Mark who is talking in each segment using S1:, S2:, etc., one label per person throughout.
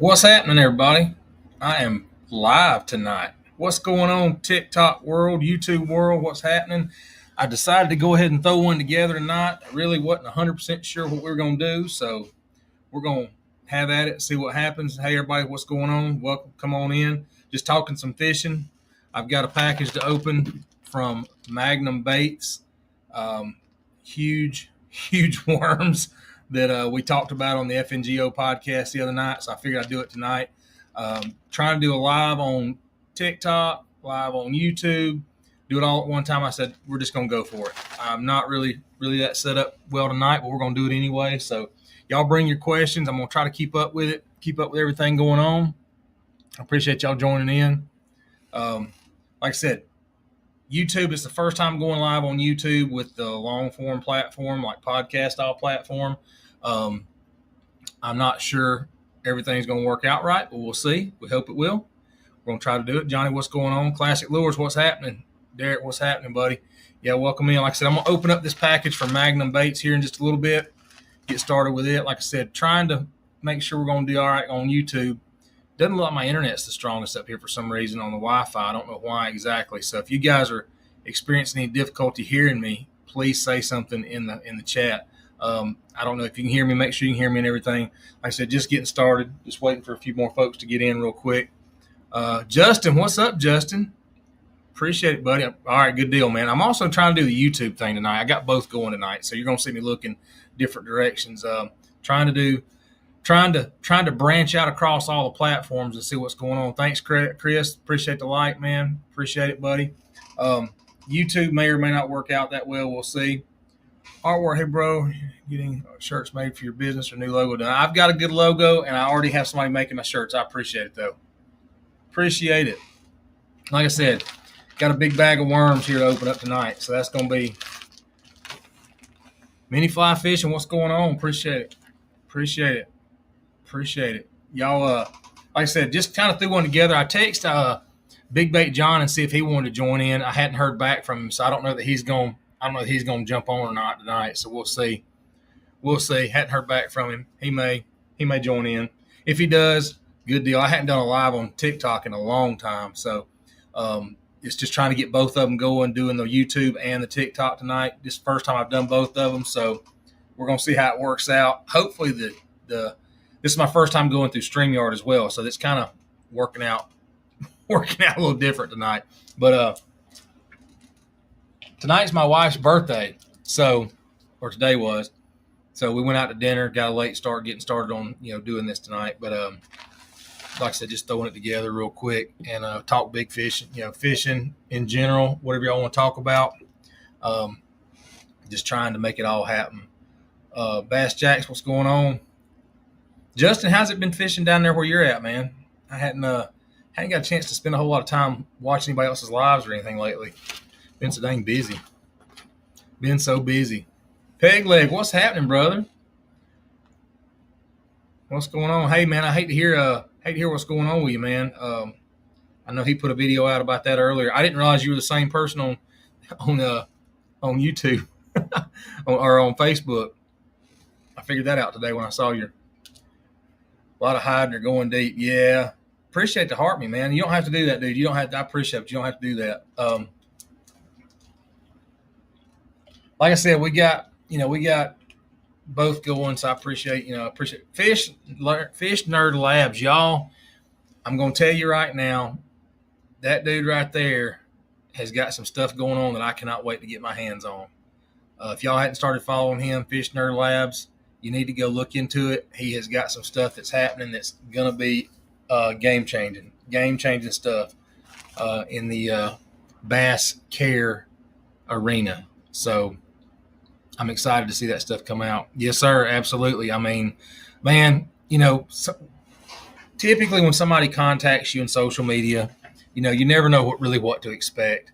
S1: What's happening, everybody? I am live tonight. What's going on, TikTok world, YouTube world? What's happening? I decided to go ahead and throw one together tonight. I really wasn't 100% sure what we were going to do, so we're going to have at it, see what happens. Hey, everybody, what's going on? Welcome. Come on in. Just talking some fishing. I've got a package to open from Magnum Baits. Huge worms that we talked about on the FNGO podcast the other night. So I figured I'd do it tonight. Trying to do a live on TikTok, live on YouTube, do it all at one time. I said, we're just going to go for it. I'm not really that set up well tonight, but we're going to do it anyway. So y'all bring your questions. I'm going to try to keep up with it, keep up with everything going on. I appreciate y'all joining in. Like I said, YouTube is the first time going live on YouTube with the long form platform, like podcast style platform. I'm not sure everything's going to work out right, but we'll see. We hope it will. We're going to try to do it. Johnny, what's going on? Classic Lures, what's happening? Derek, what's happening, buddy? Yeah, welcome in. Like I said, I'm going to open up this package from Magnum Baits here in just a little bit. Get started with it. Like I said, trying to make sure we're going to do all right on YouTube. Doesn't look like my internet's the strongest up here for some reason on the Wi-Fi. I don't know why exactly. So if you guys are experiencing any difficulty hearing me, please say something in the chat. I don't know if you can hear me. Make sure you can hear me and everything. Like I said, just getting started. Just waiting for a few more folks to get in real quick. Justin, what's up, Justin? Appreciate it, buddy. All right, good deal, man. I'm also trying to do the YouTube thing tonight. I got both going tonight, so you're going to see me looking different directions. Trying to branch out across all the platforms and see what's going on. Thanks, Chris. Appreciate the like, man. Appreciate it, buddy. YouTube may or may not work out that well. We'll see. Artwork, hey, bro, getting shirts made for your business or new logo done. I've got a good logo, and I already have somebody making my shirts. I appreciate it, though. Appreciate it. Like I said, got a big bag of worms here to open up tonight, so that's going to be mini fly fishing. What's going on? Appreciate it. Appreciate it. Y'all, like I said, just kind of threw one together. I text Big Bait John and see if he wanted to join in. I hadn't heard back from him, so I don't know that he's going to jump on or not tonight. So we'll see. Hadn't heard back from him. He may join in. If he does, good deal. I hadn't done a live on TikTok in a long time, so it's just trying to get both of them going, doing the YouTube and the TikTok tonight. This is the first time I've done both of them, so we're going to see how it works out. Hopefully this is my first time going through StreamYard as well, so that's kind of working out a little different tonight. But tonight's my wife's birthday, or today was. So we went out to dinner, got a late start getting started on doing this tonight. But like I said, just throwing it together real quick and talk big fishing, fishing in general, whatever y'all want to talk about. Just trying to make it all happen. Bass Jacks, what's going on? Justin, how's it been fishing down there where you're at, man? I hadn't got a chance to spend a whole lot of time watching anybody else's lives or anything lately. Been so dang busy. Been so busy. Peg Leg, what's happening, brother? What's going on? Hey, man, I hate to hear what's going on with you, man. I know he put a video out about that earlier. I didn't realize you were the same person on YouTube or on Facebook. I figured that out today when I saw you. A lot of hiding or going deep. Yeah. Appreciate the heart me, man. You don't have to do that, dude. You don't have to. I appreciate it. You don't have to do that. Like I said, we got both going, so I appreciate Fish Nerd Labs, y'all. I'm gonna tell you right now, that dude right there has got some stuff going on that I cannot wait to get my hands on. If y'all hadn't started following him, Fish Nerd Labs, you need to go look into it. He has got some stuff that's happening that's gonna be game changing stuff in the bass care arena. So I'm excited to see that stuff come out. Yes, sir. Absolutely. I mean, man, typically when somebody contacts you in social media, you never know what to expect.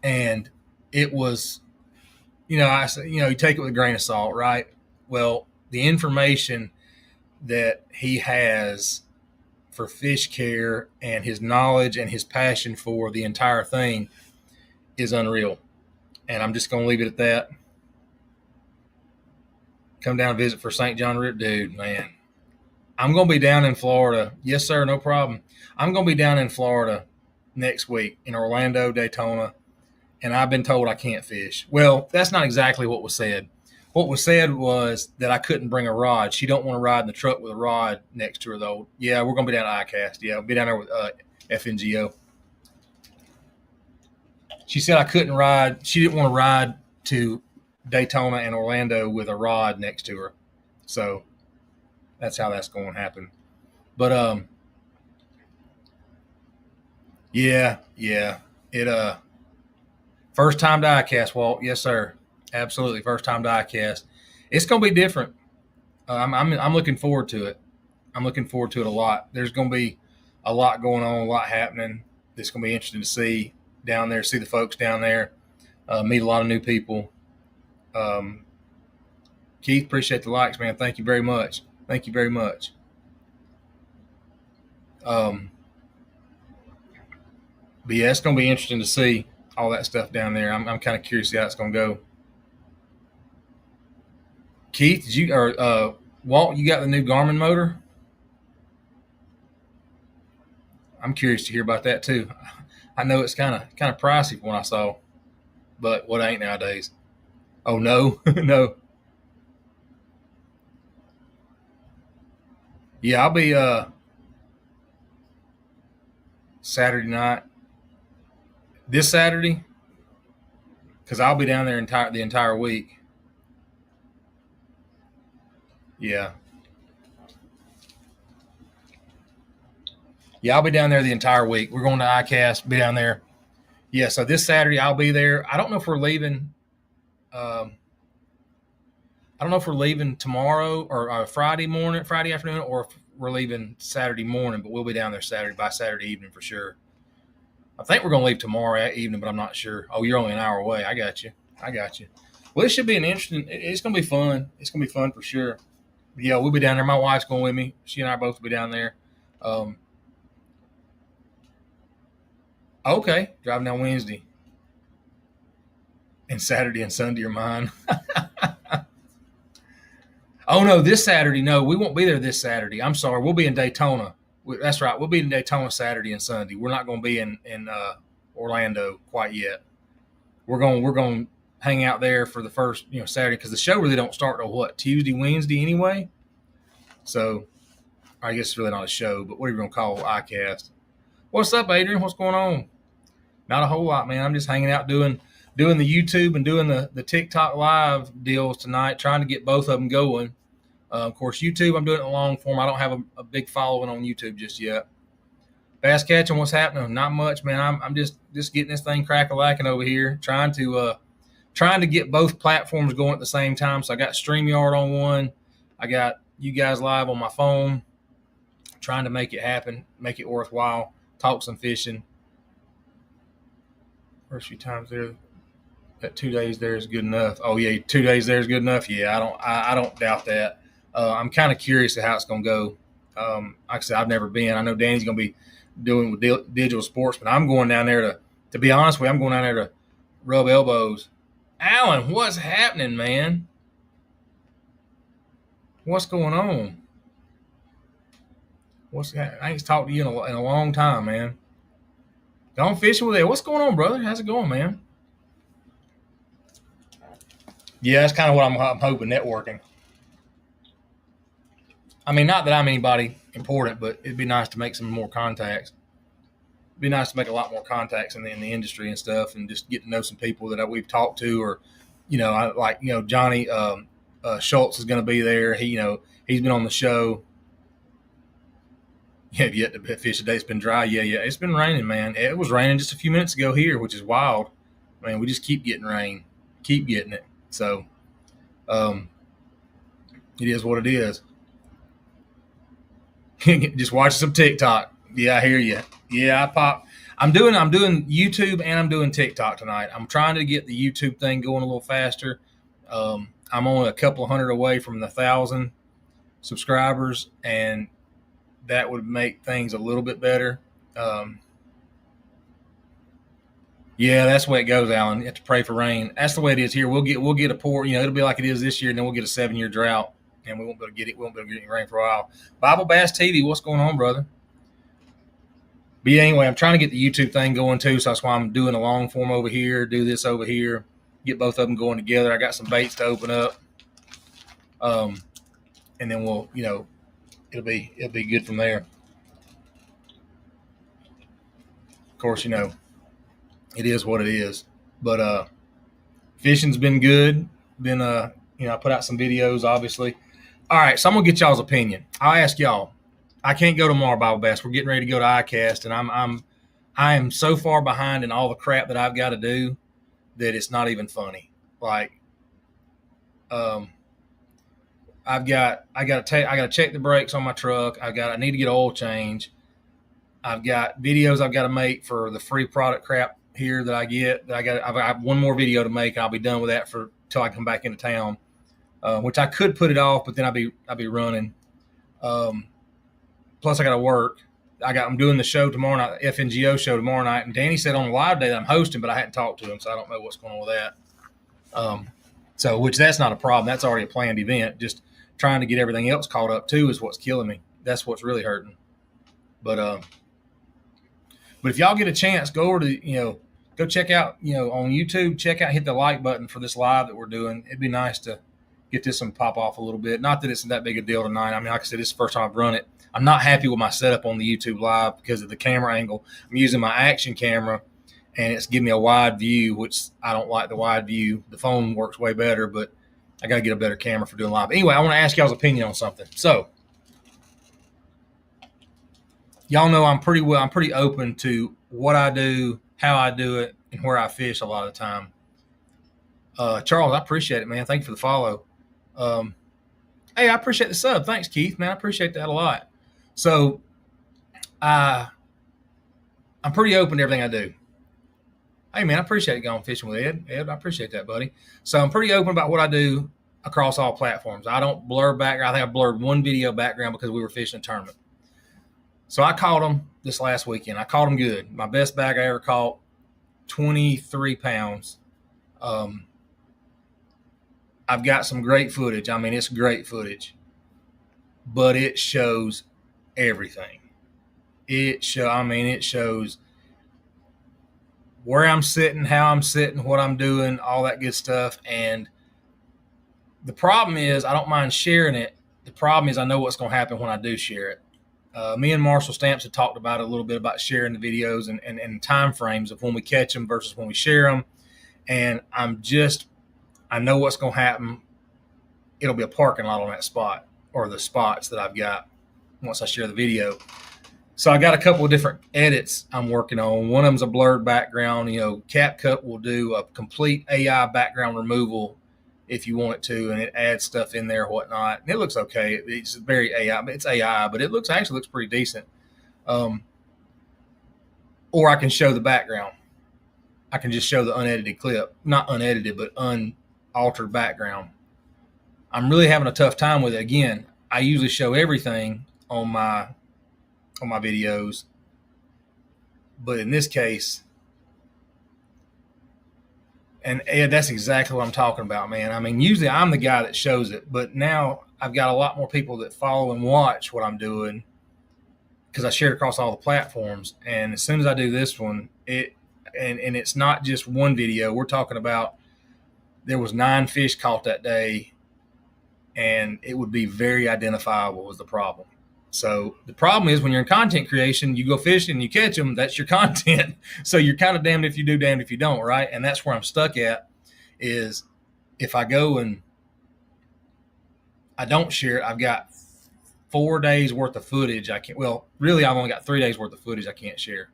S1: And it was, I said, you take it with a grain of salt, right? Well, the information that he has for fish care and his knowledge and his passion for the entire thing is unreal. And I'm just going to leave it at that. Come down and visit for St. John Rip, dude, man. I'm going to be down in Florida. Yes, sir. No problem. I'm going to be down in Florida next week in Orlando, Daytona, and I've been told I can't fish. Well, that's not exactly what was said. What was said was that I couldn't bring a rod. She don't want to ride in the truck with a rod next to her, though. Yeah, we're going to be down at ICAST. Yeah, we'll be down there with FNGO. She said I couldn't ride. She didn't want to ride to Daytona and Orlando with a rod next to her. So that's how that's going to happen. But yeah. It first time die cast, Walt. Yes, sir. Absolutely, first time die cast. It's going to be different. I'm looking forward to it. I'm looking forward to it a lot. There's going to be a lot going on, a lot happening. It's going to be interesting to see down there, see the folks down there, meet a lot of new people. Keith, appreciate the likes, man. Thank you very much. Thank you very much. But yeah, it's going to be interesting to see all that stuff down there. I'm kind of curious to see how it's going to go. Keith, did you or Walt, you got the new Garmin motor? I'm curious to hear about that too. I know it's kind of pricey from what I saw, but what ain't nowadays? Oh no, no. Yeah, I'll be Saturday night. This Saturday, because I'll be down there the entire week. Yeah. Yeah, I'll be down there the entire week. We're going to ICAST, be down there. Yeah, so this Saturday I'll be there. I don't know if we're leaving. I don't know if we're leaving tomorrow or Friday afternoon, or if we're leaving Saturday morning. But we'll be down there by Saturday evening for sure. I think we're going to leave tomorrow evening, but I'm not sure. Oh, you're only an hour away. I got you. Well, it should be an interesting. It's going to be fun. It's going to be fun for sure. But yeah, we'll be down there. My wife's going with me. She and I both will be down there. Okay, driving down Wednesday. And Saturday and Sunday are mine. Oh, no, this Saturday. No, we won't be there this Saturday. I'm sorry. We'll be in Daytona. That's right. We'll be in Daytona Saturday and Sunday. We're not going to be in Orlando quite yet. We're going to hang out there for the first Saturday, because the show really don't start till Tuesday, Wednesday anyway. So I guess it's really not a show, but what are you going to call ICAST? What's up, Adrian? What's going on? Not a whole lot, man. I'm just hanging out doing the YouTube and doing the TikTok live deals tonight, trying to get both of them going. Of course, YouTube, I'm doing it in long form. I don't have a big following on YouTube just yet. Bass catching, what's happening? Not much, man. I'm just getting this thing crack-a-lacking over here, trying to get both platforms going at the same time. So I got StreamYard on one. I got you guys live on my phone, trying to make it happen, make it worthwhile, talk some fishing. First few times there, that 2 days there is good enough. Oh yeah, 2 days there is good enough. Yeah, I don't doubt that. I'm kind of curious to how it's going to go. Like I said, I've never been. I know Danny's going to be doing with Digital Sports, but I'm going down there to be honest with you, I'm going down there to rub elbows. Alan, what's happening, man? What's going on? I ain't talked to you in a long time, man. Gone fishing with it. What's going on, brother? How's it going, man? Yeah, that's kind of what I'm hoping, networking. I mean, not that I'm anybody important, but it'd be nice to make some more contacts. It'd be nice to make a lot more contacts in the industry and stuff, and just get to know some people that we've talked to, or, Johnny Schultz is going to be there. He's been on the show. You have yet to fish today. It's been dry. Yeah. It's been raining, man. It was raining just a few minutes ago here, which is wild. Man, we just keep getting rain. Keep getting it. So, it is what it is. Just watch some TikTok. Yeah, I hear you. Yeah, I'm doing YouTube and I'm doing TikTok tonight. I'm trying to get the YouTube thing going a little faster. I'm only a couple of hundred away from the 1,000 subscribers, and that would make things a little bit better. Yeah, that's the way it goes, Alan. You have to pray for rain. That's the way it is here. We'll get a pour. It'll be like it is this year, and then we'll get a 7-year drought, and we won't be able to get it. We won't be able to get any rain for a while. Bible Bass TV, what's going on, brother? But yeah, anyway, I'm trying to get the YouTube thing going too, so that's why I'm doing a long form over here, do this over here, get both of them going together. I got some baits to open up, and then we'll, it'll be good from there. Of course, it is what it is. But fishing's been good. I put out some videos, obviously. All right, so I'm gonna get y'all's opinion. I'll ask y'all. I can't go tomorrow, Bible Bass. We're getting ready to go to ICAST, and I am so far behind in all the crap that I've got to do that it's not even funny. Like, I got to check the brakes on my truck. I need to get an oil change. I've got videos I've got to make for the free product crap here that I get. I have one more video to make, and I'll be done with that till I come back into town. Which I could put it off, but then I'll be running. Plus I got to work. I'm doing the show tomorrow night, FNGO show tomorrow night, and Danny said on the live day that I'm hosting, but I hadn't talked to him, so I don't know what's going on with that. Which that's not a problem. That's already a planned event. Just trying to get everything else caught up too is what's killing me. That's what's really hurting. But if y'all get a chance, go over to go check out on YouTube. Hit the like button for this live that we're doing. It'd be nice to get this one pop off a little bit. Not that it's that big a deal tonight. I mean, like I said, this is the first time I've run it. I'm not happy with my setup on the YouTube live because of the camera angle. I'm using my action camera, and it's giving me a wide view, which I don't like the wide view. The phone works way better, but I got to get a better camera for doing live. Anyway, I want to ask y'all's opinion on something. So, y'all know I'm pretty open to what I do, how I do it, and where I fish a lot of the time. Charles, I appreciate it, man. Thank you for the follow. Hey, I appreciate the sub. Thanks, Keith, man. I appreciate that a lot. So, I'm pretty open to everything I do. Hey, man, I appreciate going fishing with Ed. Ed, I appreciate that, buddy. So I'm pretty open about what I do across all platforms. I don't blur background. I think I blurred one video background because we were fishing a tournament. So I caught them this last weekend. I caught them good. My best bag I ever caught, 23 pounds. I've got some great footage. I mean, it's great footage, but it shows everything. It shows where I'm sitting, how I'm sitting, what I'm doing, all that good stuff. And the problem is I don't mind sharing it. The problem is I know what's going to happen when I do share it. Me and Marshall Stamps have talked about it a little bit about sharing the videos and time frames of when we catch them versus when we share them. And I know what's going to happen. It'll be a parking lot on that spot or the spots that I've got once I share the video. So I got a couple of different edits I'm working on. One of them's a blurred background. CapCut will do a complete AI background removal if you want it to, and it adds stuff in there, whatnot. And it looks okay. It's very AI, but it's AI, but it actually looks pretty decent. Or I can show the background. I can just show the unedited clip, not unedited, but unaltered background. I'm really having a tough time with it. Again, I usually show everything on my videos, but in this case, and Ed, that's exactly what I'm talking about, man. I mean, usually I'm the guy that shows it, but now I've got a lot more people that follow and watch what I'm doing because I share it across all the platforms. And as soon as I do this one, and it's not just one video. We're talking about there was 9 fish caught that day, and it would be very identifiable was the problem. So the problem is when you're in content creation, you go fishing and you catch them, that's your content. So you're kind of damned if you do, damned if you don't, right? And that's where I'm stuck at is if I go and I don't share it, I've got 4 days worth of footage. Really, I've only got 3 days worth of footage I can't share.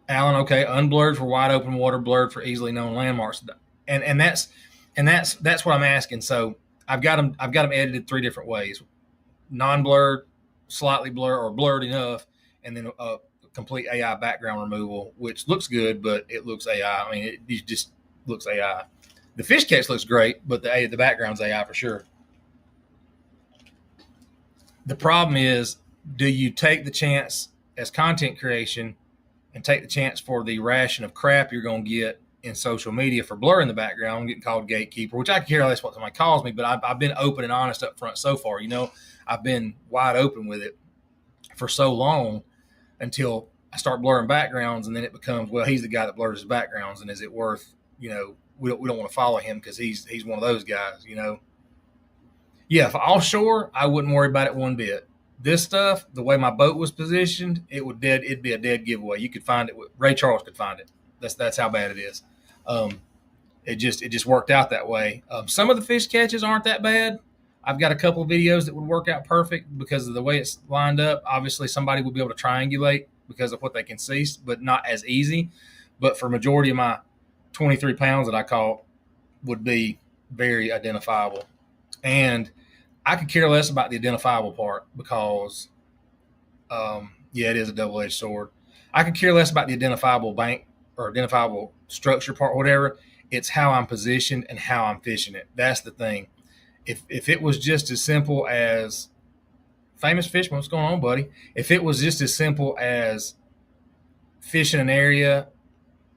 S1: Alan, okay, unblurred for wide open water, blurred for easily known landmarks. And that's what I'm asking. So I've got them edited 3 different ways: non-blurred, slightly blurred, or blurred enough, and then a complete AI background removal, which looks good, but it looks AI. I mean, it just looks AI. The fish catch looks great, but the background's AI for sure. The problem is, do you take the chance as content creation and take the chance for the ration of crap you're going to get in social media for blurring the background. I'm getting called gatekeeper, which I care less what somebody calls me, but I've been open and honest up front so far. I've been wide open with it for so long until I start blurring backgrounds, and then it becomes, well, he's the guy that blurs his backgrounds, and is it worth, we don't want to follow him because he's one of those guys. Yeah, if offshore, I wouldn't worry about it one bit. This stuff, the way my boat was positioned, it'd be a dead giveaway. You could find it. Ray Charles could find it. That's how bad it is. It just worked out that way. Some of the fish catches aren't that bad. I've got a couple of videos that would work out perfect because of the way it's lined up. Obviously, somebody would be able to triangulate because of what they can see, but not as easy. But for majority of my 23 pounds that I caught would be very identifiable. And I could care less about the identifiable part because, it is a double-edged sword. I could care less about the identifiable bank or identifiable structure part, whatever. It's how I'm positioned and how I'm fishing it. That's the thing. If it was just as simple as famous fisherman, what's going on, buddy? If it was just as simple as fishing an area,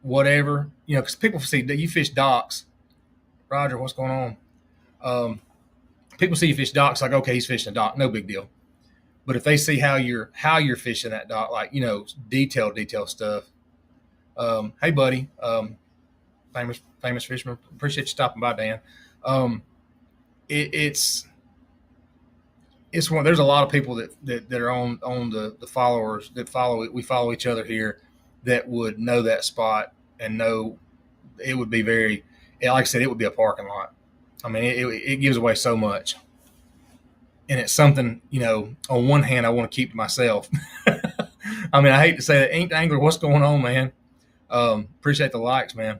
S1: whatever, because people see that you fish docks. Roger, what's going on? People see you fish docks, like, okay, he's fishing a dock, no big deal. But if they see how you're fishing that dock, like, detailed stuff. Hey, buddy, famous fisherman, appreciate you stopping by, Dan. It's one. There's a lot of people that are on the followers that follow it. We follow each other here that would know that spot and know it would be very, like I said, it would be a parking lot. I mean, it gives away so much, and it's something, on one hand I want to keep to myself. I mean, I hate to say that. Ain't Angler, what's going on, man? Appreciate the likes, man.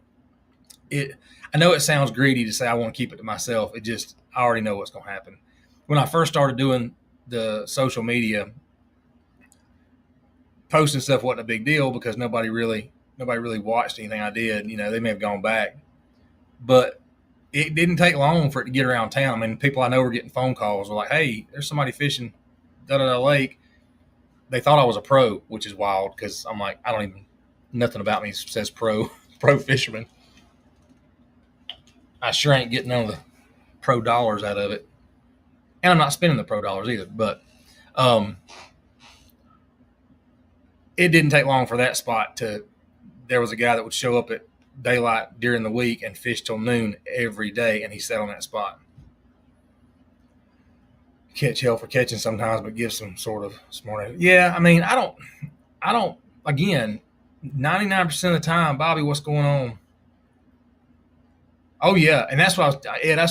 S1: I know it sounds greedy to say I want to keep it to myself. I already know what's going to happen. When I first started doing the social media, posting stuff wasn't a big deal because nobody really watched anything I did. They may have gone back, but it didn't take long for it to get around town. I mean, people I know were getting phone calls. Were like, "Hey, there's somebody fishing da-da-da lake." They thought I was a pro, which is wild because I'm like, nothing about me says pro fisherman. I sure ain't getting none of the pro dollars out of it. And I'm not spending the pro dollars either. But it didn't take long for that spot there was a guy that would show up at daylight during the week and fish till noon every day, and he sat on that spot. Catch hell for catching sometimes, but give some sort of smart. Yeah, I mean, I don't, again, 99% of the time, Bobby, what's going on? Oh yeah, and that's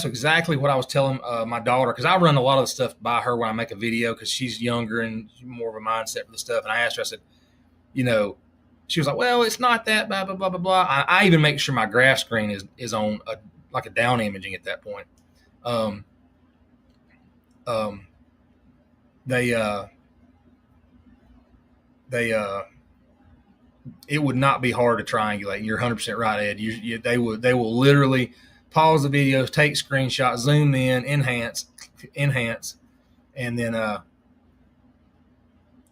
S1: exactly what I was telling my daughter, because I run a lot of the stuff by her when I make a video because she's younger and more of a mindset for the stuff. And I asked her, I said, she was like, "Well, it's not that blah blah blah blah blah." I even make sure my graph screen is on like a down imaging at that point. It would not be hard to triangulate. And you're 100% right, Ed. They will literally pause the videos, take screenshots, zoom in, enhance, and then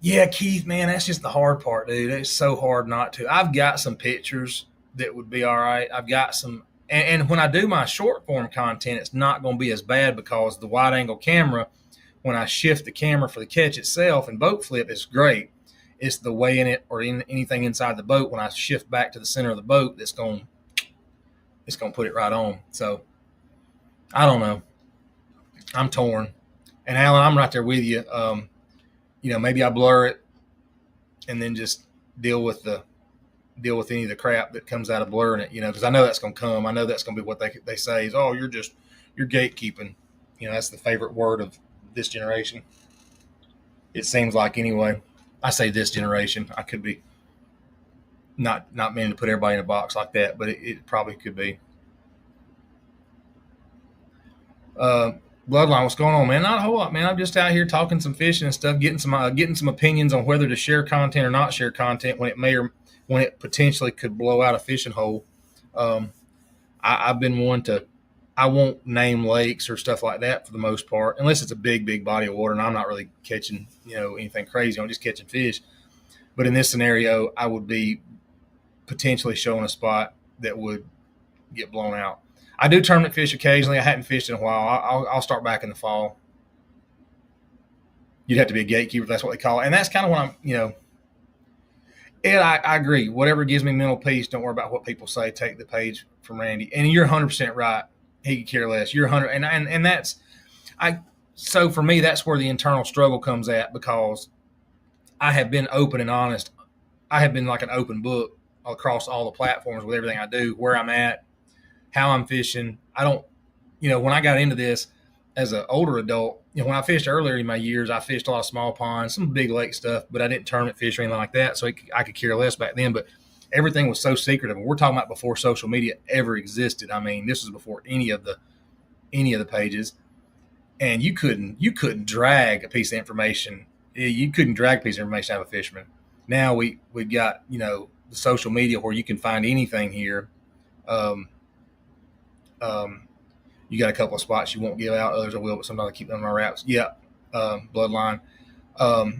S1: yeah, Keith, man, that's just the hard part, dude. It's so hard not to. I've got some pictures that would be all right. I've got some, and when I do my short form content, it's not going to be as bad because the wide angle camera, when I shift the camera for the catch itself and boat flip, is great. It's the way in it or in anything inside the boat when I shift back to the center of the boat it's going to put it right on. So I don't know. I'm torn. And Alan, I'm right there with you. Maybe I blur it and then just deal with any of the crap that comes out of blurring it, because I know that's going to come. I know that's going to be what they say is, "Oh, you're gatekeeping." That's the favorite word of this generation. It seems like, anyway. I say this generation. I could be not meaning to put everybody in a box like that, but it probably could be. Bloodline, what's going on, man? Not a whole lot, man. I'm just out here talking some fishing and stuff, getting some opinions on whether to share content or not share content when it potentially could blow out a fishing hole. I've been one to. I won't name lakes or stuff like that for the most part, unless it's a big body of water and I'm not really catching, anything crazy. I'm just catching fish. But in this scenario, I would be potentially showing a spot that would get blown out. I do tournament fish occasionally. I hadn't fished in a while. I'll start back in the fall. You'd have to be a gatekeeper. That's what they call it. And that's kind of what I'm, and I agree. Whatever gives me mental peace, don't worry about what people say. Take the page from Randy. And you're 100% right. He could care less. You're 100, and that's so for me, that's where the internal struggle comes at, because I have been open and honest. I have been like an open book across all the platforms with everything I do, where I'm at, how I'm fishing. I don't, when I got into this as an older adult, when I fished earlier in my years, I fished a lot of small ponds, some big lake stuff, but I didn't tournament fish or anything like that. So I could care less back then, but everything was so secretive. And we're talking about before social media ever existed. I mean, this was before any of the pages, and you couldn't drag a piece of information. You couldn't drag a piece of information out of a fisherman. Now we've got, the social media where you can find anything here. You got a couple of spots you won't give out, others I will, but sometimes I keep them on my wraps. Yeah, bloodline. I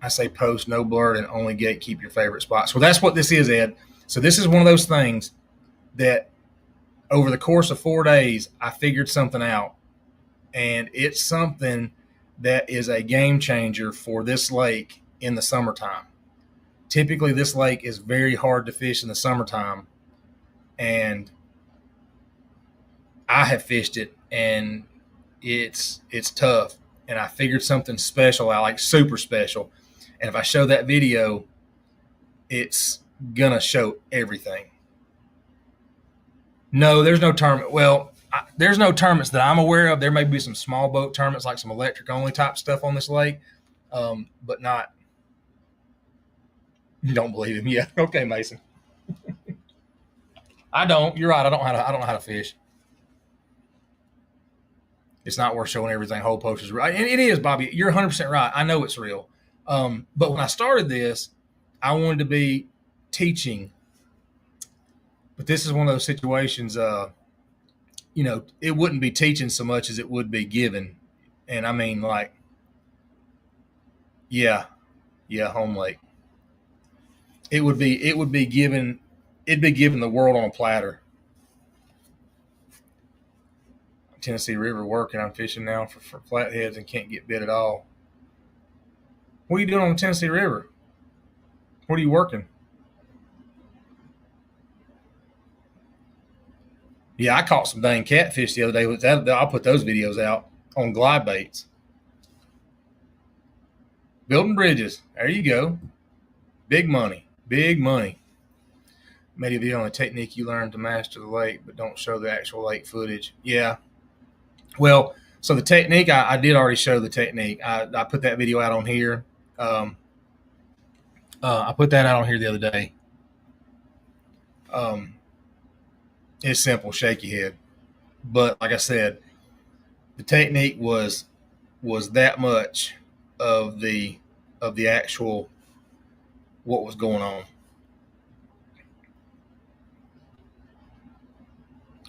S1: say post no blur and only gatekeep your favorite spots. Well, that's what this is, Ed. So this is one of those things that over the course of 4 days, I figured something out, and it's something that is a game changer for this lake in the summertime. Typically, this lake is very hard to fish in the summertime, and I have fished it, and it's tough. And I figured something special out, like super special. And if I show that video, it's gonna show everything. No, there's no tournament. Well, there's no tournaments that I'm aware of. There may be some small boat tournaments, like some electric only type stuff on this lake, but not. You don't believe him? Yeah. Okay, Mason. I don't. You're right. I don't know how to fish. It's not worth showing everything. Whole post is right. And it is, Bobby. You're 100% right. I know it's real. But when I started this, I wanted to be teaching. But this is one of those situations, it wouldn't be teaching so much as it would be giving. And I mean, like, yeah, home lake. It would be given, it'd be given the world on a platter. Tennessee River working. I'm fishing now for flatheads and can't get bit at all. What are you doing on the Tennessee River? What are you working? Yeah, I caught some dang catfish the other day. I'll put those videos out on glide baits. Building bridges. There you go. Big money. Big money. Made a video on the technique you learned to master the lake, but don't show the actual lake footage. Yeah. Well, so the technique, I did already show the technique. I put that video out on here. I put that out on here the other day. It's simple, shake your head. But like I said, the technique was that much of the actual what was going on.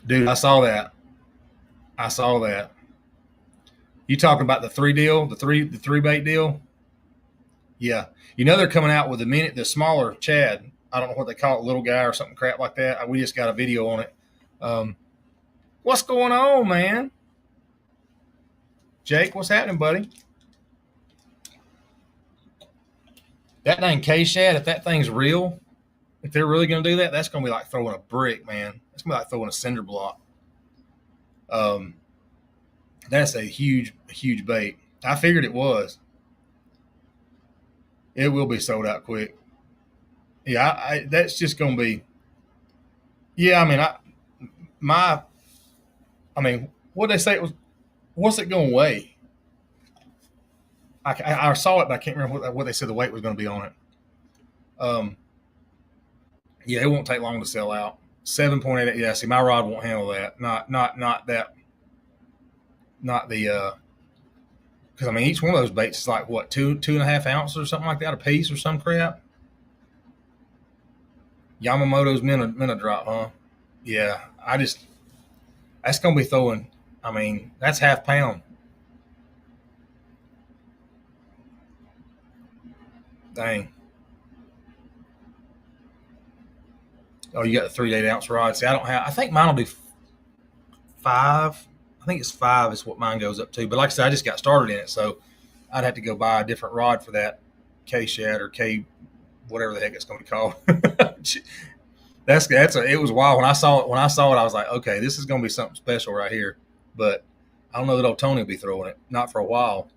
S1: Dude, I saw that. You talking about the three deal, the three bait deal? Yeah. They're coming out with the smaller Chad. I don't know what they call it, little guy or something crap like that. We just got a video on it. What's going on, man? Jake, what's happening, buddy? That dang K-Shad, if that thing's real, if they're really going to do that, that's going to be like throwing a brick, man. That's going to be like throwing a cinder block. That's a huge bait. I figured it was. It will be sold out quick. Yeah, that's just going to be. Yeah, I mean, what they say it was. What's it going to weigh? I saw it, but I can't remember what they said the weight was going to be on it. Yeah, it won't take long to sell out. 7.8. Yeah, see, my rod won't handle that. Not that. Not the. Because each one of those baits is like what 2.5 ounces or something like that a piece or some crap. Yamamoto's Minna drop, huh? Yeah, that's gonna be throwing. That's half pound. Dang. Oh, you got the 3 to 8 ounce rod. See, I don't have. I think mine will do 5. I think it's 5 is what mine goes up to. But like I said, I just got started in it, so I'd have to go buy a different rod for that K shad or K whatever the heck it's going to be called. It was wild when I saw it. When I saw it, I was like, okay, this is going to be something special right here. But I don't know that old Tony will be throwing it. Not for a while.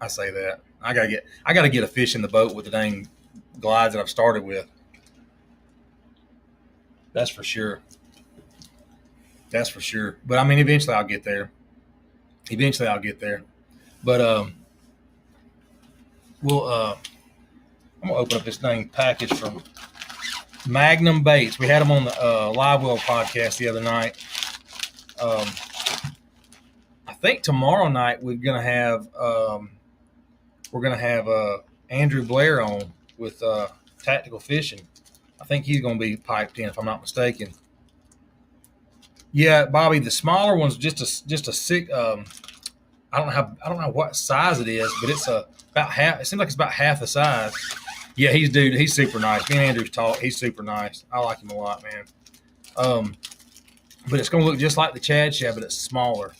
S1: I say that. I gotta get a fish in the boat with the dang glides that I've started with. That's for sure. That's for sure. But I mean, eventually I'll get there. But I'm gonna open up this dang package from Magnum Baits. We had them on the Live Well podcast the other night. I think tomorrow night we're gonna have Andrew Blair on with Tactical Fishing. I think he's gonna be piped in if I'm not mistaken. Yeah, Bobby, the smaller one's just a sick. I don't know what size it is, but it's about half. It seems like it's about half the size. Yeah, he's super nice. Me and Andrew's talk. He's super nice. I like him a lot, man. But it's gonna look just like the Chad Shad, but it's smaller.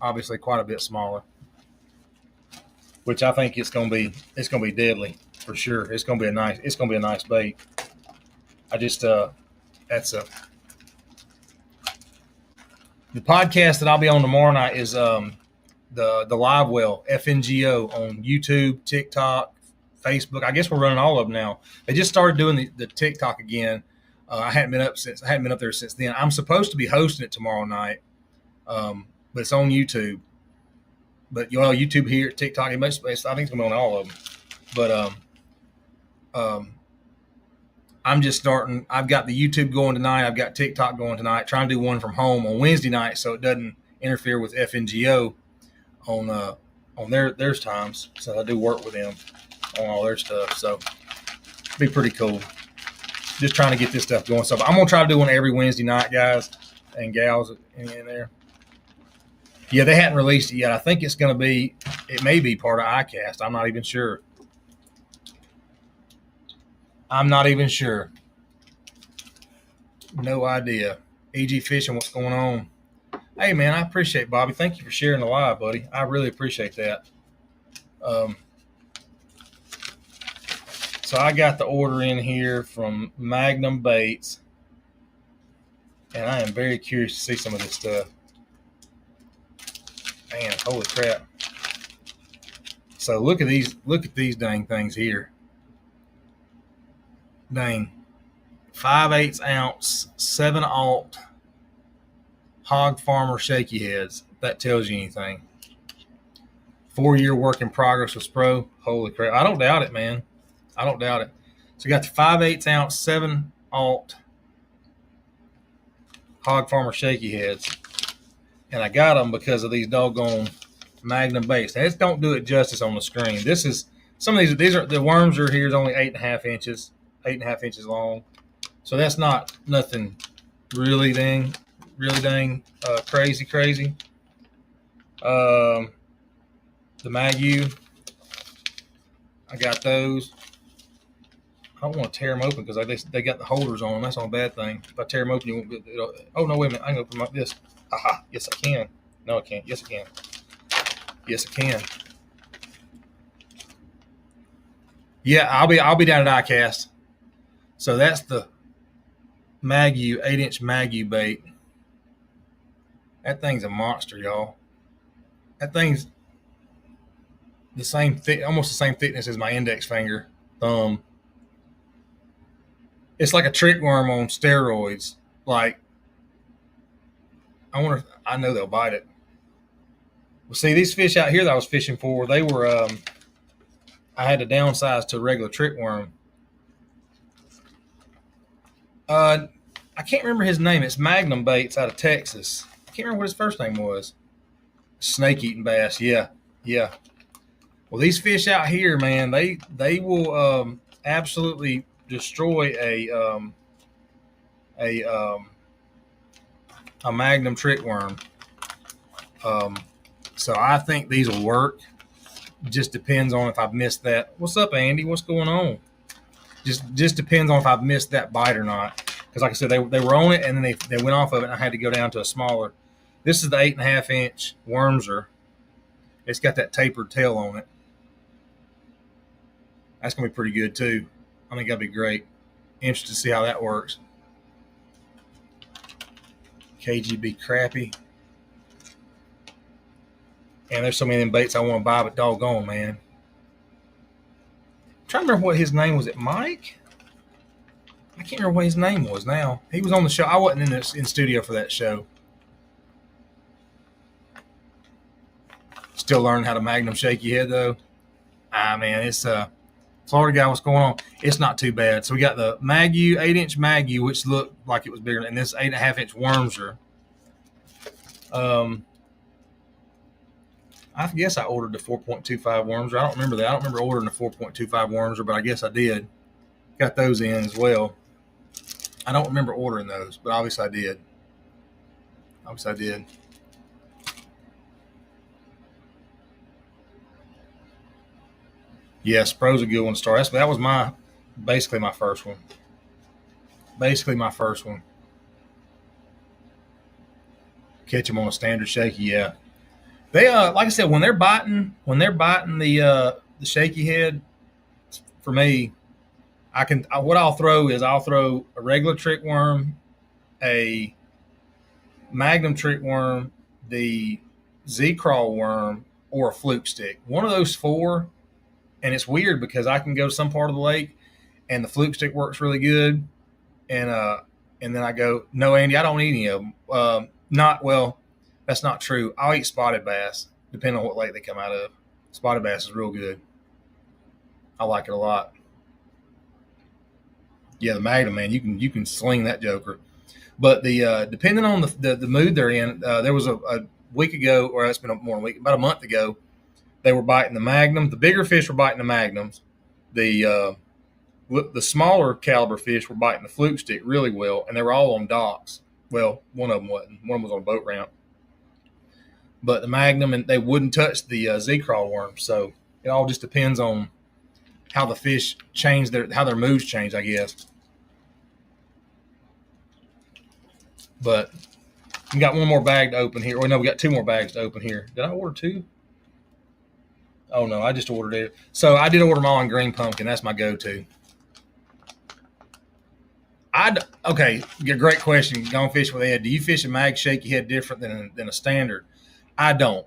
S1: Obviously, quite a bit smaller. Which I think it's gonna be deadly for sure. It's gonna be a nice bait. I just the podcast that I'll be on tomorrow night is the Live Well FNGO on YouTube, TikTok, Facebook. I guess we're running all of them now. They just started doing the TikTok again. I hadn't been up there since then. I'm supposed to be hosting it tomorrow night, but it's on YouTube. But YouTube here, TikTok, I think it's going to be on all of them. But I'm just starting. I've got the YouTube going tonight. I've got TikTok going tonight. Trying to do one from home on Wednesday night so it doesn't interfere with FNGO on their times. So I do work with them on all their stuff. So it'll be pretty cool. Just trying to get this stuff going. So I'm gonna try to do one every Wednesday night, guys and gals in there. Yeah, they hadn't released it yet. I think it's gonna be. It may be part of iCast. I'm not even sure. No idea. EG Fishing, what's going on? Hey, man, I appreciate it, Bobby. Thank you for sharing the live, buddy. I really appreciate that. So I got the order in here from Magnum Baits, and I am very curious to see some of this stuff. Man, holy crap. So look at these dang things here. Dang. 5/8 ounce, 7/0 Hog Farmer shaky heads. If that tells you anything. 4-year work in progress with Spro. Holy crap. I don't doubt it, man. I don't doubt it. So you got the 5/8 ounce, 7/0 Hog Farmer shaky heads. And I got them because of these doggone Magnum Baits. Now, this don't do it justice on the screen. This is some of these are the worms are here is only 8.5 inches, 8.5 inches long. So that's not nothing really dang crazy. The Magu, I got those. I don't want to tear them open because they got the holders on them. That's not a bad thing. If I tear them open, you won't be. Oh no, wait a minute! I can open them like this. Aha! Yes, I can. No, I can't. Yes, I can. Yes, I can. Yeah, I'll be down at iCast. So that's the Magu 8-inch Magu bait. That thing's a monster, y'all. That thing's the same almost the same thickness as my index finger, thumb. It's like a trick worm on steroids. Like, I know they'll bite it. Well, see, these fish out here that I was fishing for, they were, I had to downsize to a regular trick worm. I can't remember his name. It's Magnum Baits out of Texas. I can't remember what his first name was. Snake-eating bass. Yeah. Well, these fish out here, man, they will absolutely destroy a Magnum trick worm. So I think these will work. Just depends on if I've missed that. What's up, Andy? What's going on? Just depends on if I've missed that bite or not. because like I said, they were on it and then they went off of it and I had to go down to a smaller. This is the 8.5 inch Wormser. It's got that tapered tail on it. That's going to be pretty good too. I think that'll be great. Interested to see how that works. KGB crappie. And there's so many of them baits I want to buy, but doggone, man. I'm trying to remember what his name was. It Mike? I can't remember what his name was now. He was on the show. I wasn't in studio for that show. Still learning how to Magnum shaky head though. Man, it's Florida guy. What's going on? It's not too bad. So we got the Magu 8-inch Magu, which looked like it was bigger than this 8.5-inch Wormser. I guess I ordered the 4.25 Wormser. I don't remember that. I don't remember ordering the 4.25 Wormser, but I guess I did. Got those in as well. I don't remember ordering those, but obviously I did. Yes, Pro's a good one to start. That was basically my first one. Catch them on a standard shaky, yeah. They like I said, when they're biting the shaky head, for me, what I'll throw a regular trick worm, a Magnum trick worm, the Z-Crawl worm, or a fluke stick. One of those four. And it's weird because I can go to some part of the lake and the fluke stick works really good. And then I go, no, Andy, I don't eat any of them. That's not true. I'll eat spotted bass, depending on what lake they come out of. Spotted bass is real good. I like it a lot. Yeah, the Magnum, man, you can sling that joker. But the depending on the mood they're in, there was a week ago, or it's been more than a week, about a month ago, they were biting the Magnum. The bigger fish were biting the Magnums. The smaller caliber fish were biting the fluke stick really well, and they were all on docks. Well, one of them wasn't. One of them was on a boat ramp. But the Magnum, and they wouldn't touch the Z-Crawl worm. So it all just depends on how the fish change how their moods change, I guess. But we got one more bag to open here. Well, no, we got two more bags to open here. Did I order two? Oh, no, I just ordered it. So I did order them all in green pumpkin. That's my go-to. Okay, great question. Gone fish with Ed. Do you fish a mag shaky head different than a standard? I don't.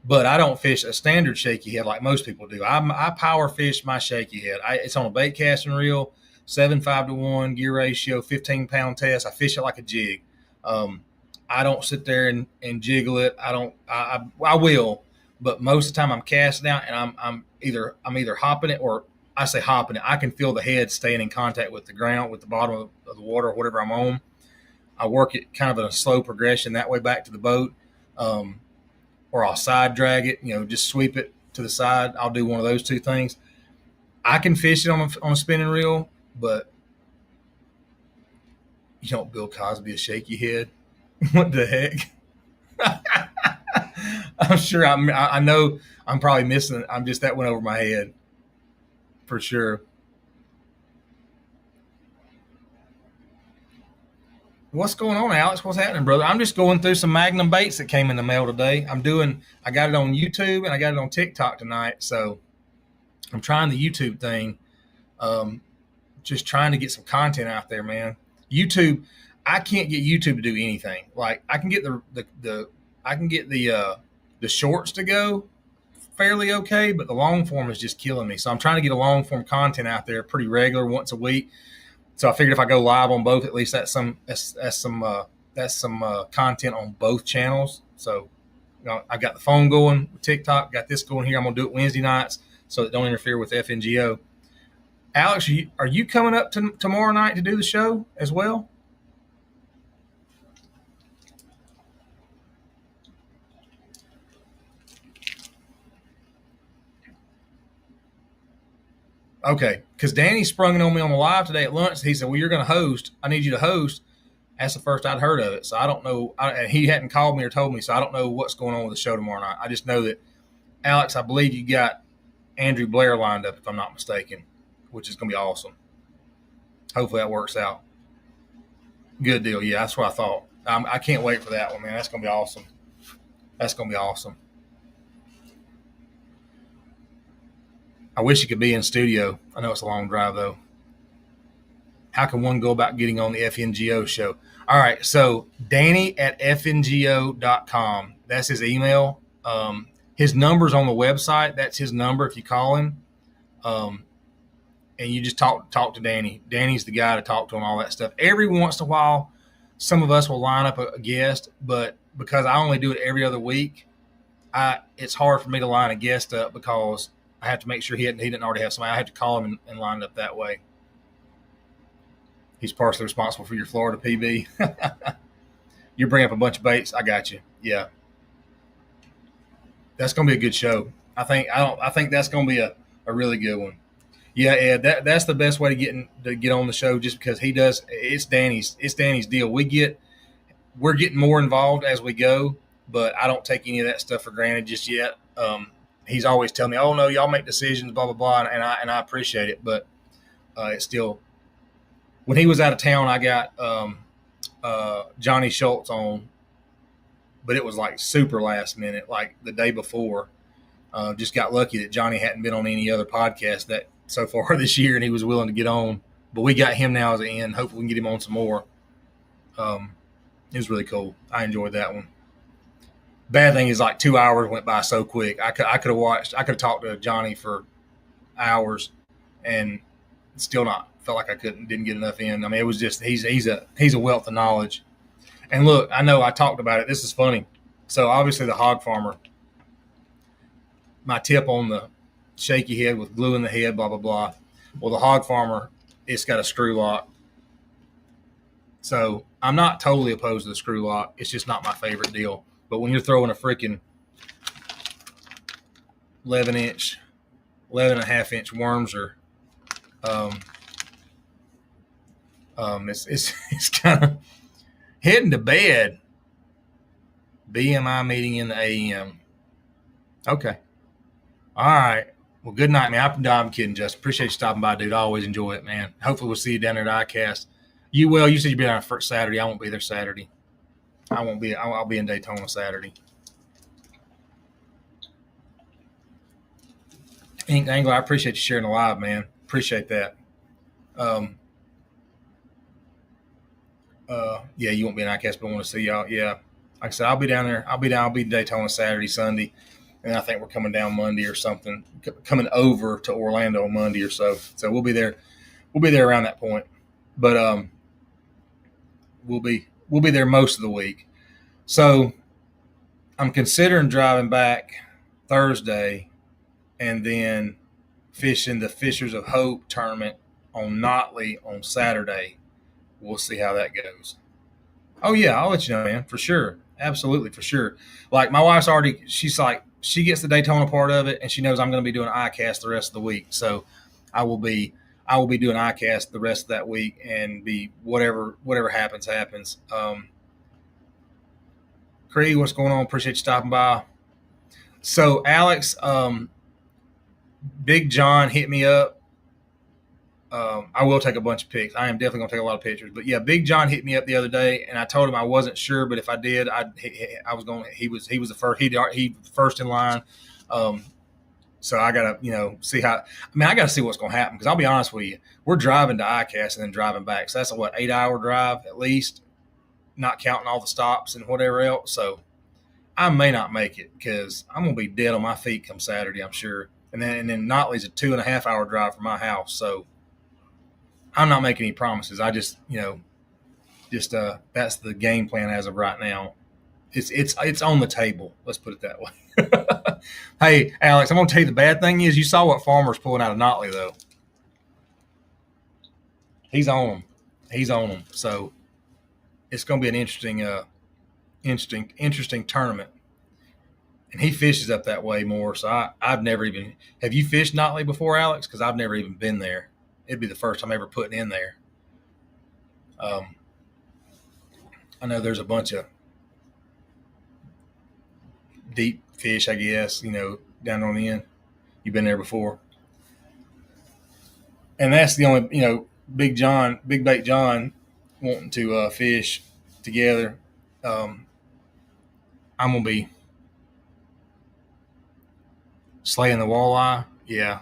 S1: But I don't fish a standard shaky head like most people do. I power fish my shaky head. It's on a bait casting reel, 7:5-to-1 gear ratio, 15-pound test. I fish it like a jig. I don't sit there and jiggle it. I will. But most of the time I'm casting out and I'm either hopping it, or I say hopping it. I can feel the head staying in contact with the ground, with the bottom of the water, or whatever I'm on. I work it kind of in a slow progression that way back to the boat, or I'll side drag it, just sweep it to the side. I'll do one of those two things. I can fish it on a spinning reel, but you don't Bill Cosby a shaky head. What the heck? I'm sure I know I'm probably missing it. I'm just that went over my head for sure. What's going on, Alex? What's happening, brother? I'm just going through some Magnum Baits that came in the mail today. I got it on YouTube and I got it on TikTok tonight. So I'm trying the YouTube thing. Just trying to get some content out there, man. YouTube, I can't get YouTube to do anything. Like I can get the shorts to go fairly okay, but the long form is just killing me. So I'm trying to get a long form content out there pretty regular, once a week. So I figured if I go live on both, at least that's some content on both channels. So I got the phone going with TikTok, got this going here. I'm gonna do it Wednesday nights so it don't interfere with FNGO. Alex, are you coming up tomorrow night to do the show as well? Okay, because Danny sprung it on me on the live today at lunch. He said, well, you're going to host. I need you to host. That's the first I'd heard of it. So I don't know. And he hadn't called me or told me, so I don't know what's going on with the show tomorrow night. I just know that, Alex, I believe you got Andrew Blair lined up, if I'm not mistaken, which is going to be awesome. Hopefully that works out. Good deal. Yeah, that's what I thought. I can't wait for that one, man. That's gonna be awesome. That's gonna be awesome. I wish you could be in studio. I know it's a long drive though. How can one go about getting on the FNGO show? All right, so Danny at FNGO.com. That's his email. His number's on the website. That's his number if you call him. And you just talk to Danny. Danny's the guy to talk to on all that stuff. Every once in a while, some of us will line up a guest, but because I only do it every other week, it's hard for me to line a guest up because I have to make sure he didn't already have somebody. I have to call him and line it up that way. He's partially responsible for your Florida PB. You bring up a bunch of baits. I got you. Yeah, that's gonna be a good show. I think that's gonna be a really good one. Yeah, Ed, that's the best way to get on the show, just because he does. It's Danny's deal. We're getting more involved as we go, but I don't take any of that stuff for granted just yet. He's always telling me, "Oh no, y'all make decisions, blah blah blah," and I appreciate it, but it's still. When he was out of town, I got Johnny Schultz on, but it was like super last minute, like the day before. Just got lucky that Johnny hadn't been on any other podcast that so far this year, and he was willing to get on. But we got him now as an end. Hopefully, we can get him on some more. It was really cool. I enjoyed that one. Bad thing is, like 2 hours went by so quick. I could have talked to Johnny for hours, and still not felt like didn't get enough in. I mean, it was just he's a wealth of knowledge. And look, I know I talked about it. This is funny. So obviously the hog farmer, my tip on the shaky head with glue in the head, blah blah blah. Well, the hog farmer, it's got a screw lock. So I'm not totally opposed to the screw lock. It's just not my favorite deal. But when you're throwing a freaking 11 and a half inch worms, or it's kind of heading to bed. BMI meeting in the AM. Okay. All right. Well, good night, man. I'm kidding, Justin. Appreciate you stopping by, dude. I always enjoy it, man. Hopefully we'll see you down there at ICAST. You said you'll be down for Saturday. I won't be there Saturday. I'll be in Daytona Saturday. Ink Angler, I appreciate you sharing the live, man. Appreciate that. Yeah, you won't be in ICAST, but I want to see y'all. Yeah. Like I said, I'll be down there. I'll be in Daytona Saturday, Sunday. And I think we're coming down Monday or something, coming over to Orlando on Monday or so. So we'll be there. We'll be there around that point. But we'll be there most of the week. So I'm considering driving back Thursday and then fishing the Fishers of Hope tournament on Notley on Saturday. We'll see how that goes. Oh yeah, I'll let you know, man, for sure. Absolutely, for sure. Like my wife's she's like, she gets the Daytona part of it, and she knows I'm going to be doing ICAST the rest of the week. So I will be doing ICAST the rest of that week, and be whatever happens. Cree, what's going on? Appreciate you stopping by. So Alex, Big John hit me up. I will take a bunch of pics. I am definitely going to take a lot of pictures. But yeah, Big John hit me up the other day, and I told him I wasn't sure, but if I did, I was going. He was the first. He first in line. So I gotta see how. I mean, I gotta see what's going to happen, because I'll be honest with you, we're driving to ICAST and then driving back. So that's a 8-hour drive at least, not counting all the stops and whatever else. So I may not make it, because I'm going to be dead on my feet come Saturday, I'm sure. And then Notley's a 2.5-hour drive from my house. So I'm not making any promises. I just that's the game plan as of right now. It's on the table. Let's put it that way. Hey, Alex, I'm going to tell you the bad thing is, you saw what Farmer's pulling out of Notley, though. He's on them. So it's going to be an interesting tournament. And he fishes up that way more. So I've never even. Have you fished Notley before, Alex? Because I've never even been there. It'd be the first time ever putting in there. I know there's a bunch of deep fish, I guess, down on the end. You've been there before. And that's the only, Big Bait John wanting to fish together. I'm gonna be slaying the walleye. Yeah,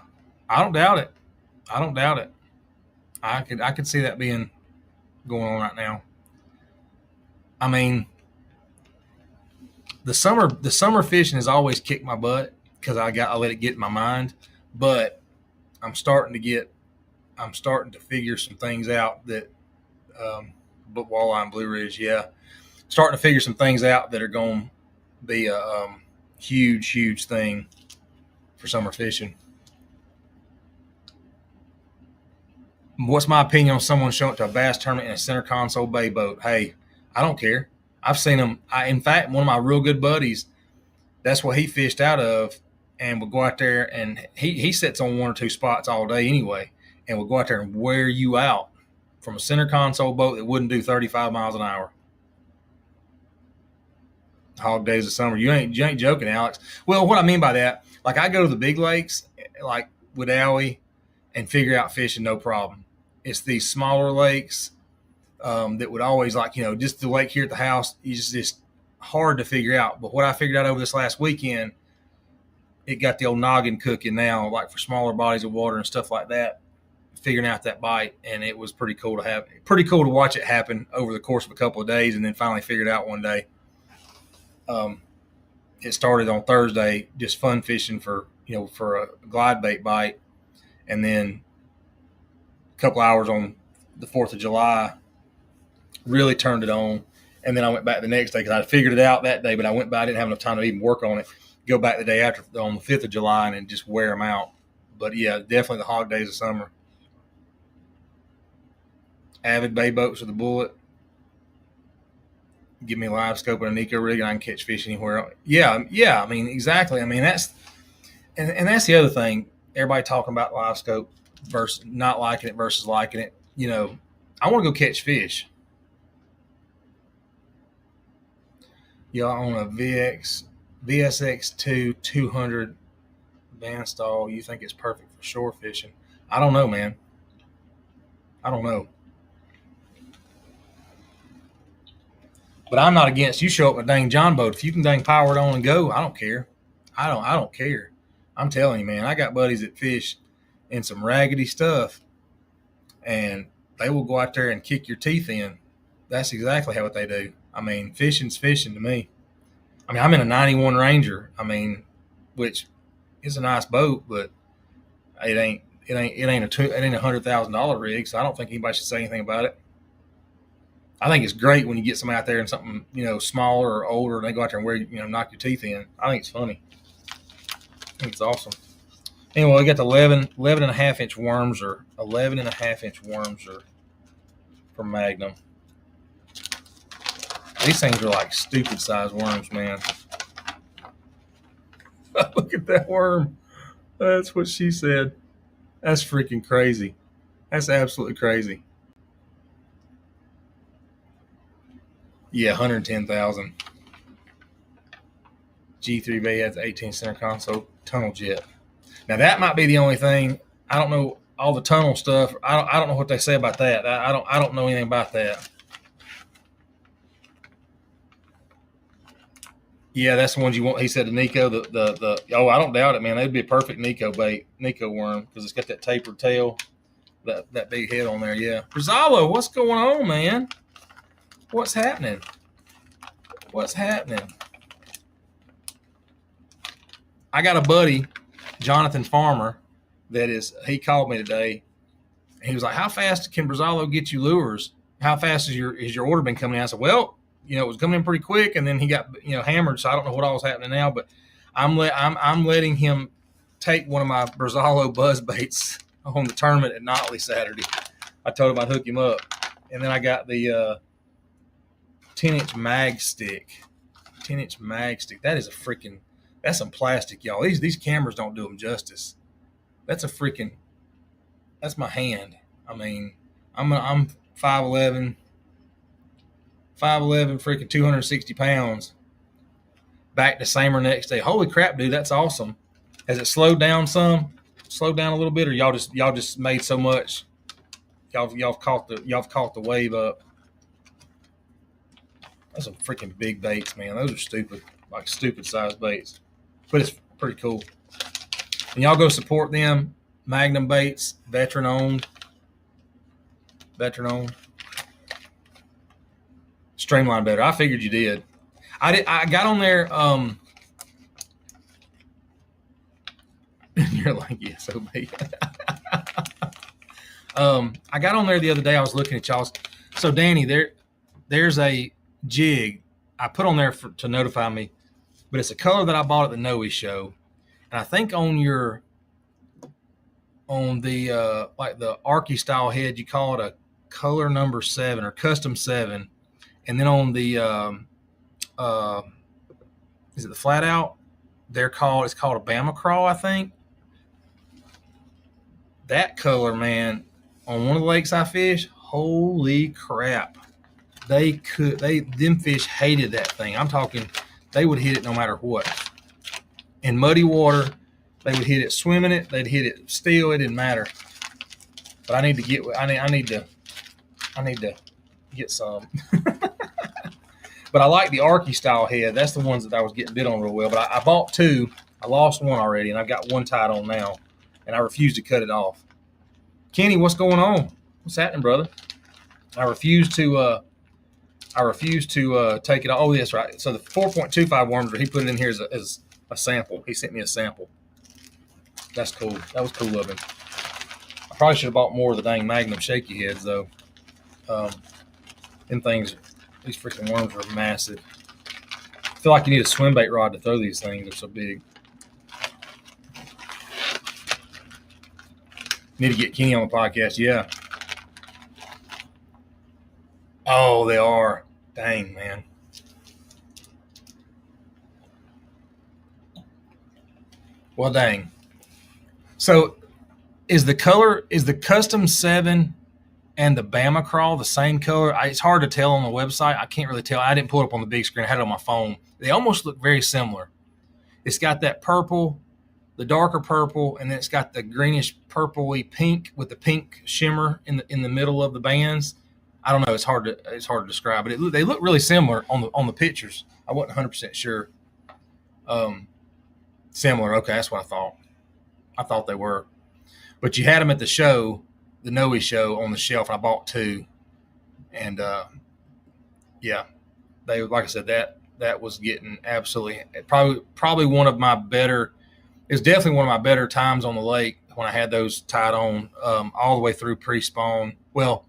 S1: I don't doubt it. I don't doubt it. I could see that being going on right now. I mean, the summer fishing has always kicked my butt because I let it get in my mind. But I'm starting to figure some things out that, but walleye and Blue Ridge, yeah, starting to figure some things out that are going to be a huge thing for summer fishing. What's my opinion on someone showing up to a bass tournament in a center console bay boat? Hey, I don't care. I've seen them. In fact, one of my real good buddies, that's what he fished out of, and would go out there, and he sits on one or two spots all day anyway, and would go out there and wear you out from a center console boat that wouldn't do 35 miles an hour. Hog days of summer. You ain't joking, Alex. Well, what I mean by that, like I go to the big lakes, like with Owie, and figure out fishing no problem. It's these smaller lakes that would always, like, just the lake here at the house, it's just hard to figure out. But what I figured out over this last weekend, it got the old noggin cooking now, like for smaller bodies of water and stuff like that, figuring out that bite. And it was pretty cool to watch it happen over the course of a couple of days, and then finally figured it out one day. It started on Thursday, just fun fishing for a glide bait bite. And then a couple hours on the 4th of July, really turned it on. And then I went back the next day because I figured it out that day, but I went by, I didn't have enough time to even work on it. Go back the day after on the 5th of July and just wear them out. But yeah, definitely the hog days of summer. Avid bay boats with a bullet. Give me a live scope and a Nico rig and I can catch fish anywhere. Yeah. I mean, exactly. I mean, that's the other thing. Everybody talking about live scope versus not liking it versus liking it. I want to go catch fish. Y'all on a VSX2 200 band stall. You think it's perfect for shore fishing? I don't know, man. I don't know. But I'm not against you show up with a dang John boat. If you can dang power it on and go, I don't care. I don't care. I'm telling you, man, I got buddies that fish in some raggedy stuff, and they will go out there and kick your teeth in. That's exactly what they do. I mean, fishing's fishing to me. I mean, I'm in a 91 Ranger. I mean, which is a nice boat, but it ain't a $100,000 rig. So I don't think anybody should say anything about it. I think it's great when you get somebody out there in something, smaller or older, and they go out there and knock your teeth in. I think it's funny. I think it's awesome. Anyway, we got the 11 and a half inch worms, or 11 and a half inch worms are from Magnum. These things are like stupid sized worms, man. Look at that worm. That's what she said. That's freaking crazy. That's absolutely crazy. Yeah, 110,000. G3 bay has 18 center console tunnel jet. Now that might be the only thing. I don't know all the tunnel stuff. I don't know what they say about that. I don't know anything about that. Yeah, that's the ones you want. He said the Nico, I don't doubt it, man. That'd be a perfect Nico bait, Nico worm, because it's got that tapered tail, that big head on there. Yeah, Brazalo, what's going on, man? What's happening? I got a buddy, Jonathan Farmer, he called me today. And he was like, how fast can Brazalo get you lures? How fast has your order been coming in? I said, well, it was coming in pretty quick, and then he got hammered, so I don't know what all was happening now, but I'm letting him take one of my Brazalo buzz baits on the tournament at Notley Saturday. I told him I'd hook him up. And then I got the 10-inch mag stick. 10-inch mag stick. That's some plastic, y'all. These cameras don't do them justice. That's my hand. I mean, I'm 5'11", freaking 260 pounds. Back to Samer next day. Holy crap, dude, that's awesome. Has it slowed down some? Slowed down a little bit, or y'all just made so much? Y'all caught the wave up. Those are freaking big baits, man. Those are stupid, like stupid sized baits. But it's pretty cool. And y'all go support them. Magnum Baits, veteran owned. Streamline better. I figured you did. I got on there. You're like, yeah, so big. I got on there the other day. I was looking at y'all's. So Danny, there's a jig I put on there to notify me, but it's a color that I bought at the Noe show, and I think on the like the Arky style head, you call it a color number 7 or custom 7, and then on the is it the flat out? It's called a Bama Crawl, I think. That color, man, on one of the lakes I fished, holy crap. Them fish hated that thing. I'm talking, they would hit it no matter what. In muddy water, they would hit it swimming it, they'd hit it still, it didn't matter. But I need to get some. But I like the Arky style head. That's the ones that I was getting bit on real well. But I bought 2. I lost one already, and I've got one tied on now. And I refuse to cut it off. Kenny, what's going on? What's happening, brother? I refuse to take it off. Oh, that's right. So the 4.25 worms, he put it in here as a sample. He sent me a sample. That's cool. That was cool of him. I probably should have bought more of the dang Magnum shaky heads, though. Them things, these freaking worms are massive. I feel like you need a swim bait rod to throw these things. They're so big. Need to get Kenny on the podcast. Yeah. Oh, they are. Dang, man. Well, dang. So is the custom 7 and the Bama Crawl the same color? It's hard to tell on the website. I can't really tell. I didn't pull it up on the big screen. I had it on my phone. They almost look very similar. It's got that purple, the darker purple, and then it's got the greenish purpley pink with the pink shimmer in the middle of the bands. I don't know. It's hard to describe, but they look really similar on the pictures. I wasn't 100% sure. Similar. Okay, that's what I thought. I thought they were, but you had them at the show, the Noe show, on the shelf. And I bought 2, and yeah, they, like I said, that was getting absolutely probably one of my better. It's definitely one of my better times on the lake when I had those tied on all the way through pre-spawn. Well,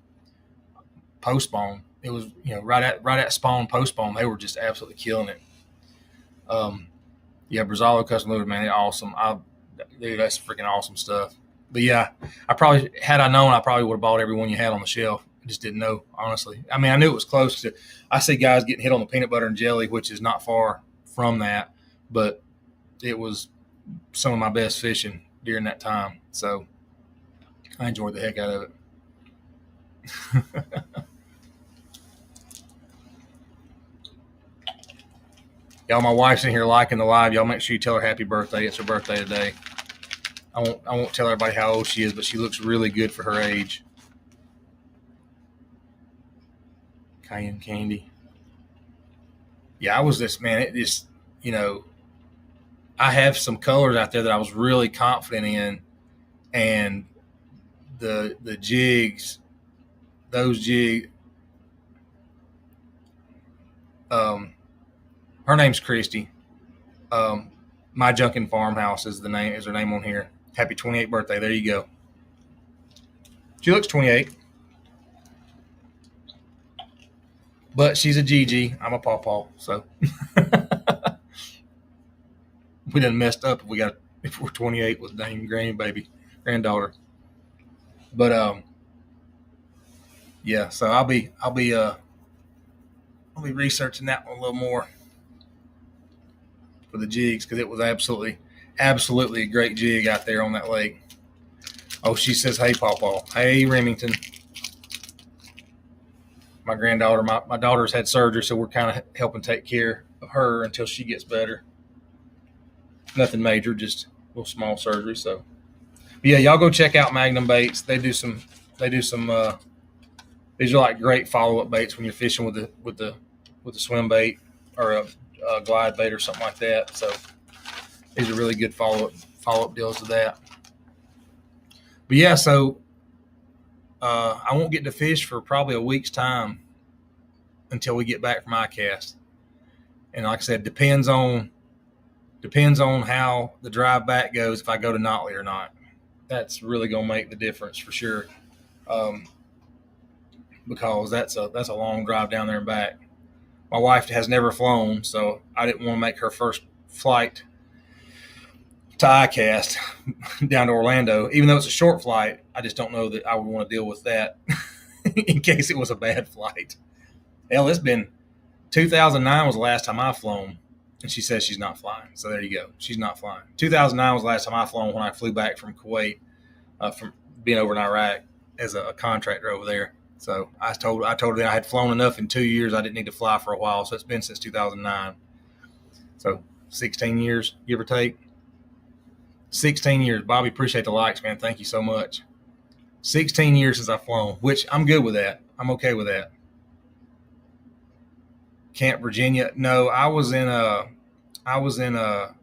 S1: post-spawn. It was, right at spawn, post-spawn. They were just absolutely killing it. Yeah, Brazalo custom lures, man, they're awesome. Dude, that's freaking awesome stuff. But yeah, had I known, I probably would have bought every one you had on the shelf. I just didn't know, honestly. I mean, I knew it was close to. I see guys getting hit on the peanut butter and jelly, which is not far from that, but it was some of my best fishing during that time. So I enjoyed the heck out of it. Y'all, my wife's in here liking the live. Y'all make sure you tell her happy birthday. It's her birthday today. I won't tell everybody how old she is, but she looks really good for her age. Cayenne candy. Yeah, I was this, man. It just, I have some colors out there that I was really confident in, and the jigs, those jigs. Her name's Christy. My Junkin Farmhouse is her name on here. Happy 28th birthday. There you go. She looks 28. But she's a GG. I'm a pawpaw. So we done messed up if we're 28 with dang granddaughter. But yeah, so I'll be researching that one a little more for the jigs, because it was absolutely a great jig out there on that lake. Oh, she says, hey, Pawpaw. Hey, Remington. My granddaughter, my daughter's had surgery, so we're kind of helping take care of her until she gets better. Nothing major, just a little small surgery. So, but yeah, y'all go check out Magnum Baits. They do some. These are like great follow-up baits when you're fishing with the with a swim bait or a glide bait or something like that. So these are really good follow up deals to that. But yeah, so I won't get to fish for probably a week's time until we get back from ICAST. And like I said, depends on how the drive back goes, if I go to Notley or not. That's really going to make the difference for sure, because that's a long drive down there and back. My wife has never flown, so I didn't want to make her first flight to ICAST down to Orlando. Even though it's a short flight, I just don't know that I would want to deal with that in case it was a bad flight. Hell, it's been 2009 was the last time I've flown, and she says she's not flying. So there you go. She's not flying. 2009 was the last time I flown when I flew back from Kuwait, from being over in Iraq as a contractor over there. So I told her that I had flown enough in 2 years. I didn't need to fly for a while. So it's been since 2009. So 16 years, give or take. 16 years. Bobby, appreciate the likes, man. Thank you so much. 16 years since I've flown, which I'm good with that. I'm okay with that. Camp Virginia. No, when I was in our,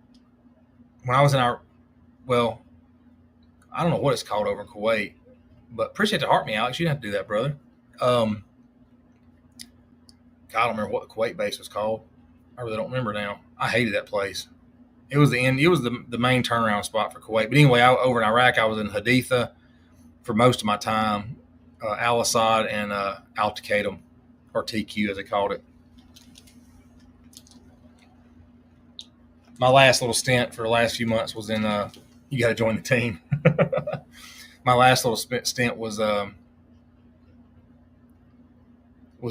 S1: well, I don't know what it's called over in Kuwait, but appreciate the heart me, Alex. You didn't have to do that, brother. God, I don't remember what the Kuwait base was called. I really don't remember now. I hated that place. It was the end. It was the main turnaround spot for Kuwait. But anyway, over in Iraq, I was in Haditha for most of my time, Al Asad and Al Taqaddum, or TQ as they called it. My last little stint for the last few months was in. You got to join the team. My last little stint was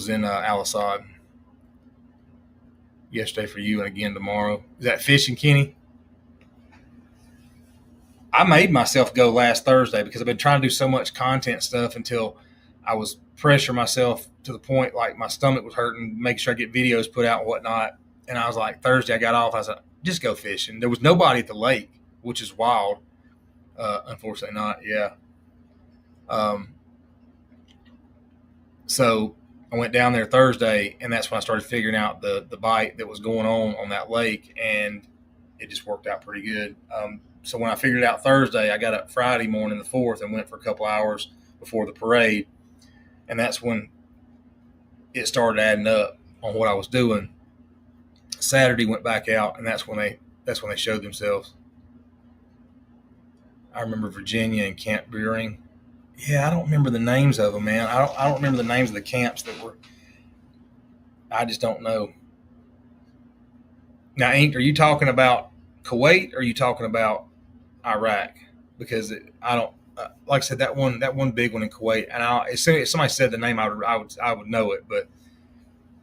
S1: in Al Asad. Yesterday for you, and again tomorrow. Is that fishing, Kenny? I made myself go last Thursday because I've been trying to do so much content stuff until I was pressuring myself to the point like my stomach was hurting, making sure I get videos put out and whatnot. And I was like, Thursday I got off. I was like, just go fishing. There was nobody at the lake, which is wild. Unfortunately not. Yeah. So I went down there Thursday, and that's when I started figuring out the bite that was going on that lake, and it just worked out pretty good. So when I figured it out Thursday, I got up Friday morning, the 4th, and went for a couple hours before the parade, and that's when it started adding up on what I was doing. Saturday went back out, and that's when they showed themselves. I remember Virginia and Camp Buring. Yeah, I don't remember the names of them, man. I don't remember the names of the camps that were. I just don't know. Now, Ink, are you talking about Kuwait or are you talking about Iraq? Because I don't. Like I said, that one big one in Kuwait, and as soon as somebody said the name, I would know it, but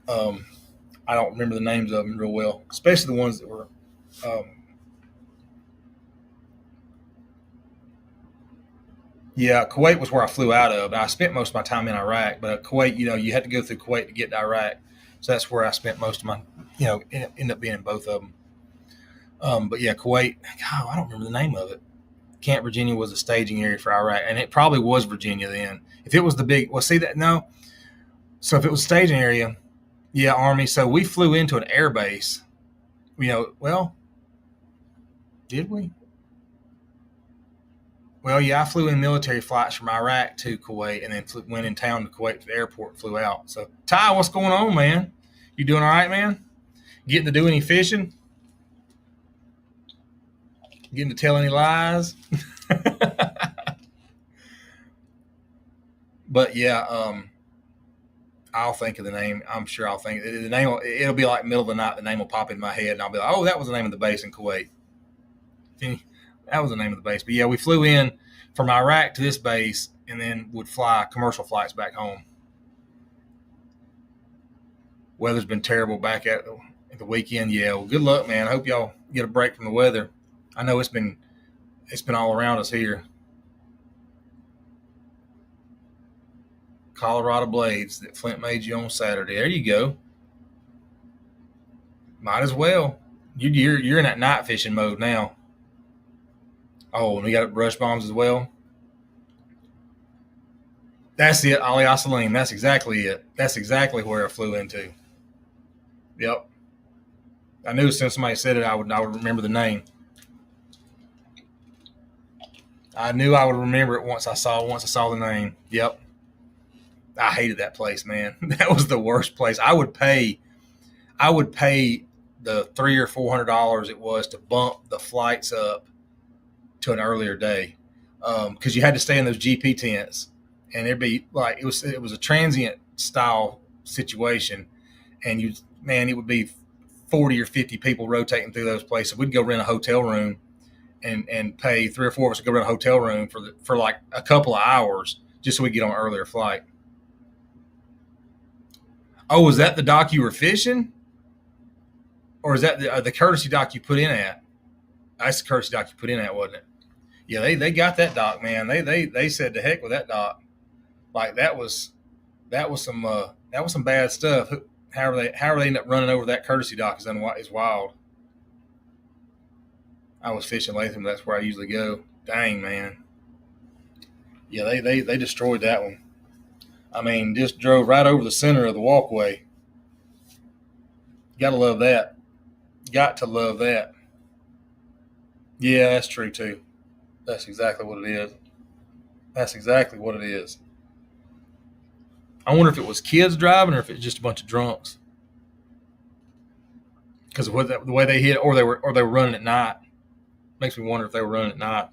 S1: I don't remember the names of them real well, especially the ones that were. Yeah, Kuwait was where I flew out of. I spent most of my time in Iraq, but Kuwait, you had to go through Kuwait to get to Iraq. So that's where I spent most of my, ended up being in both of them. But yeah, Kuwait, God, I don't remember the name of it. Camp Virginia was a staging area for Iraq, and it probably was Virginia then. If it was the big, see that? No. So if it was a staging area, yeah, Army. So we flew into an air base. Did we? Well, yeah, I flew in military flights from Iraq to Kuwait, and then went in town to Kuwait to the airport and flew out. So, Ty, what's going on, man? You doing all right, man? Getting to do any fishing? Getting to tell any lies? But yeah, I'll think of the name. I'm sure I'll think the name. It'll be like middle of the night. The name will pop in my head, and I'll be like, "Oh, that was the name of the base in Kuwait." That was the name of the base. But yeah, we flew in from Iraq to this base and then would fly commercial flights back home. Weather's been terrible back at the weekend. Yeah, well, good luck, man. I hope y'all get a break from the weather. I know it's been all around us here. Colorado Blades that Flint made you on Saturday. There you go. Might as well. You're in that night fishing mode now. Oh, and we got brush bombs as well. That's it, Ali Asalim. That's exactly it. That's exactly where I flew into. Yep. I knew as soon as somebody said it, I would remember the name. I knew I would remember it once I saw the name. Yep. I hated that place, man. That was the worst place. I would pay the $300 or $400 it was to bump the flights up to an earlier day, because you had to stay in those GP tents, and it'd be like it was a transient style situation, and you man, it would be 40 or 50 people rotating through those places. We'd go rent a hotel room and pay three or four of us to go rent a hotel room for like a couple of hours just so we get on an earlier flight. Oh, was that the dock you were fishing, or is that the courtesy dock you put in at? That's the courtesy dock you put in at, wasn't it? Yeah, they got that dock, man. They said the heck with that dock. Like that was some bad stuff. However they end up running over that courtesy dock is wild. I was fishing Latham. That's where I usually go. Dang, man. Yeah, they destroyed that one. I mean, just drove right over the center of the walkway. Gotta love that. Got to love that. Yeah, that's true too. That's exactly what it is. That's exactly what it is. I wonder if it was kids driving or if it's just a bunch of drunks. Because the way they hit, or they were running at night. Makes me wonder if they were running at night,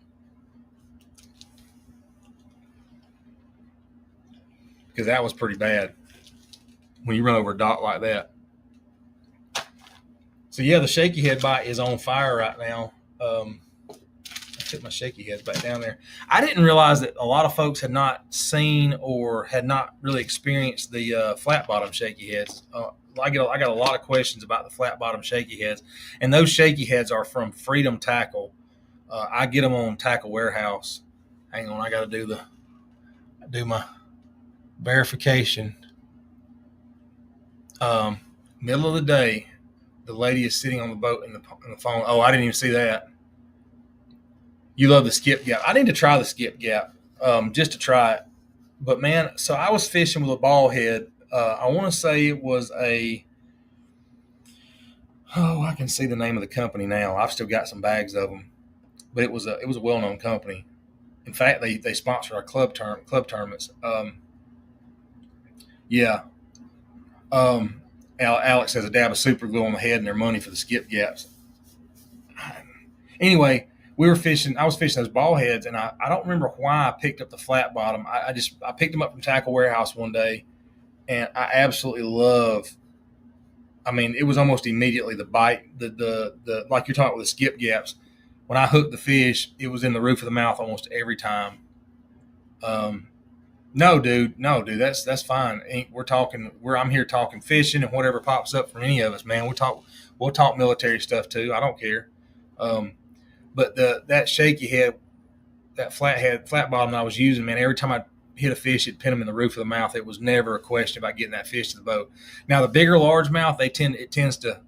S1: because that was pretty bad when you run over a dock like that. So yeah, the shaky head bite is on fire right now. I took my shaky heads back down there. I didn't realize that a lot of folks had not seen or had not really experienced the flat bottom shaky heads. I got a lot of questions about the flat bottom shaky heads, and those shaky heads are from Freedom Tackle. I get them on Tackle Warehouse. Hang on, I got to do my verification. Um, Middle of the day, the lady is sitting on the boat in the phone. Oh, I didn't even see that. You love the skip gap. I need to try the skip gap, just to try it. But man, so I was fishing with a ball head. I want to say it was I can see the name of the company now. I've still got some bags of them, but it was a well known company. In fact, they sponsor our club tournaments. Yeah. Alex has a dab of super glue on the head and their money for the skip gaps. Anyway, we were fishing. I was fishing those ball heads, and I don't remember why I picked up the flat bottom. I picked them up from Tackle Warehouse one day, and I absolutely love. I mean, it was almost immediately the bite, the like you're talking about with the skip gaps. When I hooked the fish, it was in the roof of the mouth almost every time. Um, no, dude, no, dude, that's fine. We're talking. I'm here talking fishing and whatever pops up from any of us, man. We'll talk military stuff too. I don't care. Um, but that shaky head, that flat bottom I was using, man, every time I hit a fish, it pinned them in the roof of the mouth. It was never a question about getting that fish to the boat. Now the bigger largemouth, it tends to,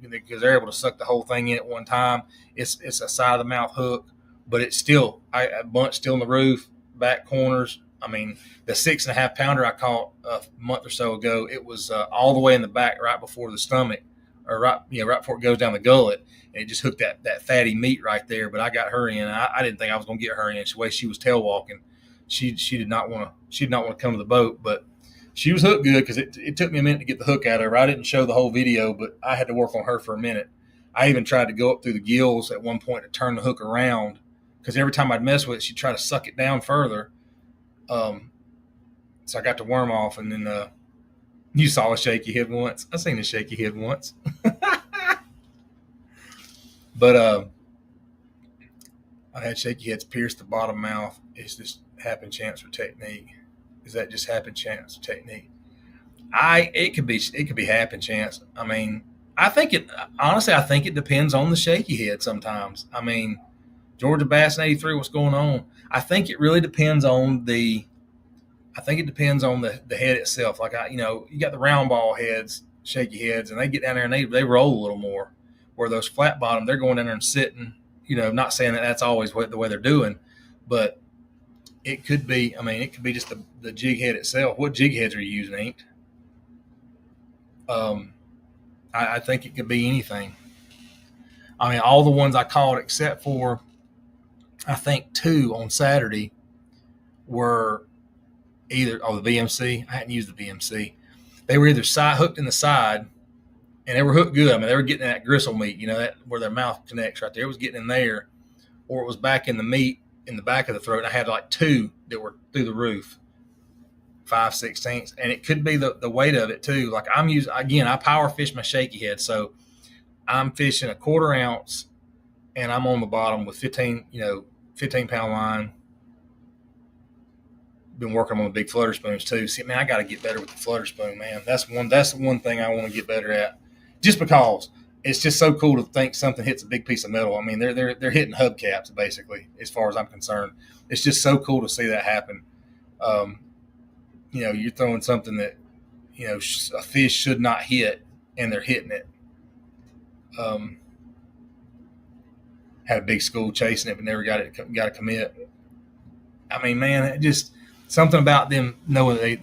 S1: because they're able to suck the whole thing in at one time. It's a side of the mouth hook, but it's still a bunch still in the roof, back corners. I mean, the 6.5 pounder I caught a month or so ago, it was all the way in the back, right before the stomach, or right before it goes down the gullet, and it just hooked that fatty meat right there. But I got her in. I didn't think I was going to get her in. The way she was tail walking, she did not want to come to the boat, but she was hooked good because it took me a minute to get the hook out of her. I didn't show the whole video, but I had to work on her for a minute. I even tried to go up through the gills at one point to turn the hook around, because every time I'd mess with it, she'd try to suck it down further. Um, so I got the worm off, and then you saw a shaky head once. I seen a shaky head once, but I had shaky heads pierce the bottom mouth. It's just happen chance or technique. Is that just happen chance or technique? It could be happen chance. I mean, I think it honestly. I think it depends on the shaky head sometimes. I mean, Georgia Bass in '83. What's going on? I think it really depends on the. I think it depends on the head itself. Like you got the round ball heads, shaky heads, and they get down there and they roll a little more. Where those flat bottom, they're going down there and sitting. Not saying that that's always the way they're doing, but it could be. I mean, it could be just the jig head itself. What jig heads are you using, Inked? Um, I think it could be anything. I mean, all the ones I caught except for I think 2 on Saturday were either the VMC. I hadn't used the VMC. They were either side hooked in the side, and they were hooked good. I mean, they were getting that gristle meat, that where their mouth connects right there. It was getting in there, or it was back in the meat in the back of the throat. And I had like 2 that were through the roof, 5/16, and it could be the weight of it too. Like I'm using again, I power fish my shaky head, so I'm fishing a 1/4 ounce, and I'm on the bottom with 15-pound line. Been working on the big flutter spoons too. See, man, I got to get better with the flutter spoon, man. That's the one thing I want to get better at. Just because it's just so cool to think something hits a big piece of metal. I mean, they're hitting hubcaps basically, as far as I'm concerned. It's just so cool to see that happen. You're throwing something that a fish should not hit, and they're hitting it. Had a big school chasing it, but never got to commit. I mean, man, it just something about them knowing they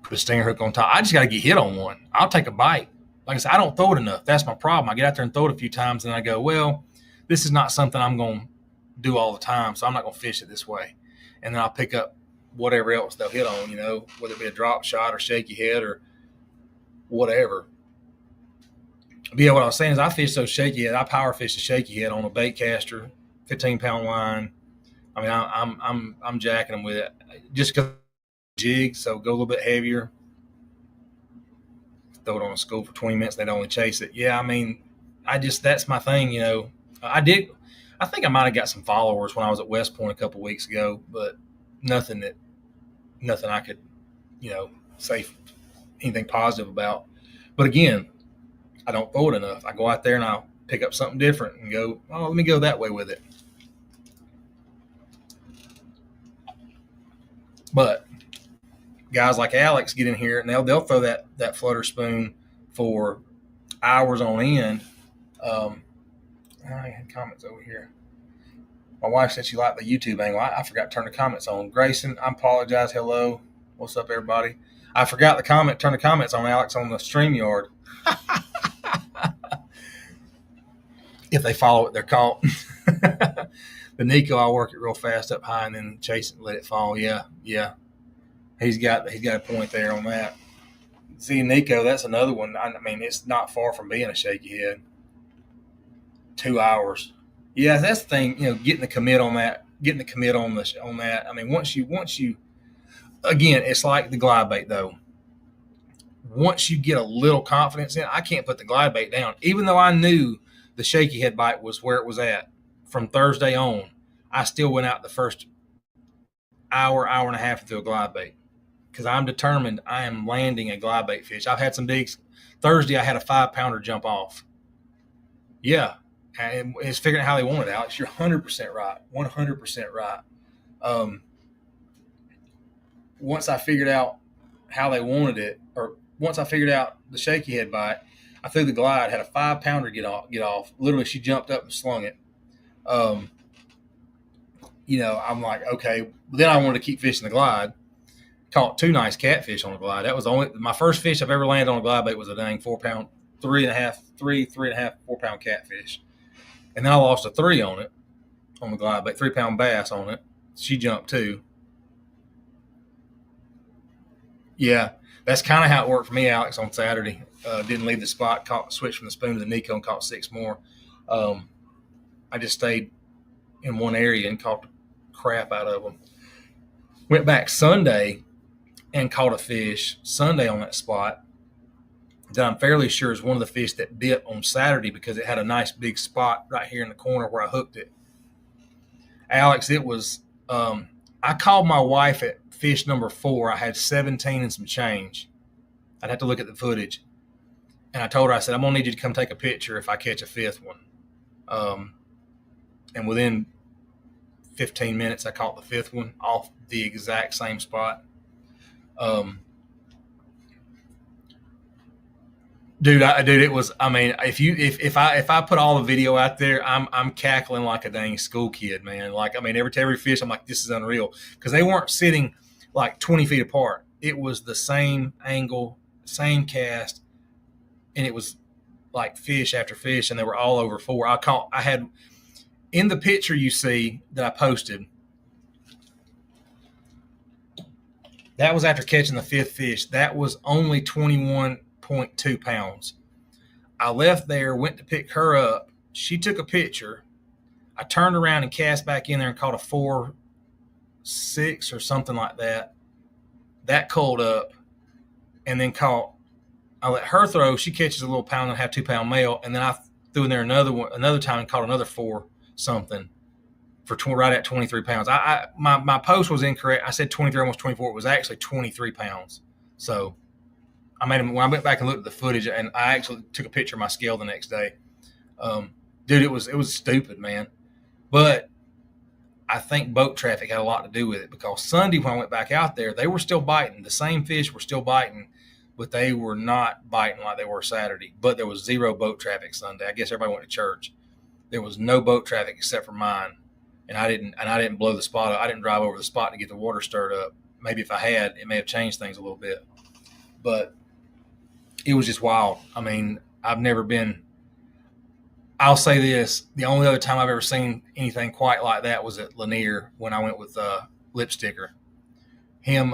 S1: put a stinger hook on top. I just got to get hit on one. I'll take a bite. Like I said, I don't throw it enough. That's my problem. I get out there and throw it a few times, and I go, well, this is not something I'm going to do all the time, so I'm not going to fish it this way. And then I'll pick up whatever else they'll hit on, whether it be a drop shot or shaky head or whatever. But yeah, what I was saying is I fish those shaky head. I power fish the shaky head on a bait caster, 15-pound line. I mean, I'm jacking them with it just because jig, so go a little bit heavier. Throw it on a school for 20 minutes. They'd only chase it. Yeah, I mean, that's my thing. I think I might have got some followers when I was at West Point a couple weeks ago, but nothing I could, say anything positive about. But again, I don't throw it enough. I go out there and I'll pick up something different and go, oh, let me go that way with it. But guys like Alex get in here and they'll throw that flutter spoon for hours on end. I had comments over here. My wife said she liked the YouTube angle. I forgot to turn the comments on. Grayson, I apologize. Hello. What's up, everybody? I forgot to turn the comments on, Alex, on the StreamYard. If they follow it, they're caught. The Nico, I'll work it real fast up high and then chase it and let it fall. Yeah. He's got a point there on that. See, Nico, that's another one. I mean, it's not far from being a shaky head. 2 hours. Yeah, that's the thing. Getting the commit on that. On that. I mean, once you, again, it's like the glide bait though. Once you get a little confidence in it, I can't put the glide bait down, even though I knew the shaky head bite was where it was at from Thursday on. I still went out the first hour and a half into a glide bait because I'm determined I am landing a glide bait fish. I've had some bigs. Thursday, I had a 5-pounder jump off. Yeah. And it's figuring out how they want it, Alex. You're 100% right. 100% right. Once I figured out how they wanted it, or once I figured out the shaky head bite, I threw the glide, had a 5-pounder get off. Literally, she jumped up and slung it. I'm like, okay. Then I wanted to keep fishing the glide. Caught 2 nice catfish on the glide. That was my first fish I've ever landed on a glide bait was a dang 4-pound, 4-pound catfish. And then I lost a 3 on it, on the glide bait, 3-pound bass on it. She jumped too. Yeah, that's kind of how it worked for me, Alex, on Saturday. Didn't leave the spot, switched from the spoon to the Nico and caught 6 more. I just stayed in one area and caught the crap out of them. Went back Sunday and caught a fish Sunday on that spot that I'm fairly sure is one of the fish that bit on Saturday because it had a nice big spot right here in the corner where I hooked it. Alex, it was, I called my wife at fish number 4. I had 17 and some change. I'd have to look at the footage. And I told her, I said, I'm going to need you to come take a picture if I catch a 5th one. And within 15 minutes, I caught the 5th one off the exact same spot. Dude, it was. I mean, if I put all the video out there, I'm cackling like a dang school kid, man. Like, I mean, every fish, I'm like, this is unreal because they weren't sitting like 20 feet apart. It was the same angle, same cast, and it was like fish after fish, and they were all over 4. I had in the picture you see that I posted. That was after catching the 5th fish. That was only 21.2 pounds. I left there, went to pick her up. She took a picture. I turned around and cast back in there and caught a 4.6 or something like that. That culled up, and then I let her throw. She catches a little 1.5-pound, 2-pound male, and then I threw in there another time and caught another 4 something for right at 23 pounds. My post was incorrect. I said 23, almost 24. It was actually 23 pounds. So when I went back and looked at the footage, and I actually took a picture of my scale the next day. Dude, it was stupid, man. But I think boat traffic had a lot to do with it, because Sunday when I went back out there, they were still biting. The same fish were still biting, but they were not biting like they were Saturday. But there was zero boat traffic Sunday. I guess everybody went to church. There was no boat traffic except for mine, and I didn't blow the spot up. I didn't drive over the spot to get the water stirred up. Maybe if I had, it may have changed things a little bit. But it was just wild. I mean, I'll say this, the only other time I've ever seen anything quite like that was at Lanier when I went with Lipsticker. Him,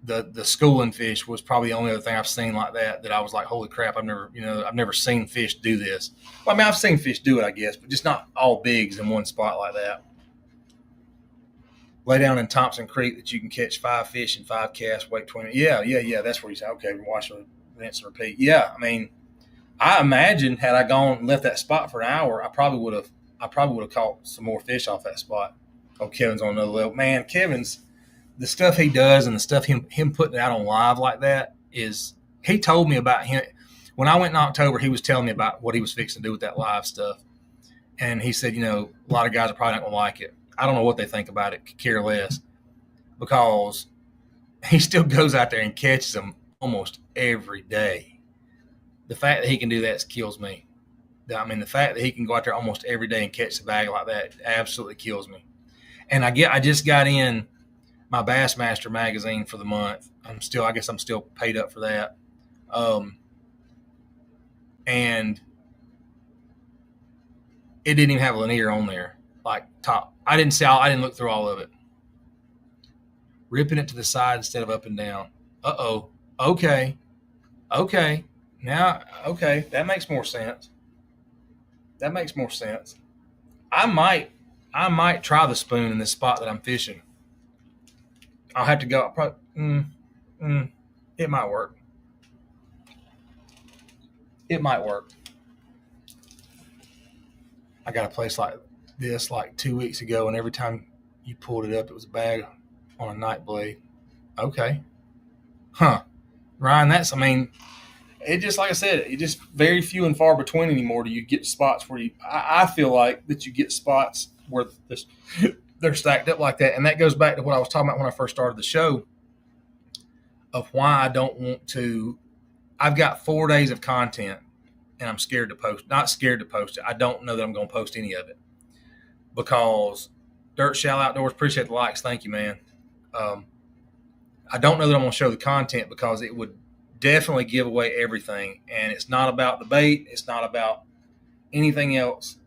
S1: the schooling fish was probably the only other thing I've seen like that I was like, holy crap, I've never seen fish do this. Well, I mean, I've seen fish do it, I guess, but just not all bigs in one spot like that. Lay down in Thompson Creek that you can catch 5 fish in 5 casts, wait 20 minutes. Yeah. That's where you say, okay, wash, rinse, and repeat. Yeah, I mean, I imagine had I gone and left that spot for an hour, I probably would have caught some more fish off that spot. Oh, Kevin's on another level. Man, Kevin's, the stuff he does and the stuff him putting it out on live like that is, he told me about him. When I went in October, he was telling me about what he was fixing to do with that live stuff. And he said, a lot of guys are probably not going to like it. I don't know what they think about it, could care less, because he still goes out there and catches them almost every day. The fact that he can do that kills me. I mean, the fact that he can go out there almost every day and catch the bag like that absolutely kills me. And I just got in my Bassmaster magazine for the month. I guess I'm still paid up for that. And it didn't even have Lanier on there. Like top. I didn't look through all of it. Ripping it to the side instead of up and down. Uh-oh. Okay. Now, okay, that makes more sense. I might try the spoon in this spot that I'm fishing. I'll have to go. It might work. I got a place like this like 2 weeks ago, and every time you pulled it up, it was a bag on a night blade. Okay. Huh. Ryan, it just, like I said, it just very few and far between anymore do you get spots where I feel like that you get spots where they're stacked up like that. And that goes back to what I was talking about when I first started the show, of why I don't want to. I've got 4 days of content, and I'm scared to post. Not scared to post it. I don't know that I'm going to post any of it, because Dirt Shall Outdoors, appreciate the likes. Thank you, man. I don't know that I'm going to show the content, because it would definitely give away everything. And it's not about the bait. It's not about anything else.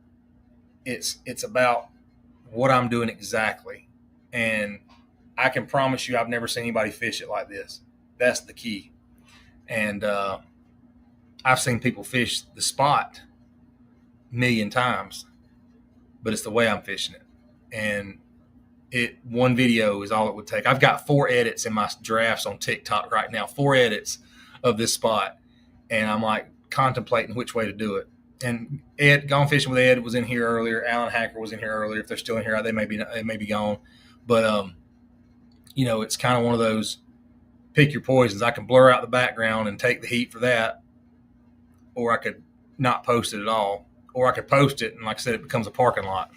S1: It's about what I'm doing exactly. And I can promise you, I've never seen anybody fish it like this. That's the key. And I've seen people fish the spot 1,000,000 times, but it's the way I'm fishing it. And one video is all it would take. I've got 4 edits in my drafts on TikTok right now, 4 edits of this spot. And I'm like contemplating which way to do it. And Ed, Gone Fishing with Ed, was in here earlier. Alan Hacker was in here earlier. If they're still in here, they may be gone. But, it's kind of one of those pick your poisons. I can blur out the background and take the heat for that, or I could not post it at all, or I could post it and, like I said, it becomes a parking lot.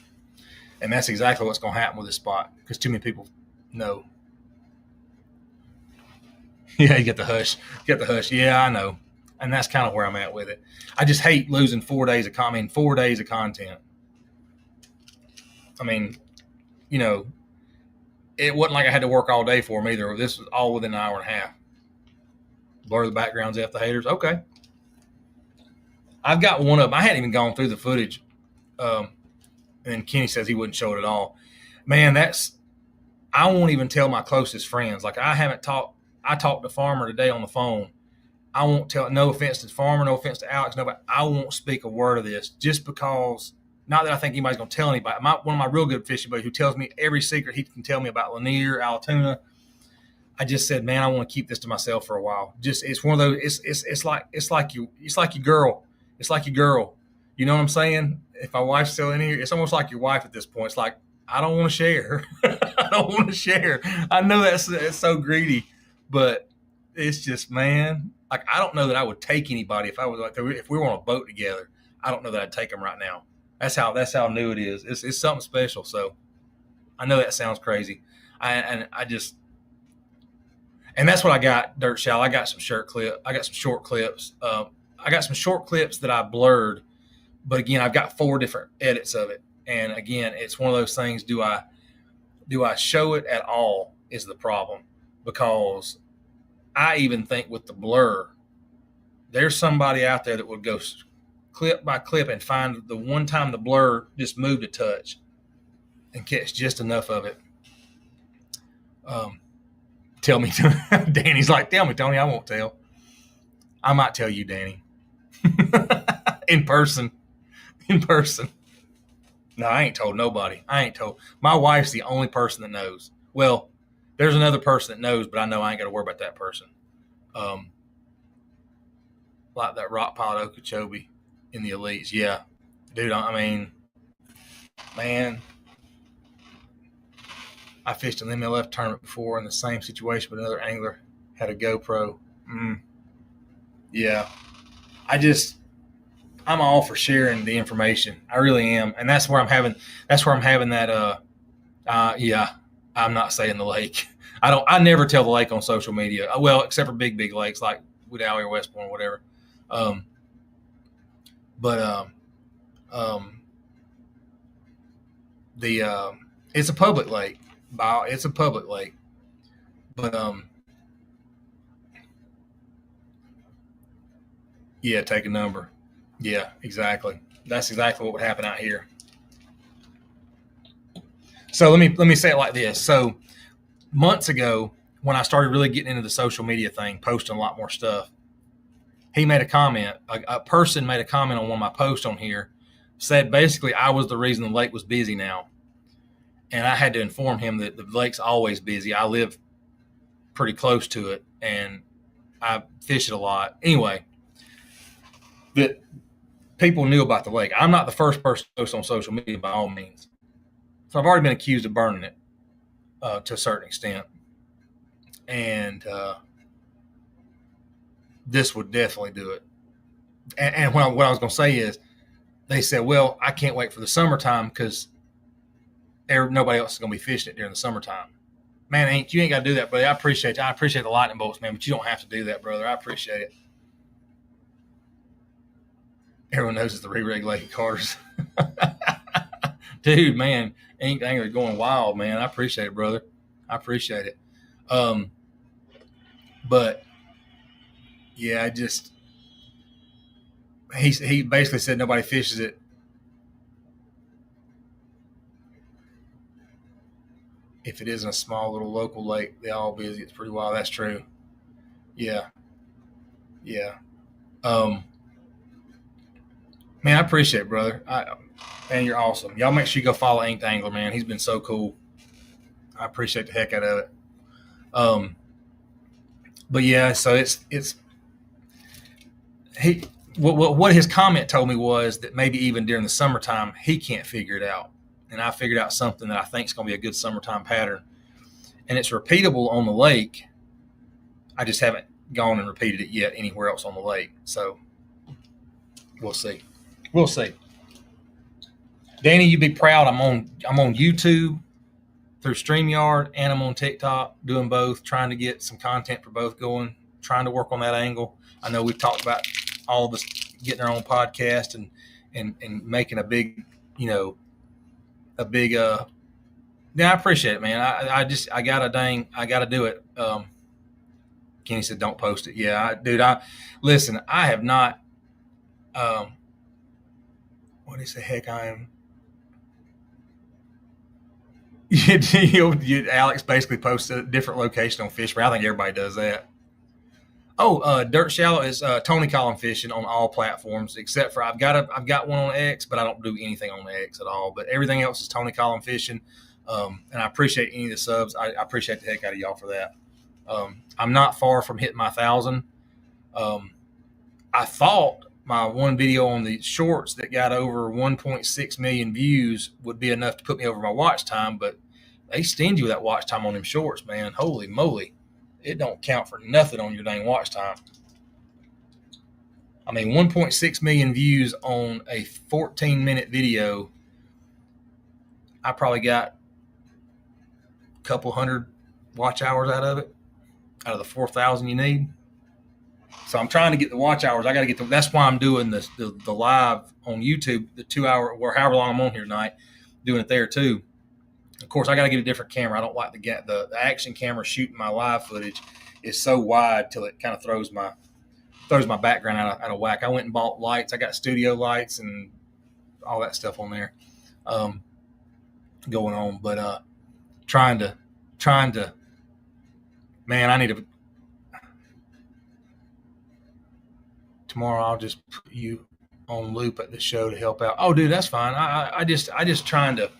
S1: And that's exactly what's going to happen with this spot, because too many people know. Yeah, you get the hush. Yeah, I know. And that's kind of where I'm at with it. I just hate losing 4 days of content. I mean, it wasn't like I had to work all day for them either. This was all within an hour and a half. Blur the backgrounds after the haters. Okay. I've got one of them. I hadn't even gone through the footage. And Kenny says he wouldn't show it at all. Man, I won't even tell my closest friends. Like I talked to Farmer today on the phone. I won't tell, no offense to Farmer, no offense to Alex, nobody. I won't speak a word of this just because, not that I think anybody's going to tell anybody. One of my real good fishing buddies who tells me every secret he can tell me about Lanier, Altoona. I just said, man, I want to keep this to myself for a while. Just, it's one of those, it's like your girl. It's like your girl. You know what I'm saying? If my wife's still in here, it's almost like your wife at this point. It's like, I don't want to share. I don't want to share. I know it's so greedy, but it's just, man, like, I don't know that I would take anybody if we were on a boat together. I don't know that I'd take them right now. That's how new it is. It's something special. So I know that sounds crazy. And that's what I got, Dirt Shell. I got some short clips. I got some short clips that I blurred. But again, I've got 4 different edits of it. And again, it's one of those things. Do I show it at all is the problem, because I even think with the blur, there's somebody out there that would go clip by clip and find the one time the blur just moved a touch and catch just enough of it. Tell me, Danny's like, tell me, Tony, I won't tell. I might tell you, Danny, in person. No, I ain't told nobody. My wife's the only person that knows. Well, there's another person that knows, but I know I ain't got to worry about that person. Like that rock pile at Okeechobee in the elites. Yeah, dude, I mean, man, I fished an MLF tournament before in the same situation, but another angler had a GoPro. Yeah, I'm all for sharing the information. I really am, and that's where I'm having that. Yeah, I'm not saying the lake. I never tell the lake on social media. Well, except for big lakes like Woodalley or Westbourne or whatever. It's a public lake. It's a public lake, but yeah, take a number. Yeah, exactly. That's exactly what would happen out here. So let me say it like this. So months ago, when I started really getting into the social media thing, posting a lot more stuff, he made a comment. A person made a comment on one of my posts on here, said basically I was the reason the lake was busy now. And I had to inform him that the lake's always busy. I live pretty close to it, and I fish it a lot. Anyway, that people knew about the lake. I'm not the first person to post on social media by all means. So I've already been accused of burning it to a certain extent. And this would definitely do it. And what I was going to say is, they said, well, I can't wait for the summertime because nobody else is going to be fishing it during the summertime. Man, you ain't got to do that, brother. I appreciate you. I appreciate the lightning bolts, man, but you don't have to do that, brother. I appreciate it. Everyone knows it's the re-regulated cars. Dude, man, Ink Angler going wild, man. I appreciate it, brother. I appreciate it. But yeah, he basically said nobody fishes it. If it isn't a small little local lake, they all busy. It's pretty wild. That's true. Yeah. Yeah. Man, I appreciate it, brother. Man, you're awesome. Y'all make sure you go follow Inked Angler, man. He's been so cool. I appreciate the heck out of it. But yeah, so what his comment told me was that maybe even during the summertime he can't figure it out, and I figured out something that I think is going to be a good summertime pattern, and it's repeatable on the lake. I just haven't gone and repeated it yet anywhere else on the lake, so we'll see. We'll see. Danny, you'd be proud. I'm on YouTube through StreamYard, and I'm on TikTok, doing both, trying to get some content for both going, trying to work on that angle. I know we've talked about all of us getting our own podcast and making a big, yeah, I appreciate it, man. I gotta do it. Kenny said, "Don't post it." Yeah, dude. Listen. I have not. What is the heck I am? Alex basically posted a different location on Fish. I think everybody does that. Oh, Dirt Shallow is Tony Collin Fishing on all platforms except for I've got one on X, but I don't do anything on X at all. But everything else is Tony Collin Fishing, and I appreciate any of the subs. I appreciate the heck out of y'all for that. I'm not far from hitting my 1,000. I thought my one video on the shorts that got over 1.6 million views would be enough to put me over my watch time, but they stingy with that watch time on them shorts, man. Holy moly. It don't count for nothing on your dang watch time. I mean, 1.6 million views on a 14-minute video. I probably got a couple hundred watch hours out of it, out of the 4,000 you need. So I'm trying to get the watch hours. I got to get that's why I'm doing the live on YouTube, the 2 hour or however long I'm on here tonight, doing it there too. Of course, I got to get a different camera. I don't like the action camera shooting my live footage is so wide till it kind of throws my background out of whack. I went and bought lights. I got studio lights and all that stuff on there going on. But trying to, man, I need to. Tomorrow I'll just put you on loop at the show to help out. Oh, dude, that's fine. I just trying to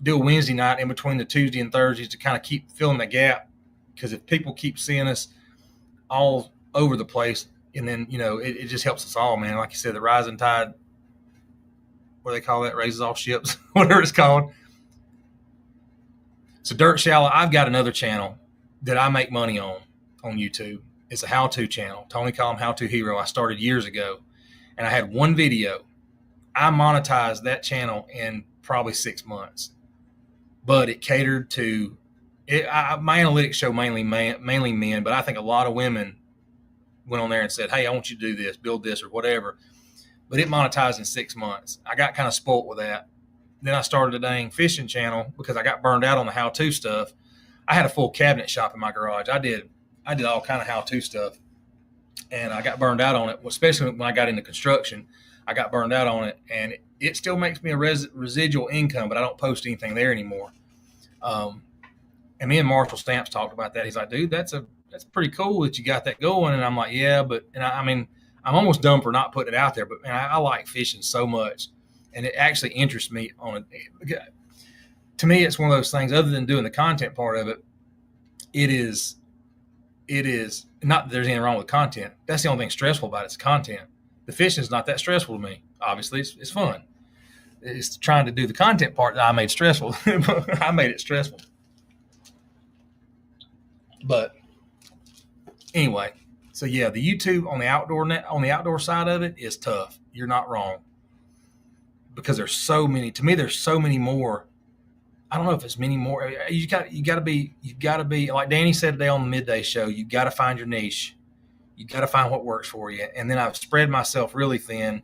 S1: do a Wednesday night in between the Tuesday and Thursdays to kind of keep filling the gap. Because if people keep seeing us all over the place, and then, it just helps us all, man. Like you said, the rising tide, what do they call that? Raises all ships, whatever it's called. So Dirt Shallow, I've got another channel that I make money on YouTube. It's a how-to channel, Tony Collin How-To Hero. I started years ago, and I had one video. I monetized that channel in probably 6 months, but it catered to it. My analytics show mainly men, but I think a lot of women went on there and said, "Hey, I want you to do this, build this, or whatever." But it monetized in 6 months. I got kind of spoilt with that. Then I started a dang fishing channel because I got burned out on the how-to stuff. I had a full cabinet shop in my garage. I did all kind of how-to stuff, and I got burned out on it, especially when I got into construction. I got burned out on it, and it still makes me a residual income, but I don't post anything there anymore. And me and Marshall Stamps talked about that. He's like, "Dude, that's pretty cool that you got that going." And I'm like, "Yeah, but," and I mean, I'm almost dumb for not putting it out there, but man, I like fishing so much, and it actually interests me on it. To me, it's one of those things, other than doing the content part of it, it is not that there's anything wrong with content. That's the only thing stressful about it is content. The fishing is not that stressful to me. Obviously, it's fun. It's trying to do the content part that I made stressful. I made it stressful. But anyway, so yeah, the YouTube on the outdoor side of it is tough. You're not wrong, because there's so many. To me, there's so many more. I don't know if it's many more. You got to be like Danny said today on the midday show. You got to find your niche. You got to find what works for you. And then I've spread myself really thin,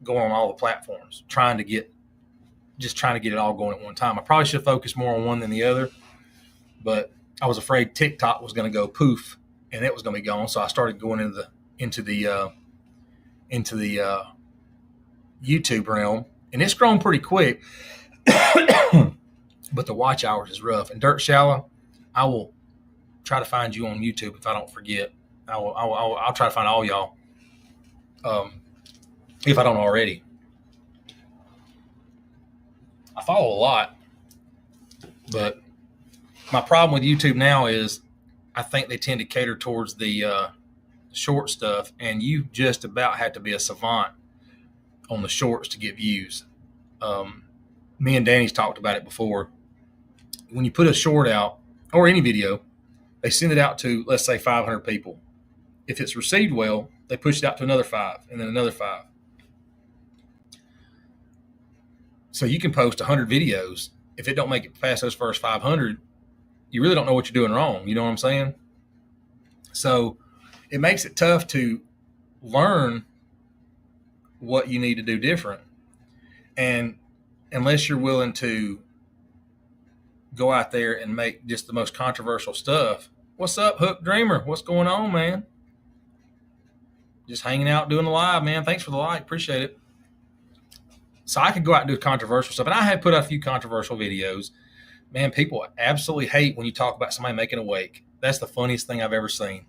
S1: going on all the platforms, trying to get it all going at one time. I probably should have focused more on one than the other, but I was afraid TikTok was going to go poof and it was going to be gone. So I started going into the YouTube realm, and it's grown pretty quick. But the watch hours is rough. And Dirt Shallow, I will try to find you on YouTube if I don't forget. I'll try to find all y'all, if I don't already. I follow a lot, but my problem with YouTube now is I think they tend to cater towards the short stuff, and you just about have to be a savant on the shorts to get views. Me and Danny's talked about it before. When you put a short out or any video, they send it out to, let's say, 500 people. If it's received well, they push it out to another 5 and then another 5. So you can post 100 videos. If it don't make it past those first 500, you really don't know what you're doing wrong. You know what I'm saying? So it makes it tough to learn what you need to do different. And unless you're willing to go out there and make just the most controversial stuff, What's up, Hook Dreamer? What's going on, man? Just hanging out, doing the live, man. Thanks for the like. Appreciate it. So I could go out and do controversial stuff. And I have put out a few controversial videos. Man, people absolutely hate when you talk about somebody making a wake. That's the funniest thing I've ever seen.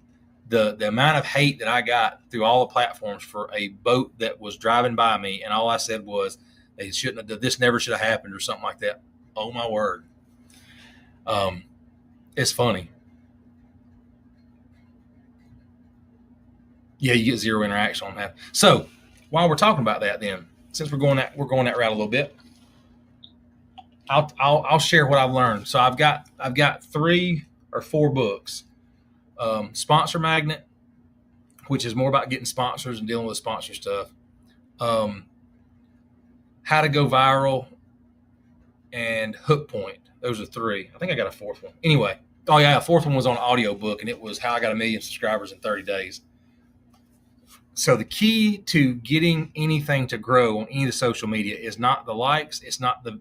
S1: The amount of hate that I got through all the platforms for a boat that was driving by me, and all I said was they shouldn't have. This never should have happened, or something like that. Oh my word! It's funny. Yeah, you get zero interaction on that. So while we're talking about that, then since we're going that route a little bit, I'll share what I've learned. So I've got 3 or 4 books. Sponsor Magnet, which is more about getting sponsors and dealing with sponsor stuff. How to Go Viral, and Hook Point. Those are 3. I think I got a 4th one. Anyway, oh yeah, a 4th one was on audio book, and it was How I Got 1 Million Subscribers in 30 Days. So the key to getting anything to grow on any of the social media is not the likes. It's not the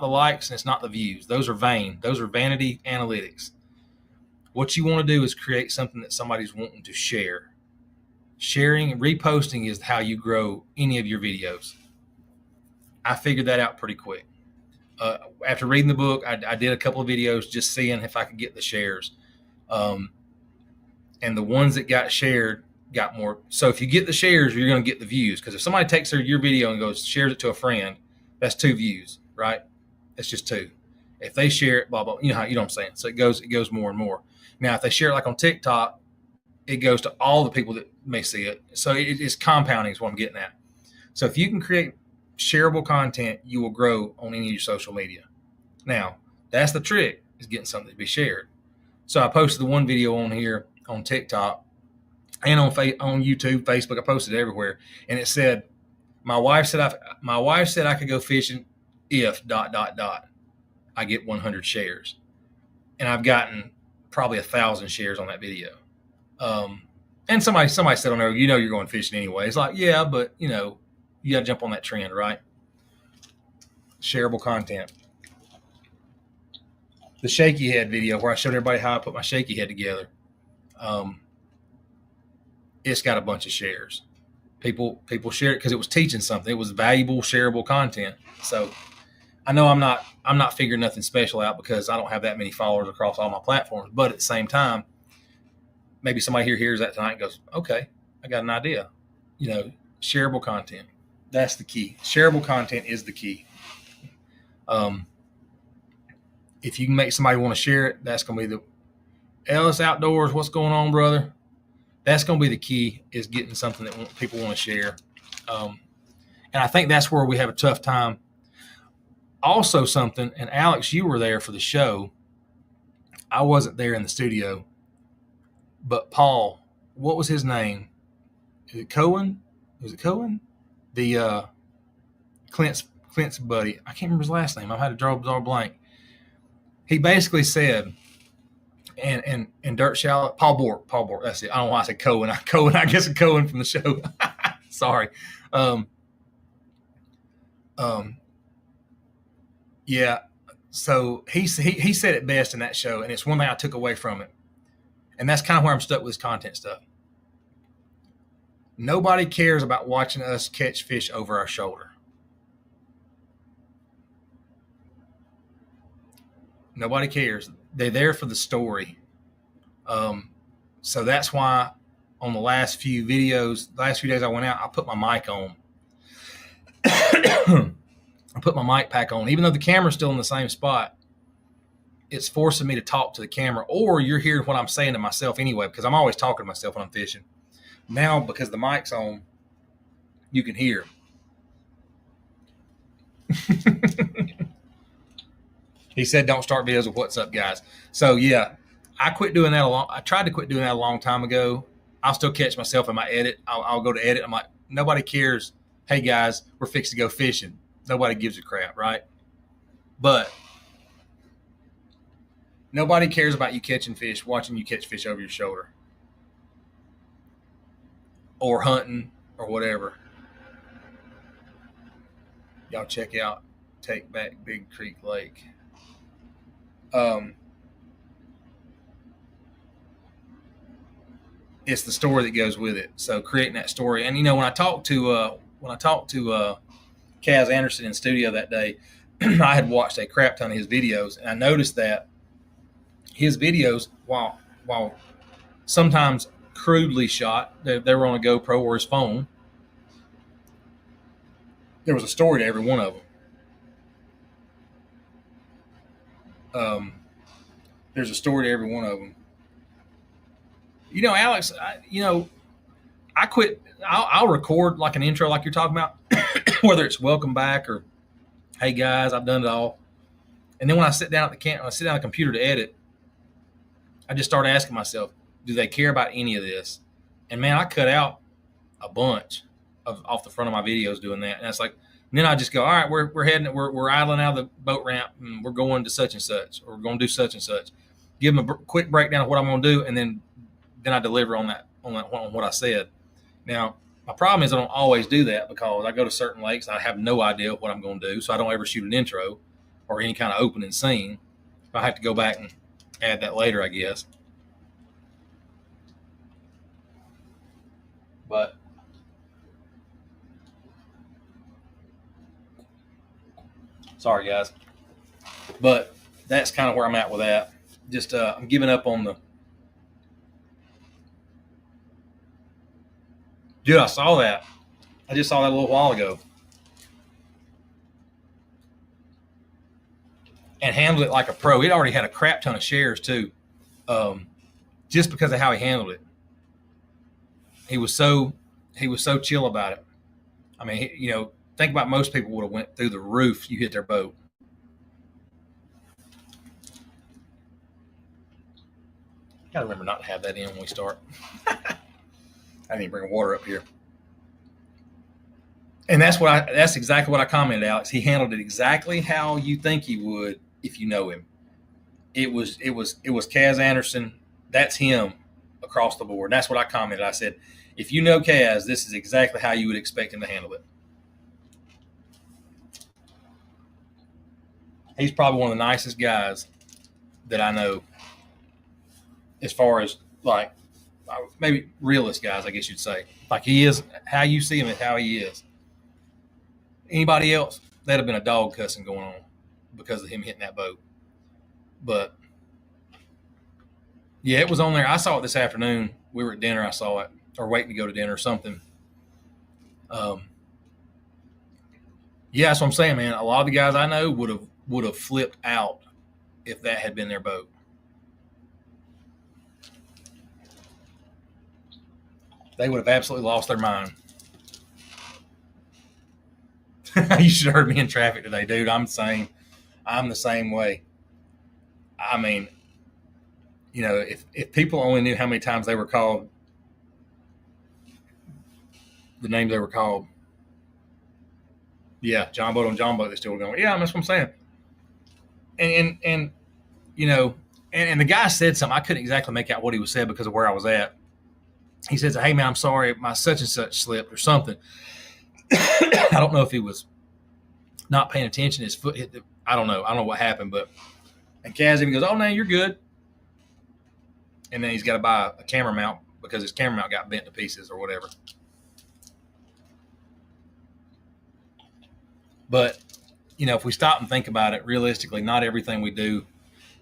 S1: likes, and it's not the views. Those are vain. Those are vanity analytics. What you want to do is create something that somebody's wanting to share. Sharing and reposting is how you grow any of your videos. I figured that out pretty quick. After reading the book, I did a couple of videos just seeing if I could get the shares. And the ones that got shared got more. So if you get the shares, you're going to get the views. Because if somebody takes your video and shares it to a friend, that's 2 views, right? That's just 2. If they share it, blah, blah, you know what I'm saying? So it goes more and more. Now, if they share it like on TikTok, it goes to all the people that may see it. So it's compounding is what I'm getting at. So if you can create shareable content, you will grow on any of your social media. Now, that's the trick, is getting something to be shared. So I posted the one video on here on TikTok and on YouTube, Facebook. I posted it everywhere, and it said, my wife said I could go fishing if ... I get 100 shares, and I've gotten probably 1,000 shares on that video. And somebody said on there, you're going fishing anyway. It's like, yeah, but you got to jump on that trend, right? Shareable content. The shaky head video where I showed everybody how I put my shaky head together. It's got a bunch of shares. People share it because it was teaching something. It was valuable, shareable content. So I know I'm not figuring nothing special out because I don't have that many followers across all my platforms. But at the same time, maybe somebody here hears that tonight and goes, okay, I got an idea. Shareable content. That's the key. Shareable content is the key. If you can make somebody want to share it, that's going to be the Ellis Outdoors. What's going on, brother? That's going to be the key, is getting something that people want to share. And I think that's where we have a tough time. Also something, and Alex, you were there for the show. I wasn't there in the studio. But Paul, what was his name? Is it Cohen? Was it Cohen? The Clint's buddy. I can't remember his last name. I've had to draw a blank. He basically said, and Dirt Shallow, Paul Bort. That's it. I don't know why I said Cohen. I guess Cohen from the show. Sorry. Yeah. So he said it best in that show, and it's one thing I took away from it, and that's kind of where I'm stuck with this content stuff. Nobody cares about watching us catch fish over our shoulder. Nobody cares. They're there for the story. So that's why on the last few days I went out, I put my mic on. I put my mic pack on. Even though the camera's still in the same spot, it's forcing me to talk to the camera, or you're hearing what I'm saying to myself anyway, because I'm always talking to myself when I'm fishing. Now, because the mic's on, you can hear. He said, don't start videos with what's up, guys. So, yeah, I quit doing that I tried to quit doing that a long time ago. I'll still catch myself in my edit. I'll go to edit. I'm like, nobody cares. Hey, guys, we're fixed to go fishing. Nobody gives a crap, right? But nobody cares about you catching fish, watching you catch fish over your shoulder, or hunting, or whatever. Y'all check out Take Back Big Creek Lake. it's the story that goes with it. So creating that story, and when I talked to Kaz Anderson in studio that day, I had watched a crap ton of his videos, and I noticed that his videos, while sometimes crudely shot, they were on a GoPro or his phone. There was a story to every one of them. There's a story to every one of them. Alex, I quit. I'll record like an intro, like you're talking about, whether it's welcome back or hey guys, I've done it all. And then when I sit down at the computer to edit, I just start asking myself, do they care about any of this? And man, I cut out a bunch off the front of my videos doing that. And it's like, and then I just go, all right, we're heading, we're idling out of the boat ramp, and we're going to such and such, or we're going to do such and such. Give them a quick breakdown of what I'm going to do, and then I deliver on what I said. Now, my problem is I don't always do that because I go to certain lakes and I have no idea what I'm going to do, so I don't ever shoot an intro or any kind of opening scene. I have to go back and add that later, I guess. But sorry, guys. But that's kind of where I'm at with that. Just I'm giving up on the. Dude, I saw that. I just saw that a little while ago. And handled it like a pro. It already had a crap ton of shares too, just because of how he handled it. He was so chill about it. I mean, think about most people would have went through the roof. You hit their boat. Gotta remember not to have that in when we start. I need to bring water up here. And that's exactly what I commented, Alex. He handled it exactly how you think he would if you know him. It was Kaz Anderson. That's him across the board. That's what I commented. I said, if you know Kaz, this is exactly how you would expect him to handle it. He's probably one of the nicest guys that I know, as far as like maybe realist guys, I guess you'd say. Like he is, how you see him is how he is. Anybody else, that'd have been a dog cussing going on because of him hitting that boat. But yeah, it was on there. I saw it this afternoon. We were at dinner. I saw it, or waiting to go to dinner or something. Yeah, that's what I'm saying, man. A lot of the guys I know would have flipped out if that had been their boat. They would have absolutely lost their mind. You should have heard me in traffic today, dude. I'm the same way. I mean, if people only knew how many times they were called the names they were called. Yeah, John Boat on John Boat, they still were going, yeah, that's what I'm saying. And the guy said something. I couldn't exactly make out what he was saying because of where I was at. He says, hey, man, I'm sorry, my such and such slipped or something. I don't know if he was not paying attention. His foot hit I don't know what happened, and Kaz even goes, oh, man, you're good. And then he's got to buy a camera mount because his camera mount got bent to pieces or whatever. But, if we stop and think about it, realistically, not everything we do.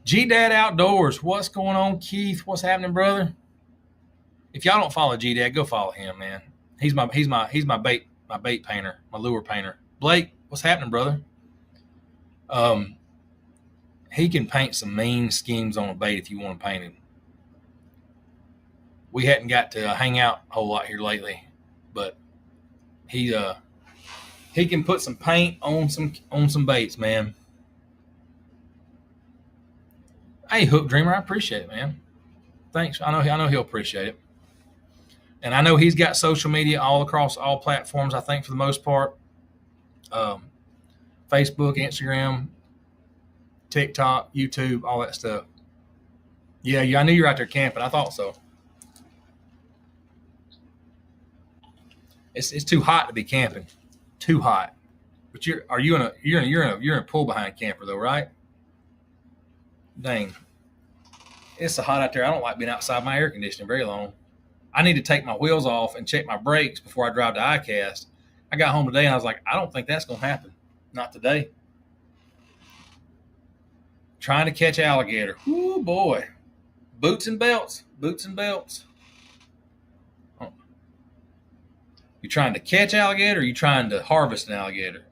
S1: G-Dad Outdoors, what's going on, Keith? What's happening, brother? If y'all don't follow G-Dad, go follow him, man. He's my bait painter, my lure painter. Blake, what's happening, brother? He can paint some mean schemes on a bait if you want to paint him. We hadn't got to hang out a whole lot here lately, but he can put some paint on some baits, man. Hey, Hook Dreamer, I appreciate it, man. Thanks. I know he'll appreciate it. And I know he's got social media all across all platforms, I think, for the most part. Facebook, Instagram, TikTok, YouTube, all that stuff. Yeah, I knew you were out there camping. I thought so. It's too hot to be camping. Too hot. But you're in a pull behind camper though, right? Dang. It's so hot out there. I don't like being outside my air conditioning very long. I need to take my wheels off and check my brakes before I drive to ICAST. I got home today and I was like, I don't think that's going to happen. Not today. Trying to catch alligator. Ooh, boy. Boots and belts. Boots and belts. Oh. You trying to catch alligator or you trying to harvest an alligator?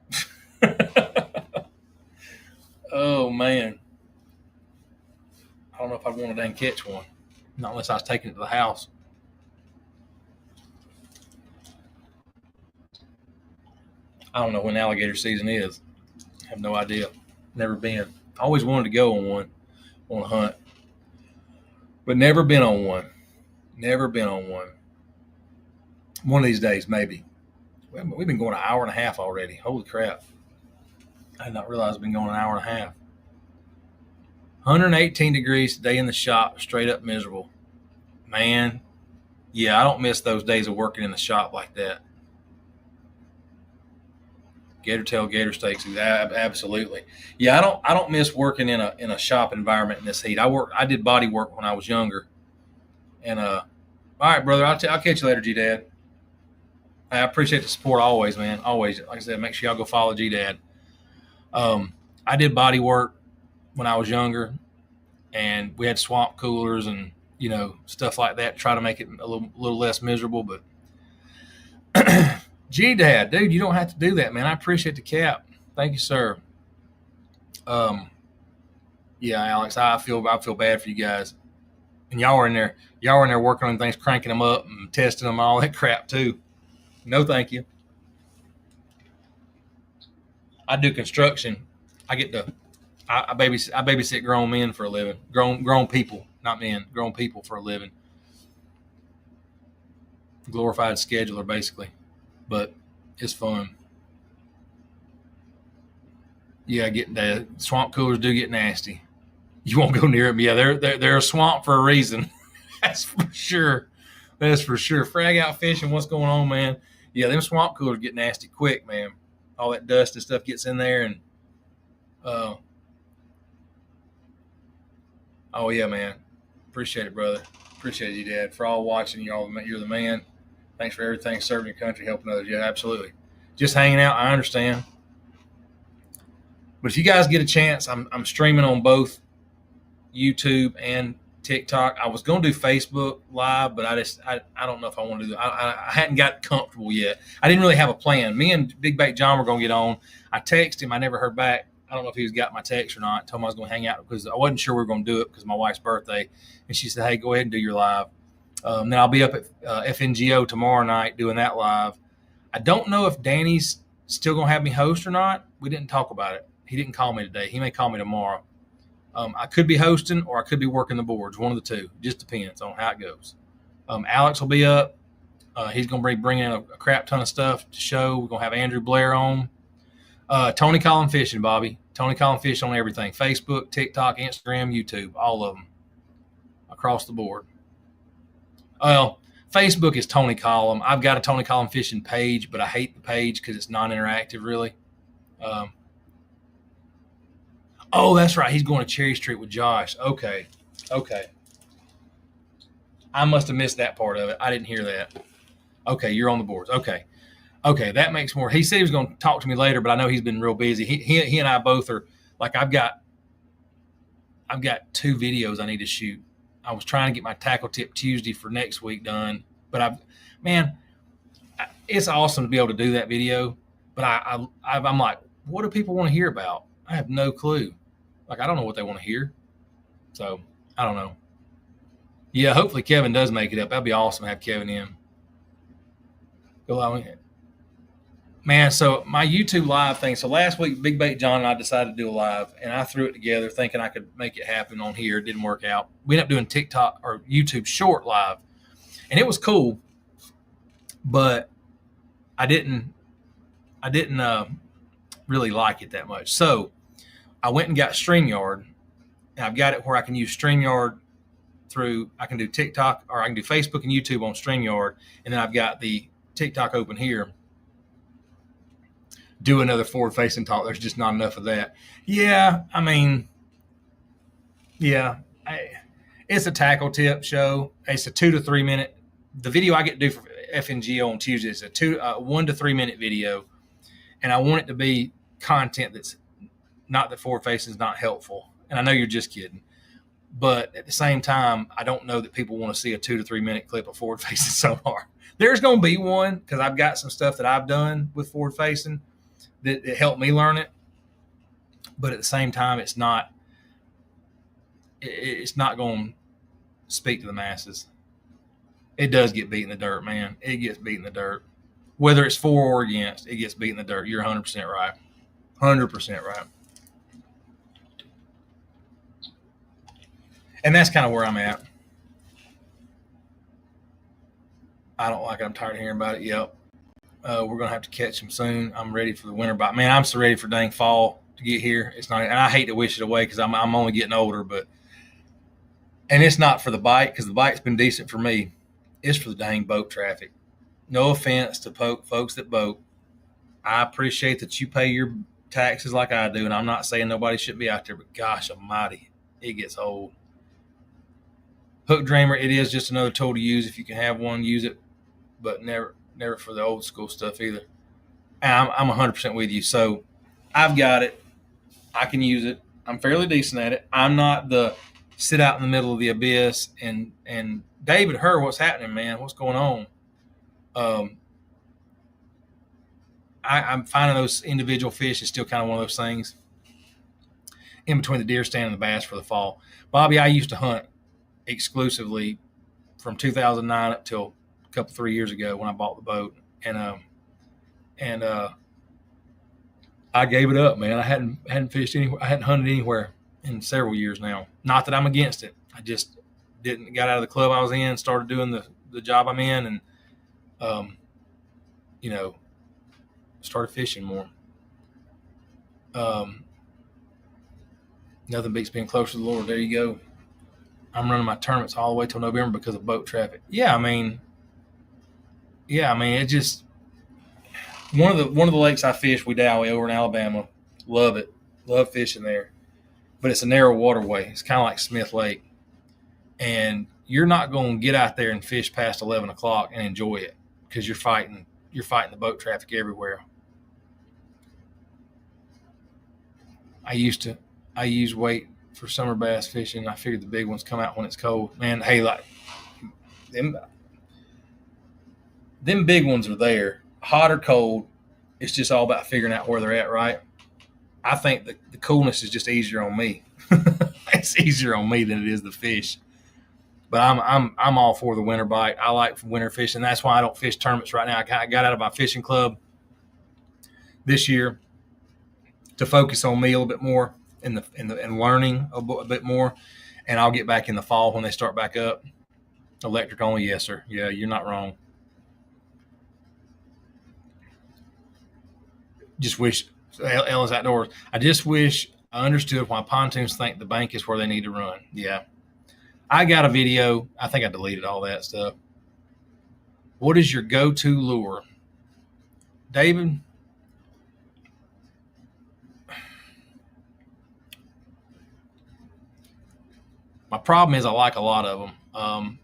S1: Oh, man. I don't know if I'd want to dang catch one. Not unless I was taking it to the house. I don't know when alligator season is. I have no idea. Never been. I always wanted to go on one, on a hunt. But never been on one. Never been on one. One of these days, maybe. We've been going an hour and a half already. Holy crap. I did not realize we've been going an hour and a half. 118 degrees today in the shop, straight up miserable. Man, yeah, I don't miss those days of working in the shop like that. Gator tail, gator steaks, absolutely. Yeah, I don't miss working in a shop environment in this heat. I did body work when I was younger. And all right, brother, I'll catch you later, G-Dad. I appreciate the support always, man. Always. Like I said, make sure y'all go follow G-Dad. I did body work when I was younger, and we had swamp coolers and, stuff like that to try to make it a little less miserable. But G-Dad, dude, you don't have to do that, man. I appreciate the cap. Thank you, sir. Yeah, Alex, I feel bad for you guys. And y'all are in there working on things, cranking them up and testing them and all that crap too. No, thank you. I do construction. I babysit grown men for a living. Grown people, not men. Grown people for a living. Glorified scheduler, basically, but it's fun. Yeah, the swamp coolers do get nasty. You won't go near them. Yeah, they're a swamp for a reason. That's for sure. That's for sure. Frag out fishing. What's going on, man? Yeah, them swamp coolers get nasty quick, man. All that dust and stuff gets in there, and oh yeah, man. Appreciate it, brother. Appreciate you, Dad, for all watching. You're the man. Thanks for everything, serving your country, helping others. Yeah, absolutely. Just hanging out. I understand. But if you guys get a chance, I'm streaming on both YouTube and TikTok. I was going to do Facebook Live, but I don't know if I want to do that. I hadn't got comfortable yet. I didn't really have a plan. Me and Big Bait John were going to get on. I texted him. I never heard back. I don't know if he's got my text or not. I told him I was going to hang out because I wasn't sure we were going to do it because of my wife's birthday. And she said, hey, go ahead and do your live. Then I'll be up at FNGO tomorrow night doing that live. I don't know if Danny's still going to have me host or not. We didn't talk about it. He didn't call me today. He may call me tomorrow. I could be hosting or I could be working the boards, one of the two. Just depends on how it goes. Alex will be up. He's going to be bringing a crap ton of stuff to show. We're going to have Andrew Blair on. Tony Collin Fishing, Bobby. Tony Collin Fishing on everything. Facebook, TikTok, Instagram, YouTube, all of them. Across the board. Well, Facebook is Tony Collin. I've got a Tony Collin Fishing page, but I hate the page because it's non-interactive, really. Oh, that's right. He's going to Cherry Street with Josh. Okay. I must have missed that part of it. I didn't hear that. Okay, you're on the boards. Okay, that makes more. He said he was going to talk to me later, but I know he's been real busy. He and I both are like I've got 2 videos I need to shoot. I was trying to get my Tackle Tip Tuesday for next week done, but it's awesome to be able to do that video. But I'm like, what do people want to hear about? I have no clue. Like, I don't know what they want to hear. So, I don't know. Yeah, hopefully Kevin does make it up. That'd be awesome to have Kevin in. Go on. Man, so my YouTube live thing. So last week, Big Bait John and I decided to do a live, and I threw it together thinking I could make it happen on here. It didn't work out. We ended up doing TikTok or YouTube short live, and it was cool, but I didn't really like it that much. So I went and got StreamYard, and I've got it where I can use StreamYard I can do TikTok, or I can do Facebook and YouTube on StreamYard, and then I've got the TikTok open here. Do another forward-facing talk. There's just not enough of that. Yeah, it's a tackle tip show. It's a 2 to 3 minute the video I get to do for FNGO on Tuesday is a 1 to 3 minute video, and I want it to be content that's not that forward facing is not helpful. And I know you're just kidding, but at the same time, I don't know that people want to see a 2 to 3 minute clip of forward facing sonar. There's going to be one because I've got some stuff that I've done with forward facing that helped me learn it. But at the same time, it's not going to speak to the masses. It does get beat in the dirt, man. It gets beat in the dirt. Whether it's for or against, it gets beat in the dirt. You're 100% right. 100% right. And that's kind of where I'm at. I don't like it. I'm tired of hearing about it. Yep. We're going to have to catch them soon. I'm ready for the winter bite. Man, I'm so ready for dang fall to get here. It's not, and I hate to wish it away because I'm only getting older, and it's not for the bite because the bite's been decent for me. It's for the dang boat traffic. No offense to folks that boat. I appreciate that you pay your taxes like I do, and I'm not saying nobody should be out there, but gosh almighty, it gets old. Hook dreamer, it is just another tool to use. If you can have one, use it, but never for the old school stuff either. And I'm 100% with you. So I've got it. I can use it. I'm fairly decent at it. I'm not the sit out in the middle of the abyss and David, what's happening, man? What's going on? I'm finding those individual fish is still kind of one of those things in between the deer stand and the bass for the fall. Bobby, I used to hunt exclusively from 2009 up till a couple 3 years ago when I bought the boat, and I gave it up, man. I hadn't fished anywhere. I hadn't hunted anywhere in several years now. Not that I'm against it. I just got out of the club I was in, started doing the job I'm in, and started fishing more. Nothing beats being closer to the Lord. There you go. I'm running my tournaments all the way till November because of boat traffic. I mean, it just one of the lakes I fish, Wedowee over in Alabama. Love it. Love fishing there. But it's a narrow waterway. It's kind of like Smith Lake. And you're not going to get out there and fish past 11 o'clock and enjoy it because you're fighting the boat traffic everywhere. I use weight for summer bass fishing. I figured the big ones come out when it's cold. Man, hey, like them big ones are there, hot or cold. It's just all about figuring out where they're at, right? I think the coolness is just easier on me. It's easier on me than it is the fish. But I'm all for the winter bite. I like winter fishing. That's why I don't fish tournaments right now. I got out of my fishing club this year to focus on me a little bit more and learning a bit more. And I'll get back in the fall when they start back up. Electric only, yes, sir. Yeah, you're not wrong. Just wish Ellen's Outdoors. I just wish I understood why pontoons think the bank is where they need to run. Yeah. I got a video. I think I deleted all that stuff. What is your go-to lure? David? My problem is I like a lot of them,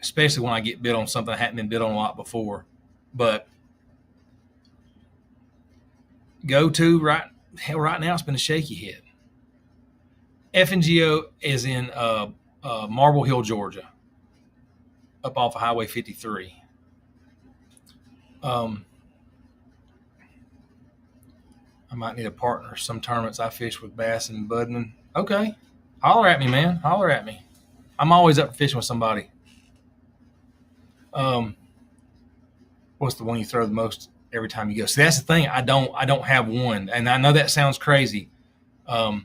S1: especially when I get bit on something I hadn't been bit on a lot before. But go-to right now, it's been a shaky head. FNGO is in Marble Hill, Georgia, up off of Highway 53. I might need a partner. Some tournaments I fish with Bass and Budman. Okay. Holler at me, man. Holler at me. I'm always up for fishing with somebody. What's the one you throw the most every time you go? See, that's the thing. I don't have one. And I know that sounds crazy. I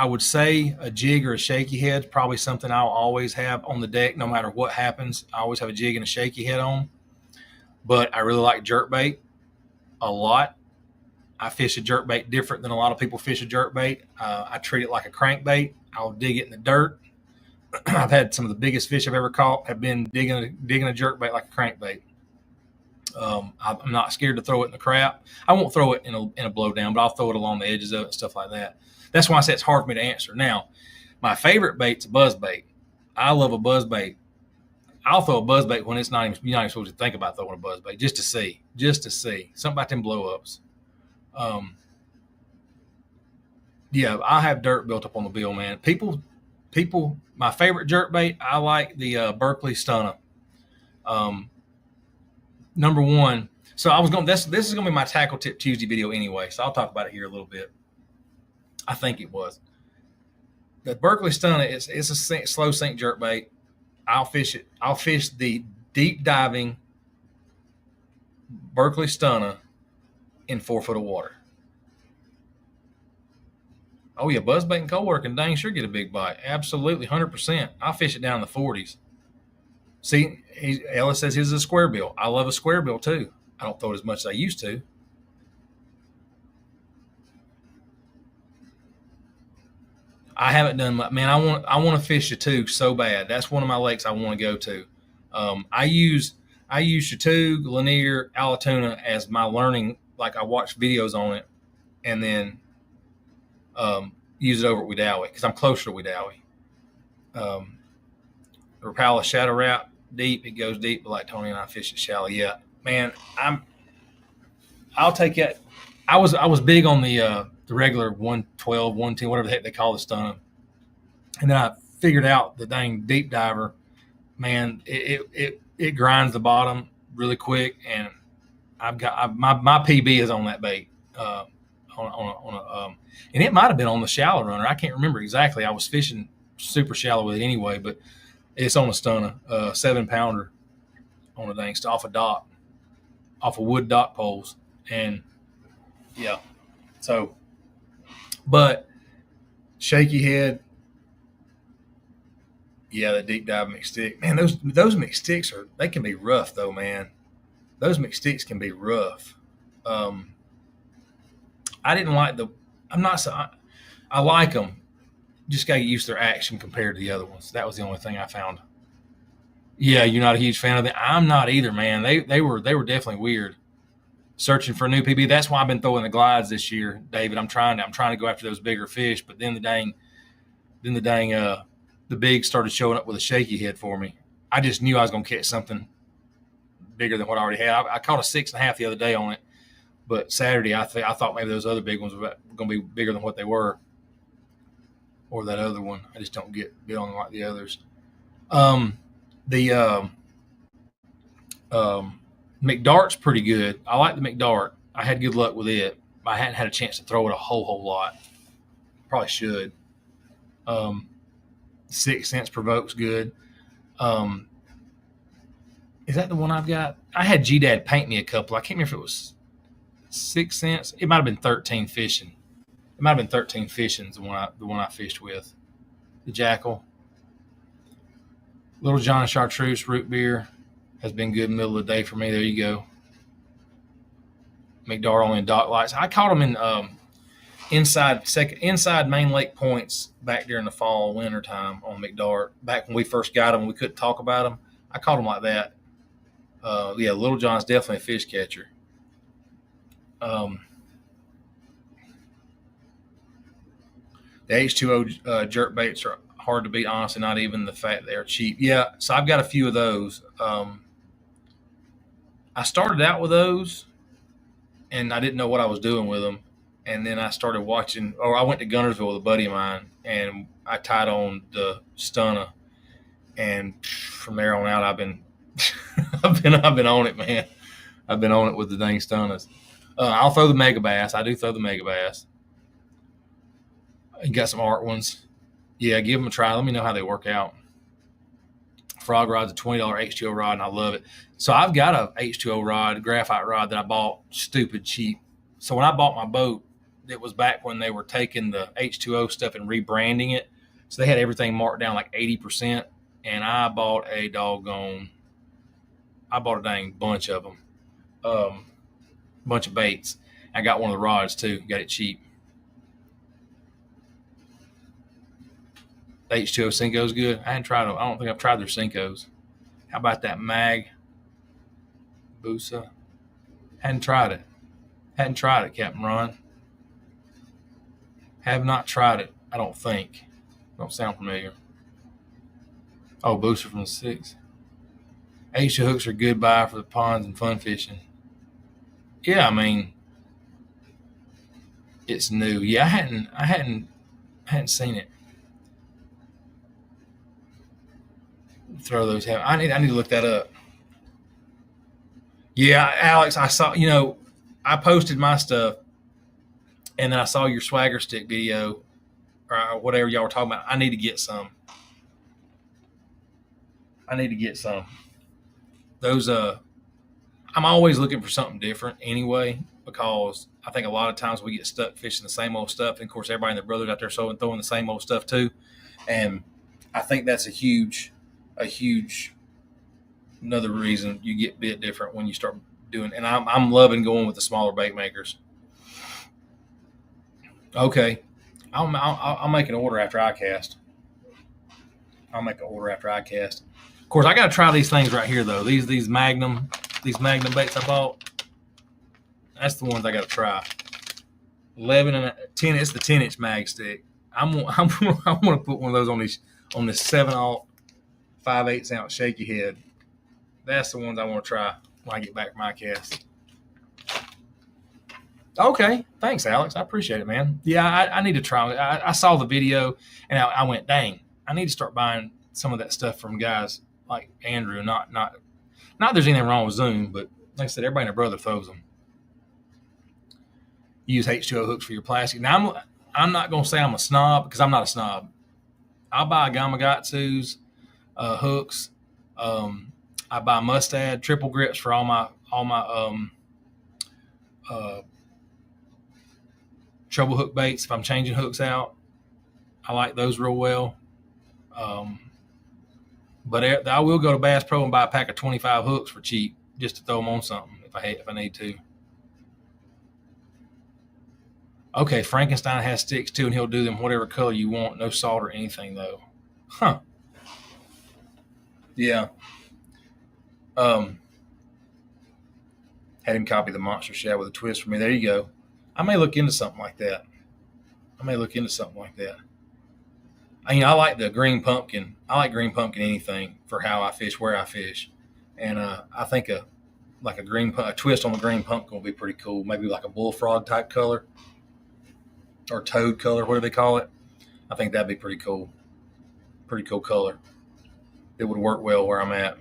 S1: would say a jig or a shaky head is probably something I'll always have on the deck no matter what happens. I always have a jig and a shaky head on. But I really like jerkbait a lot. I fish a jerkbait different than a lot of people fish a jerkbait. I treat it like a crankbait. I'll dig it in the dirt. I've had some of the biggest fish I've ever caught have been digging a jerkbait like a crankbait. I'm not scared to throw it in the crap. I won't throw it in a blowdown, but I'll throw it along the edges of it and stuff like that. That's why I say it's hard for me to answer. Now, My favorite bait's a buzz bait. I love a buzz bait. I'll throw a buzz bait when it's not even, you're not even supposed to think about throwing a buzz bait, just to see something about them blow ups. Yeah, I have dirt built up on the bill, man. People, my favorite jerk bait, I like the Berkeley Stunner. Number one. So I was going. This is going to be my Tackle Tip Tuesday video anyway. So I'll talk about it here a little bit. I think it was the Berkeley Stunner. It's a slow sink jerk bait. I'll fish it. I'll fish the deep diving Berkeley Stunner in 4 foot of water. Oh yeah, buzzbait and cold water can dang sure get a big bite. Absolutely, 100%. I'll fish it down in the 40s. See, Ellis says his is a square bill. I love a square bill too. I don't throw it as much as I used to. I haven't done much. Man, I want to fish Chattooga so bad. That's one of my lakes I want to go to. I use Chattooga, Lanier, Allatoona as my learning. Like I watch videos on it, and then use it over at Wedowee because I'm closer to Wedowee. Rapala Shadow Wrap, deep. It goes deep, but like Tony and I fish it shallow. Yeah, man, I'll take it. I was big on the regular 112, 110, whatever the heck they call the stunner, and then I figured out the dang deep diver. Man, it grinds the bottom really quick, and I've got my PB is on that bait. And it might have been on the shallow runner. I can't remember exactly. I was fishing super shallow with it anyway, but it's on a stunner, 7-pounder on a dang off of wood dock poles. And yeah, so, but shaky head, yeah, the deep dive mixed stick, man, those mixed sticks they can be rough though, man. Those mixed sticks can be rough. I didn't like I like them. Just got to get used to their action compared to the other ones. That was the only thing I found. Yeah, you're not a huge fan of them. I'm not either, man. They were definitely weird. Searching for a new PB. That's why I've been throwing the glides this year, David. I'm trying to go after those bigger fish, but then the big started showing up with a shaky head for me. I just knew I was going to catch something bigger than what I already had. I caught a 6.5 the other day on it, but Saturday I thought maybe those other big ones were going to be bigger than what they were, or that other one. I just don't get on like the others. The McDart's pretty good. I like the McDart. I had good luck with it. I hadn't had a chance to throw it a whole lot. Probably should. 6 cents provokes good. Is that the one I've got? I had G-Dad paint me a couple. I can't remember if it was 6 cents. It might have been 13 fishing. It might have been 13 fishing, the one I fished with. The Jackal. Little John and Chartreuse root beer has been good middle of the day for me. There you go. McDart only in dock lights. I caught them in inside main lake points back during the fall, winter time on McDart. Back when we first got them, we couldn't talk about them. I caught them like that. Yeah, Little John's definitely a fish catcher. The H2O jerk baits are hard to beat, honestly, not even the fact they're cheap. Yeah, so I've got a few of those. I started out with those, and I didn't know what I was doing with them. And then I started watching, or I went to Gunnersville with a buddy of mine, and I tied on the stunner. And from there on out, I've been on it, man. I've been on it with the dang stunners. I'll throw the mega bass. I do throw the mega bass. You got some art ones. Yeah, give them a try. Let me know how they work out. Frog rod's a $20 H2O rod, and I love it. So I've got a H2O rod, graphite rod that I bought stupid cheap. So when I bought my boat, it was back when they were taking the H2O stuff and rebranding it. So they had everything marked down like 80%, and I bought a dang bunch of them, bunch of baits. I got one of the rods too. Got it cheap. The H2O Senko's good. I don't think I've tried their Senkos. How about that Mag Busa? Hadn't tried it, Captain Ron. Have not tried it, I don't think. Don't sound familiar. Oh, booster from the 6. H2 hooks are good buy for the ponds and fun fishing. Yeah, I mean, it's new. Yeah, I hadn't seen it. Throw those. I need to look that up. Yeah, Alex, I saw. I posted my stuff, and then I saw your swagger stick video or whatever y'all were talking about. I need to get some. I need to get some. Those I'm always looking for something different anyway, because I think a lot of times we get stuck fishing the same old stuff. And of course, everybody and their brothers out there throwing the same old stuff too. And I think that's a huge another reason you get bit different when you start doing. And I'm loving going with the smaller bait makers. Okay, I'll make an order after I cast. I'll make an order after I cast. Of course, I got to try these things right here though. These Magnum baits I bought. That's the ones I got to try. 11 and 10. It's the 10-inch mag stick. I'm gonna put one of those on this 7/0 5/8 ounce shaky head. That's the ones I want to try when I get back from my cast. Okay, thanks, Alex. I appreciate it, man. Yeah, I need to try. I saw the video and I went, dang, I need to start buying some of that stuff from guys like Andrew. Not there's anything wrong with Zoom, but like I said, everybody and their brother throws them. Use H2O hooks for your plastic. Now I'm not gonna say I'm a snob, because I'm not a snob. I'll buy Gamakatsu's hooks. I buy Mustad triple grips for all my treble hook baits if I'm changing hooks out. I like those real well. But I will go to Bass Pro and buy a pack of 25 hooks for cheap, just to throw them on something if I need to. Okay, Frankenstein has sticks too, and he'll do them whatever color you want. No salt or anything though. Huh. Yeah. Had him copy the monster shad with a twist for me. There you go. I may look into something like that. I like the green pumpkin. I like green pumpkin anything for how I fish, where I fish. And I think a twist on the green pumpkin will be pretty cool. Maybe like a bullfrog type color or toad color, whatever they call it. I think that'd be pretty cool. Pretty cool color. It would work well where I'm at.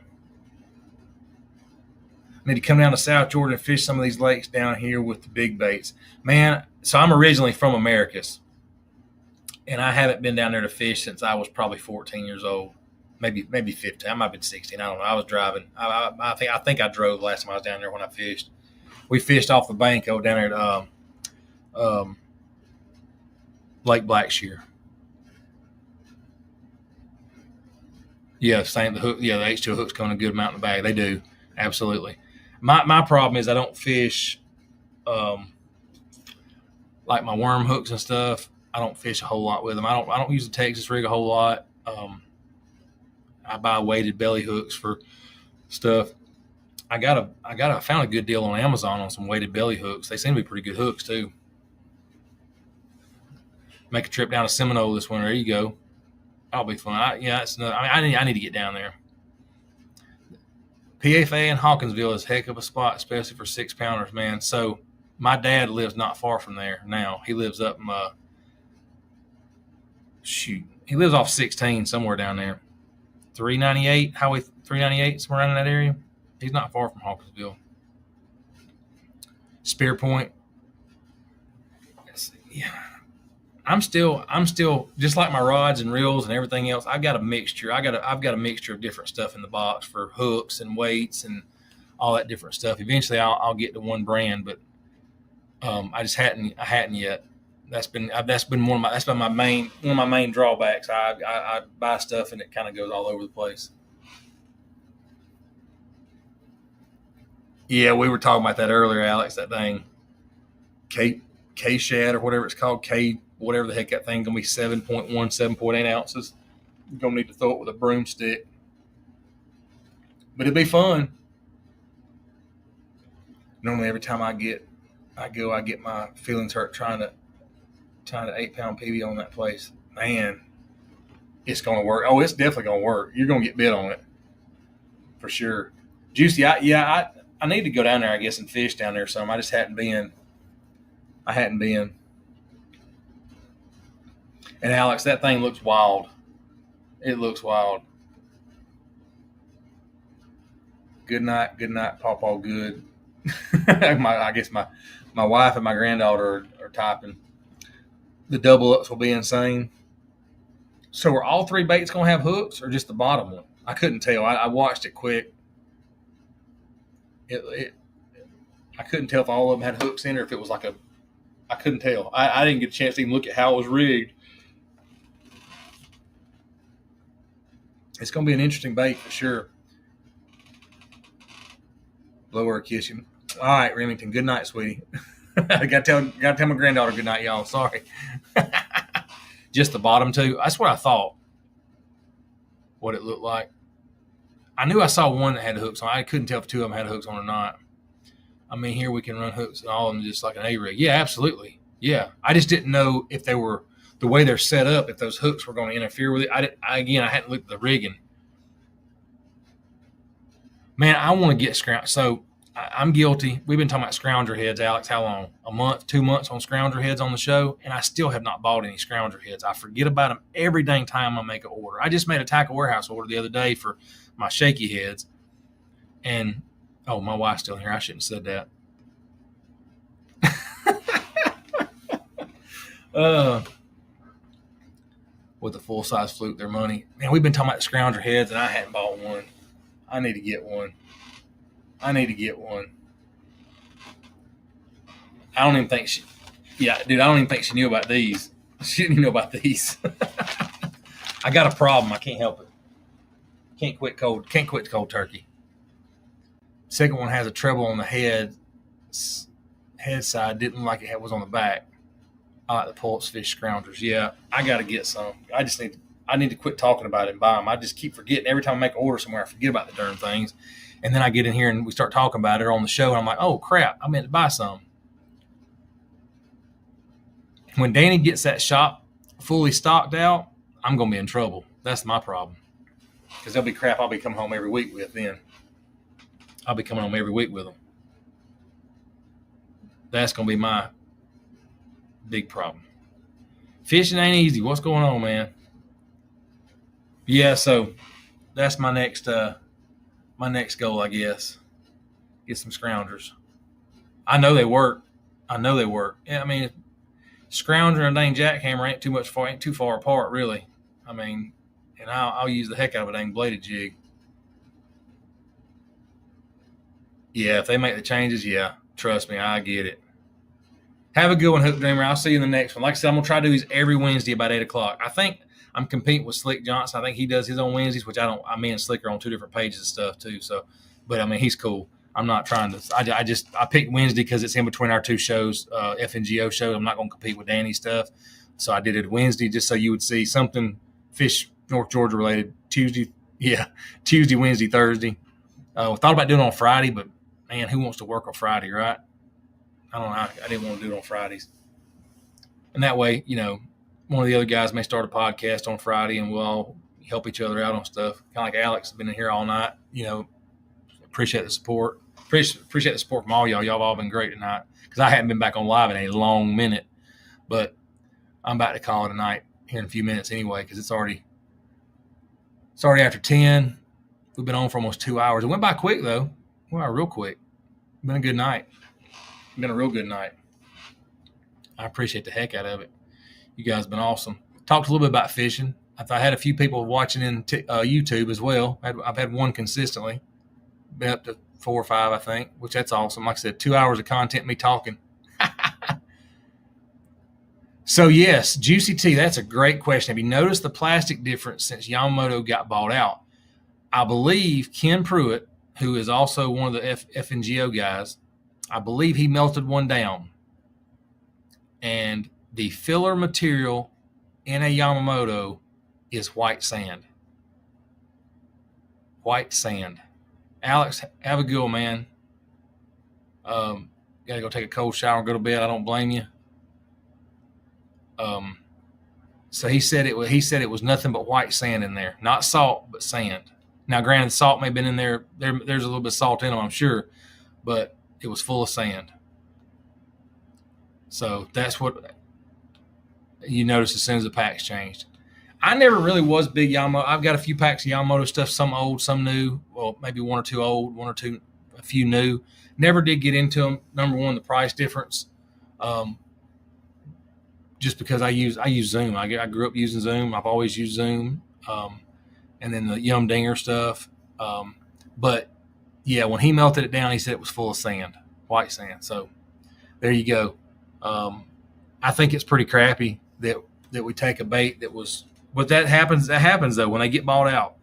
S1: I need to come down to South Georgia and fish some of these lakes down here with the big baits. Man, so I'm originally from Americus, and I haven't been down there to fish since I was probably 14 years old, maybe 15. I might have been 16. I don't know. I was driving. I think I drove last time I was down there when I fished. We fished off the bank down there at Lake Blackshear. Yeah, same. The hook. Yeah, the H2 hooks come in a good amount in the bag. They do, absolutely. My problem is I don't fish like my worm hooks and stuff. I don't fish a whole lot with them. I don't use the Texas rig a whole lot. I buy weighted belly hooks for stuff. I found a good deal on Amazon on some weighted belly hooks. They seem to be pretty good hooks too. Make a trip down to Seminole this winter. There you go. That'll be fun. I need to get down there. PFA in Hawkinsville is a heck of a spot, especially for 6-pounders, man. So my dad lives not far from there now. He lives up in he lives off 16 somewhere down there. 398, Highway 398, somewhere around in that area. He's not far from Hawkinsville. Spear Point. Yeah. I'm still just like my rods and reels and everything else. I've got a mixture. I've got a mixture of different stuff in the box for hooks and weights and all that different stuff. Eventually, I'll get to one brand, but I just hadn't yet. That's been one of my main drawbacks. I buy stuff and it kind of goes all over the place. Yeah, we were talking about that earlier, Alex. That thing, K shad or whatever it's called, whatever the heck that thing, gonna be 7.1, 7.8 ounces. You're gonna need to throw it with a broomstick, but it'd be fun. Normally, every time I get my feelings hurt trying to 8-pound PB on that place. Man, it's going to work. Oh, it's definitely going to work. You're going to get bit on it for sure. Juicy, I need to go down there, I guess, and fish down there some. I just hadn't been. I hadn't been. And Alex, that thing looks wild. It looks wild. Good night, Pawpaw. Good. I guess my wife and my granddaughter are typing. The double ups will be insane. So are all three baits going to have hooks, or just the bottom one? I couldn't tell. I watched it quick. I couldn't tell if all of them had hooks in, or if it was like a. I couldn't tell. I didn't get a chance to even look at how it was rigged. It's going to be an interesting bait for sure. Blow her a kiss. All right, Remington. Good night, sweetie. I got to tell my granddaughter good night, y'all. Sorry. Just the bottom two. That's what I thought. What it looked like. I knew I saw one that had hooks on. I couldn't tell if two of them had hooks on or not. I mean, here we can run hooks and all of them just like an A-rig. Yeah, absolutely. Yeah. I just didn't know if they were the way they're set up, if those hooks were going to interfere with it. I hadn't looked at the rigging. Man, I want to get scrounger. So I'm guilty. We've been talking about scrounger heads, Alex. How long? A month, 2 months on scrounger heads on the show, and I still have not bought any scrounger heads. I forget about them every dang time I make an order. I just made a Tackle Warehouse order the other day for my shaky heads, and my wife's still here. I shouldn't have said that. With a full-size fluke, their money. Man, we've been talking about the scrounger heads, and I hadn't bought one. I need to get one. I don't even think I don't even think she knew about these. She didn't even know about these. I got a problem. I can't help it. Can't quit cold turkey. Second one has a treble on the head side. Didn't look like it was on the back. I like the Pulse Fish Scroungers. Yeah, I got to get some. I need to quit talking about it and buy them. I just keep forgetting. Every time I make an order somewhere, I forget about the darn things. And then I get in here and we start talking about it on the show, and I'm like, oh, crap, I meant to buy some. When Danny gets that shop fully stocked out, I'm going to be in trouble. That's my problem. Because there'll be crap I'll be coming home every week with then. I'll be coming home every week with them. That's going to be my big problem. Fishing ain't easy. What's going on, man? Yeah, so that's my next goal, I guess. Get some scroungers. I know they work. Yeah, I mean, scrounger and a dang jackhammer ain't too far apart, really. I mean, and I'll use the heck out of a dang bladed jig. Yeah, if they make the changes, yeah, trust me, I get it. Have a good one, Hook Dreamer. I'll see you in the next one. Like I said, I'm going to try to do these every Wednesday about 8 o'clock. I think I'm competing with Slick Johnson. I think he does his own Wednesdays, which I don't. Me and Slick are on two different pages of stuff too. So, but I mean, he's cool. I'm not trying to. I picked Wednesday because it's in between our two shows, FNGO show. I'm not going to compete with Danny's stuff, so I did it Wednesday just so you would see something Fish North Georgia related. Tuesday, Wednesday, Thursday. Thought about doing it on Friday, but man, who wants to work on Friday, right? I don't know. I didn't want to do it on Fridays, and that way, one of the other guys may start a podcast on Friday, and we'll all help each other out on stuff. Kind of like Alex has been in here all night. Appreciate the support. Appreciate the support from all y'all. Y'all have all been great tonight because I haven't been back on live in a long minute, but I'm about to call it a night here in a few minutes anyway because it's already after 10. We've been on for almost 2 hours. It went by quick though. Wow, real quick. Been a good night. Been a real good night. I appreciate the heck out of it. You guys have been awesome. Talked a little bit about fishing. I had a few people watching in YouTube as well. I've had one consistently. Been up to 4 or 5, I think, which that's awesome. Like I said, 2 hours of content, me talking. So, yes, Juicy T, that's a great question. Have you noticed the plastic difference since Yamamoto got bought out? I believe Ken Pruitt, who is also one of the FNGO guys, I believe he melted one down. And the filler material in a Yamamoto is white sand. White sand. Alex, have a good one, man. Got to go take a cold shower and go to bed. I don't blame you. So he said it was nothing but white sand in there, not salt, but sand. Now, granted, salt may have been in there. There's a little bit of salt in them, I'm sure, but it was full of sand. So that's what you notice as soon as the packs changed. I never really was big Yamamoto. I've got a few packs of Yamamoto stuff, some old, some new. Well, maybe one or two old, a few new. Never did get into them. Number one, the price difference. Just because I use Zoom. I grew up using Zoom. I've always used Zoom. And then the Yum Dinger stuff. But yeah, when he melted it down, he said it was full of sand, white sand. So there you go. I think it's pretty crappy that we take a bait that was. But that happens though when they get bought out.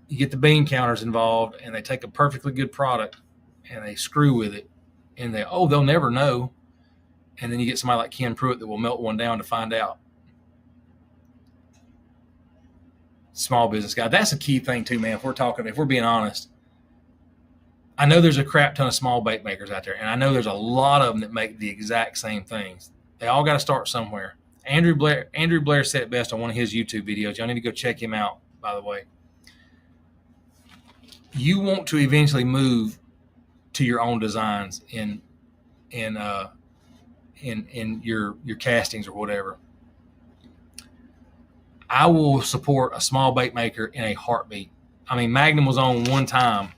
S1: You get the bean counters involved, and they take a perfectly good product and they screw with it, and they'll never know. And then you get somebody like Ken Pruitt that will melt one down to find out. Small business guy. That's a key thing too, man. If we're being honest, I know there's a crap ton of small bait makers out there, and I know there's a lot of them that make the exact same things. They all got to start somewhere. Andrew Blair said it best on one of his YouTube videos. Y'all need to go check him out, by the way. You want to eventually move to your own designs in your castings or whatever. I will support a small bait maker in a heartbeat. I mean, Magnum was on one time,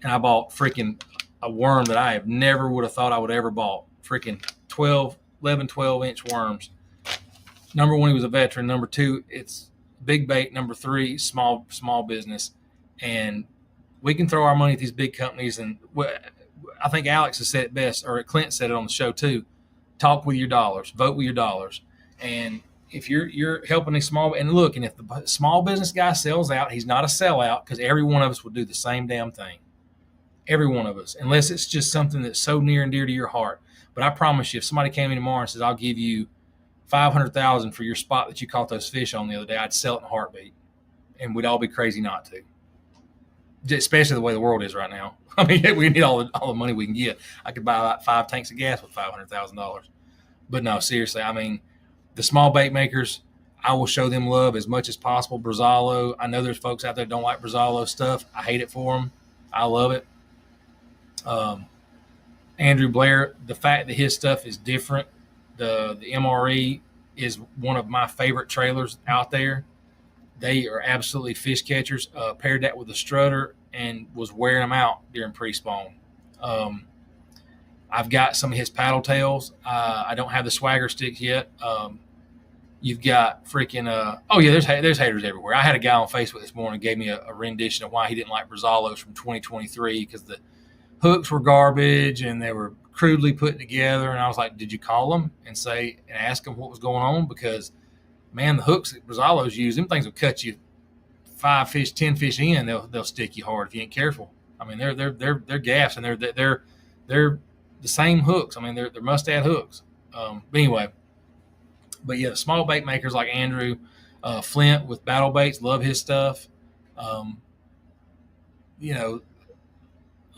S1: and I bought freaking a worm that I have never would have thought I would ever bought. Freaking 11, 12-inch worms. Number one, he was a veteran. Number two, it's big bait. Number three, small business. And we can throw our money at these big companies. And I think Alex has said it best, or Clint said it on the show too. Talk with your dollars. Vote with your dollars. And if you're helping a small, and look, and if the small business guy sells out, he's not a sellout, because every one of us would do the same damn thing. Every one of us, unless it's just something that's so near and dear to your heart. But I promise you, if somebody came in tomorrow and says, I'll give you $500,000 for your spot that you caught those fish on the other day, I'd sell it in a heartbeat, and we'd all be crazy not to. Especially the way the world is right now. I mean, we need all the money we can get. I could buy like 5 tanks of gas with $500,000. But no, seriously, I mean, the small bait makers, I will show them love as much as possible. Brazalo, I know there's folks out there that don't like Brazalo stuff. I hate it for them. I love it. Andrew Blair, the fact that his stuff is different, the MRE is one of my favorite trailers out there. They are absolutely fish catchers. Paired that with a strutter and was wearing them out during pre-spawn. I've got some of his paddle tails. I don't have the swagger sticks yet. You've got freaking there's haters everywhere. I had a guy on Facebook this morning gave me a rendition of why he didn't like Brazalos from 2023 because the hooks were garbage and they were crudely put together. And I was like, did you call them and ask them what was going on? Because man, the hooks that Brazalos use, them things will cut you 5 fish, 10 fish in. They'll stick you hard if you ain't careful. I mean, they're gaffs, and they're the same hooks. I mean, they're mustad hooks. But anyway, but yeah, the small bait makers like Andrew Flint with Battle Baits, love his stuff.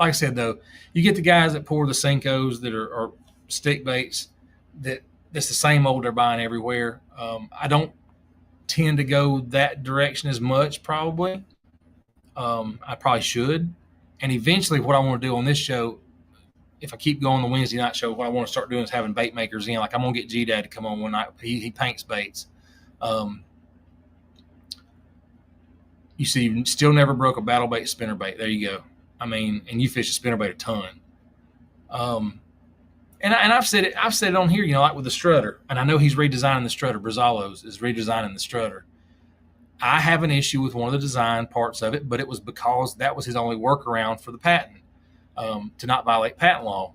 S1: Like I said though, you get the guys that pour the Senkos that are stick baits that's the same old they're buying everywhere. I don't tend to go that direction as much, probably. I probably should. And eventually what I want to do on this show, if I keep going the Wednesday night show, what I want to start doing is having bait makers in. Like I'm going to get G-Dad to come on one night. He paints baits. You see, you still never broke a battle bait spinner bait. There you go. I mean, and you fish a spinner bait a ton. And I've said it on here, like with the strutter. And I know he's redesigning the strutter. Brazalos is redesigning the strutter. I have an issue with one of the design parts of it, but it was because that was his only workaround for the patent, to not violate patent law.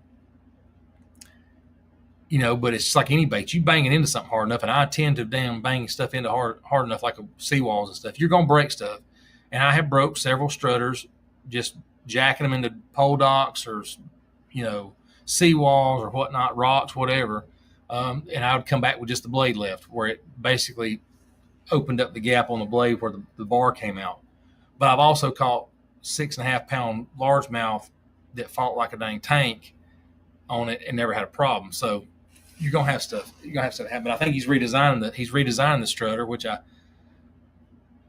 S1: But it's just like any bait. You bang it into something hard enough, and I tend to bang stuff into hard enough, like seawalls and stuff. You're going to break stuff. And I have broke several strutters just jacking them into pole docks or, seawalls or whatnot, rocks, whatever. And I would come back with just the blade left, where it basically opened up the gap on the blade where the bar came out. But I've also caught 6.5 pound largemouth that fought like a dang tank on it and never had a problem. So you're gonna have stuff. You're gonna have stuff happen. But I think he's redesigning the strutter, which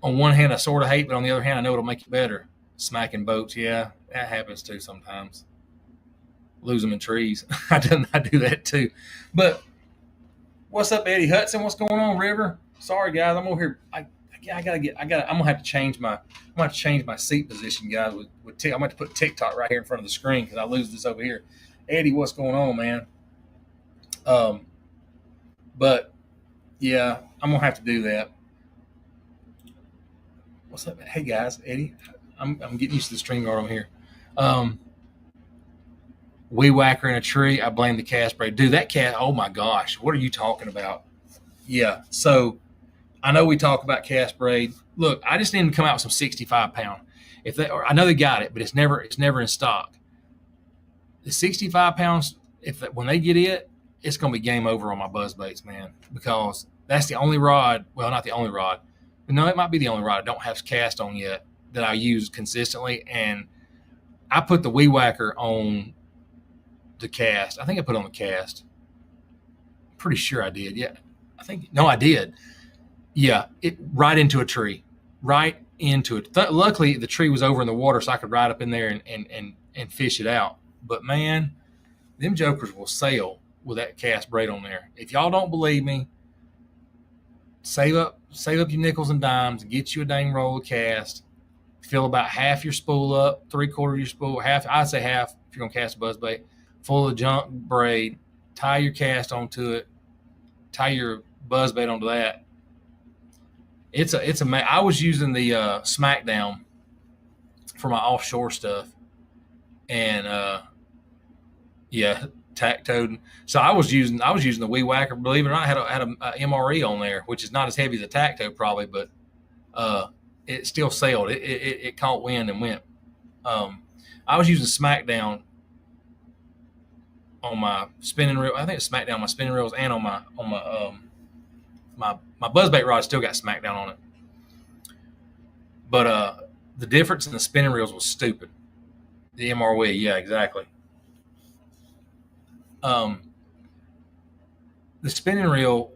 S1: on one hand I sort of hate, but on the other hand I know it'll make you better. Smacking boats, yeah, that happens too sometimes. Lose them in trees. I do that too. But what's up, Eddie Hudson? What's going on, River? Sorry, guys, I'm over here. I'm gonna have to change my seat position, guys. I'm gonna have to put TikTok right here in front of the screen because I lose this over here. Eddie, what's going on, man? But yeah, I'm gonna have to do that. What's up, man? Hey guys, Eddie. I'm getting used to the string guard on here. Weed whacker in a tree. I blame the cast braid. Dude, that cat. Oh my gosh, what are you talking about? Yeah. So I know we talk about cast braid. Look, I just need them to come out with some 65-pound. I know they got it, but it's never in stock. The 65 pounds, when they get it, it's going to be game over on my buzz baits, man, because that's the only rod. Well, not the only rod, but no, it might be the only rod I don't have cast on yet that I use consistently. And I put the weed whacker on the cast. I think I put it on the cast. I'm pretty sure I did. Yeah, I did. Yeah, it right into a tree, right into it. Luckily, the tree was over in the water, so I could ride up in there and fish it out. But man, them jokers will sail with that cast braid on there. If y'all don't believe me, save up your nickels and dimes and get you a dang roll of cast. Fill about half your spool up, 3/4 of your spool, half. I'd say half if you're gonna cast a buzz bait, full of junk braid. Tie your cast onto it. Tie your buzz bait onto that. I was using the Smackdown for my offshore stuff, and tack toad. So I was using the weed whacker. Believe it or not, I had a MRE on there, which is not as heavy as a tack toad probably, but it still sailed. It caught wind and went. I was using Smackdown on my spinning reel. I think it's Smackdown on my spinning reels and on my buzzbait rod still got Smackdown on it. But the difference in the spinning reels was stupid. The MRE, yeah, exactly. The spinning reel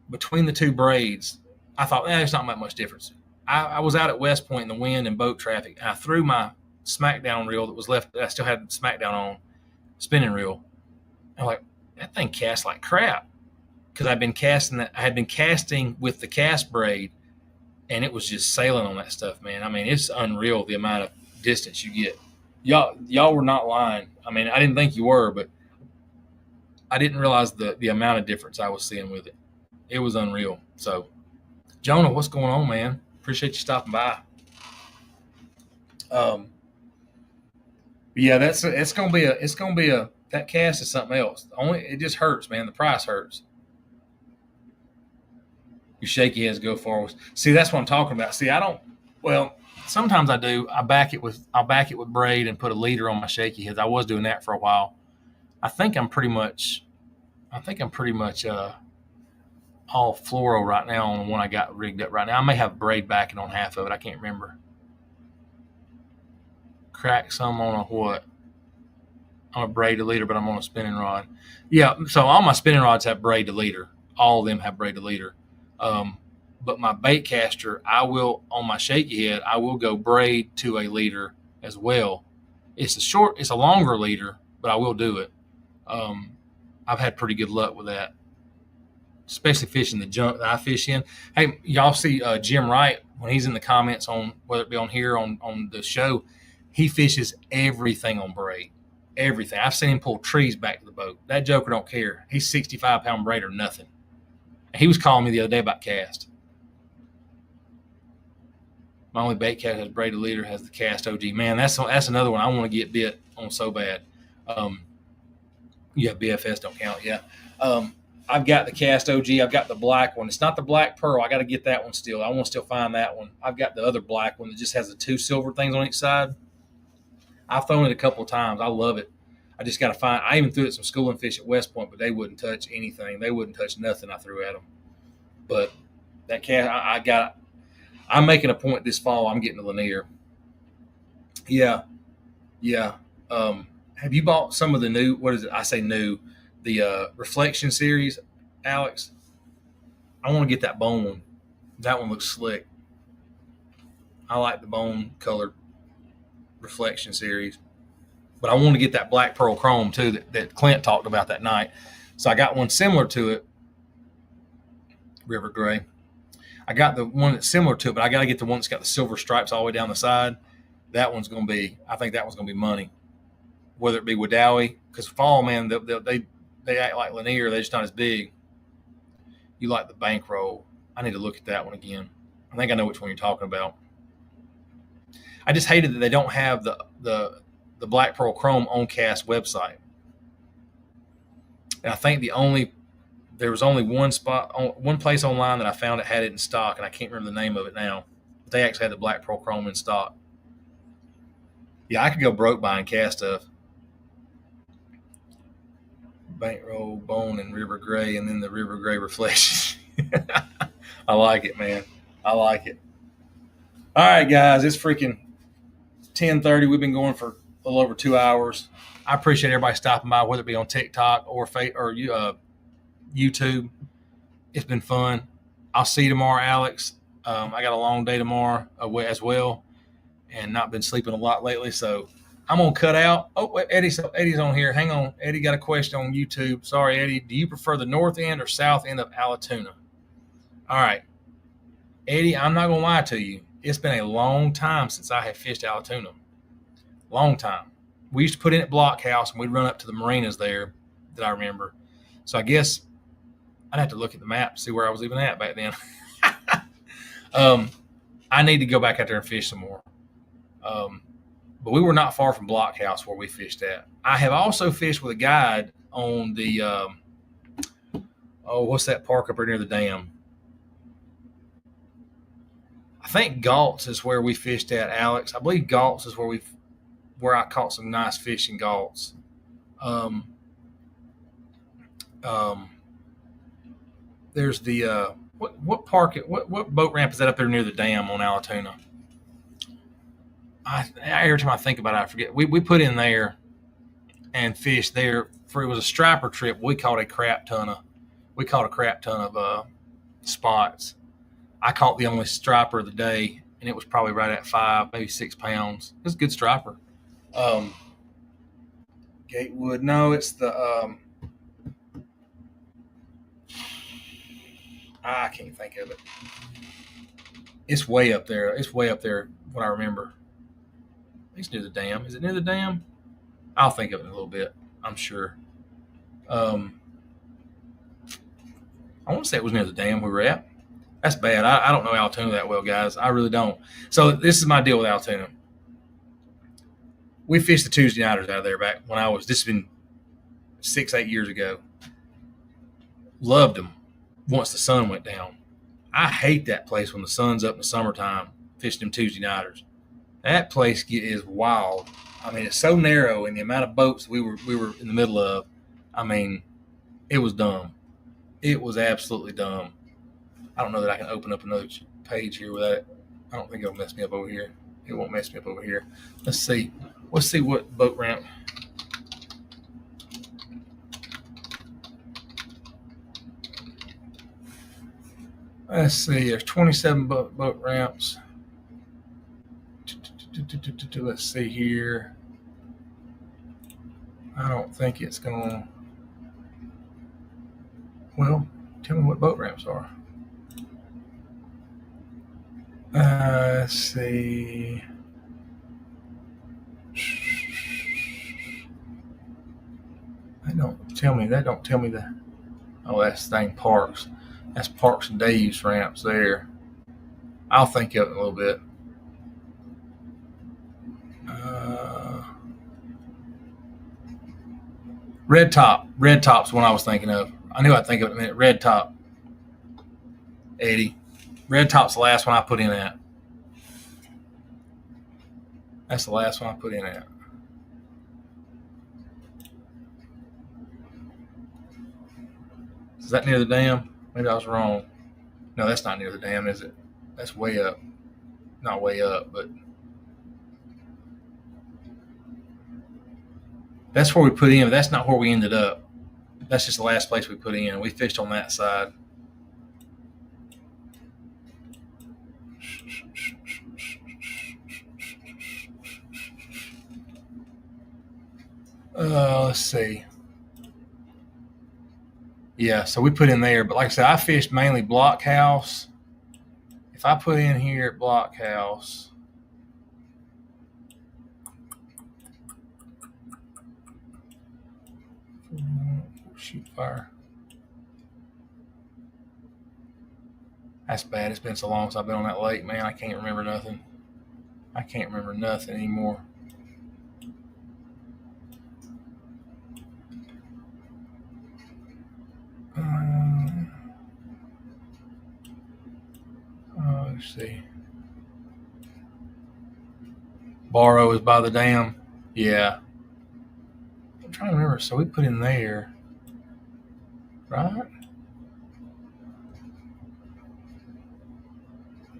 S1: between the two braids, I thought, there's not much difference. I was out at West Point in the wind and boat traffic, and I threw my Smackdown reel that was left. I still had Smackdown on spinning reel. I'm like, that thing casts like crap because I had been casting with the cast braid, and it was just sailing on that stuff, man. I mean, it's unreal the amount of distance you get. Y'all were not lying. I mean, I didn't think you were, but I didn't realize the amount of difference I was seeing with it. It was unreal. So, Jonah, what's going on, man? Appreciate you stopping by. Yeah, it's gonna be that cast is something else. It just hurts, man. The price hurts. Your shaky heads go forward. See, that's what I'm talking about. See, I don't. Well, sometimes I do. I'll back it with braid and put a leader on my shaky heads. I was doing that for a while. I think I'm pretty much all fluoro right now on the one I got rigged up right now. I may have braid backing on half of it. I can't remember. Crack some on a what? On a braid to leader, but I'm on a spinning rod. Yeah, so all my spinning rods have braid to leader. All of them have braid to leader. But my bait caster, on my shaky head, I will go braid to a leader as well. It's a longer leader, but I will do it. I've had pretty good luck with that, especially fishing the junk that I fish in. Hey, y'all see Jim Wright when he's in the comments on whether it be on here on the show, he fishes everything on braid, everything. I've seen him pull trees back to the boat. That joker don't care. He's 65-pound braid or nothing. He was calling me the other day about cast. My only bait cast has braided leader, has the cast OG. Man, that's another one I want to get bit on so bad. Yeah, BFS don't count. Yeah. I've got the cast OG. I've got the black one. It's not the black pearl. I got to get that one still. I want to still find that one. I've got the other black one that just has the two silver things on each side. I've thrown it a couple of times. I love it. I just got to find. I even threw it some schooling fish at West Point, but they wouldn't touch anything. They wouldn't touch nothing I threw at them. But that cast, I'm making a point this fall. I'm getting a Lanier. Yeah. Have you bought some of the new? What is it? I say new. The Reflection series, Alex, I want to get that bone one. That one looks slick. I like the bone colored Reflection series, but I want to get that black pearl chrome too that Clint talked about that night. So I got one similar to it, River Gray. I got the one that's similar to it, but I got to get the one that's got the silver stripes all the way down the side. That one's going to be, I think that one's going to be money. Whether it be Wadawi, because fall, man, they act like Lanier. They're just not as big. You like the bankroll. I need to look at that one again. I think I know which one you're talking about. I just hated that they don't have the Black Pearl Chrome on Cast website. And I think there was only one place online that I found that had it in stock, and I can't remember the name of it now. But they actually had the Black Pearl Chrome in stock. Yeah, I could go broke buying cast stuff. Bankroll, bone, and River Gray, and then the River Gray Reflection. I like it, man. I like it. All right, guys, it's freaking 10:30. We've been going for a little over 2 hours. I appreciate everybody stopping by, whether it be on TikTok or YouTube. It's been fun. I'll see you tomorrow, Alex. I got a long day tomorrow as well, and not been sleeping a lot lately, so I'm going to cut out. Oh, Eddie's on here. Hang on. Eddie got a question on YouTube. Sorry, Eddie. Do you prefer the north end or south end of Allatoona? All right. Eddie, I'm not going to lie to you. It's been a long time since I have fished Allatoona. Long time. We used to put in at Blockhouse, and we'd run up to the marinas there that I remember. So I guess I'd have to look at the map to see where I was even at back then. I need to go back out there and fish some more. But we were not far from Blockhouse where we fished at. I have also fished with a guide on the, what's that park up there near the dam? I think Galt's is where we fished at, Alex. I believe Galt's is where I caught some nice fish in Galt's. There's the, what boat ramp is that up there near the dam on Allatoona? Every time I think about it, I forget. We put in there and fished there it was a striper trip. We caught a crap ton of spots. I caught the only striper of the day, and it was probably right at 5, maybe 6 pounds. It was a good striper. Gatewood, no, it's the I can't think of it. It's way up there. What I remember. It's near the dam. Is it near the dam? I'll think of it in a little bit. I'm sure. I want to say it was near the dam we were at. That's bad. I don't know Allatoona that well, guys. I really don't. So this is my deal with Allatoona. We fished the Tuesday nighters out of there back when this has been 6-8 years ago. Loved them once the sun went down. I hate that place when the sun's up in the summertime, fishing them Tuesday nighters. That place is wild. I mean, it's so narrow, and the amount of boats we were in the middle of, I mean, it was dumb. It was absolutely dumb. I don't know that I can open up another page here with that. I don't think it'll mess me up over here. It won't mess me up over here. Let's see. Let's see what boat ramp. Let's see. There's 27 boat ramps. Let's see here. I don't think it's going to. Well, tell me what boat ramps are. Let's see. That don't tell me the. Oh, that's thing Parks. That's Parks and Dave's ramps there. I'll think of it in a little bit. Red Top's one I was thinking of. I knew I'd think of it in a minute. Red Top. 80. Red Top's the last one I put in at. That's the last one I put in at. Is that near the dam? Maybe I was wrong. No, that's not near the dam, is it? That's way up. Not way up, but that's where we put in. But that's not where we ended up. That's just the last place we put in. We fished on that side. Let's see. Yeah, so we put in there, but like I said, I fished mainly Blockhouse. If I put in here at Blockhouse, shoot fire. That's bad. It's been so long since I've been on that lake, man. I can't remember nothing. I can't remember nothing anymore. Let's see. Barrow is by the dam. Yeah. I'm trying to remember. So we put in there, right?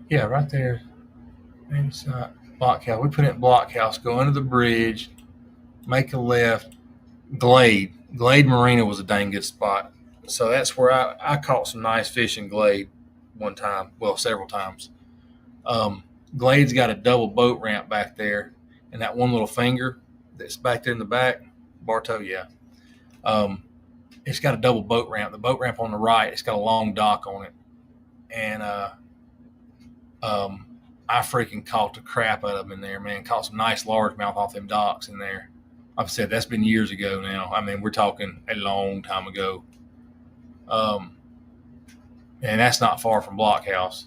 S1: Yeah, right there. Maybe it's not Blockhouse. We put it in Blockhouse. Go under the bridge. Make a left. Glade Marina was a dang good spot. So that's where I caught some nice fish in Glade one time. Well, several times. Glade's got a double boat ramp back there, and that one little finger that's back there in the back, Bartow, yeah. It's got a double boat ramp. The boat ramp on the right, it's got a long dock on it, and I freaking caught the crap out of them in there, man. Caught some nice largemouth off them docks in there. Like I said, that's been years ago now. I mean, we're talking a long time ago. And that's not far from Blockhouse.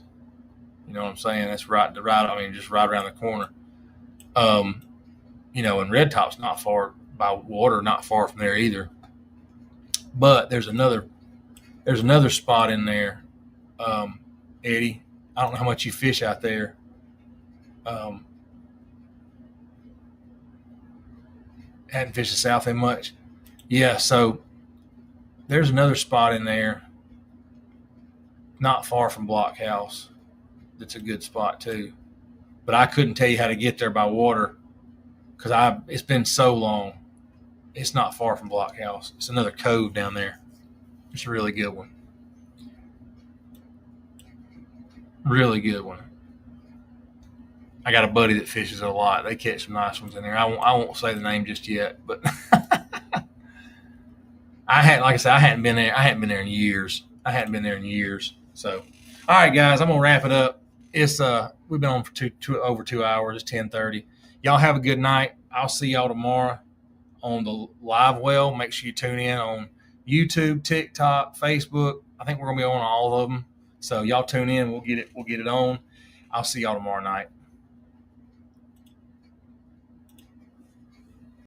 S1: You know what I'm saying? That's right. I mean, just right around the corner. And Red Top's not far by water, not far from there either. But there's another spot in there, Eddie. I don't know how much you fish out there. Hadn't fished the South end much. Yeah, so there's another spot in there, not far from Blockhouse. That's a good spot too. But I couldn't tell you how to get there by water because it's been so long. It's not far from Blockhouse. It's another cove down there. It's a really good one. Really good one. I got a buddy that fishes it a lot. They catch some nice ones in there. I won't say the name just yet, but I hadn't been there. I hadn't been there in years. So, all right, guys, I'm gonna wrap it up. It's we've been on for over 2 hours. It's 10:30. Y'all have a good night. I'll see y'all tomorrow on the live well. Make sure you tune in on YouTube, TikTok, Facebook. I think we're gonna be on all of them. So y'all tune in. We'll get it on. I'll see y'all tomorrow night.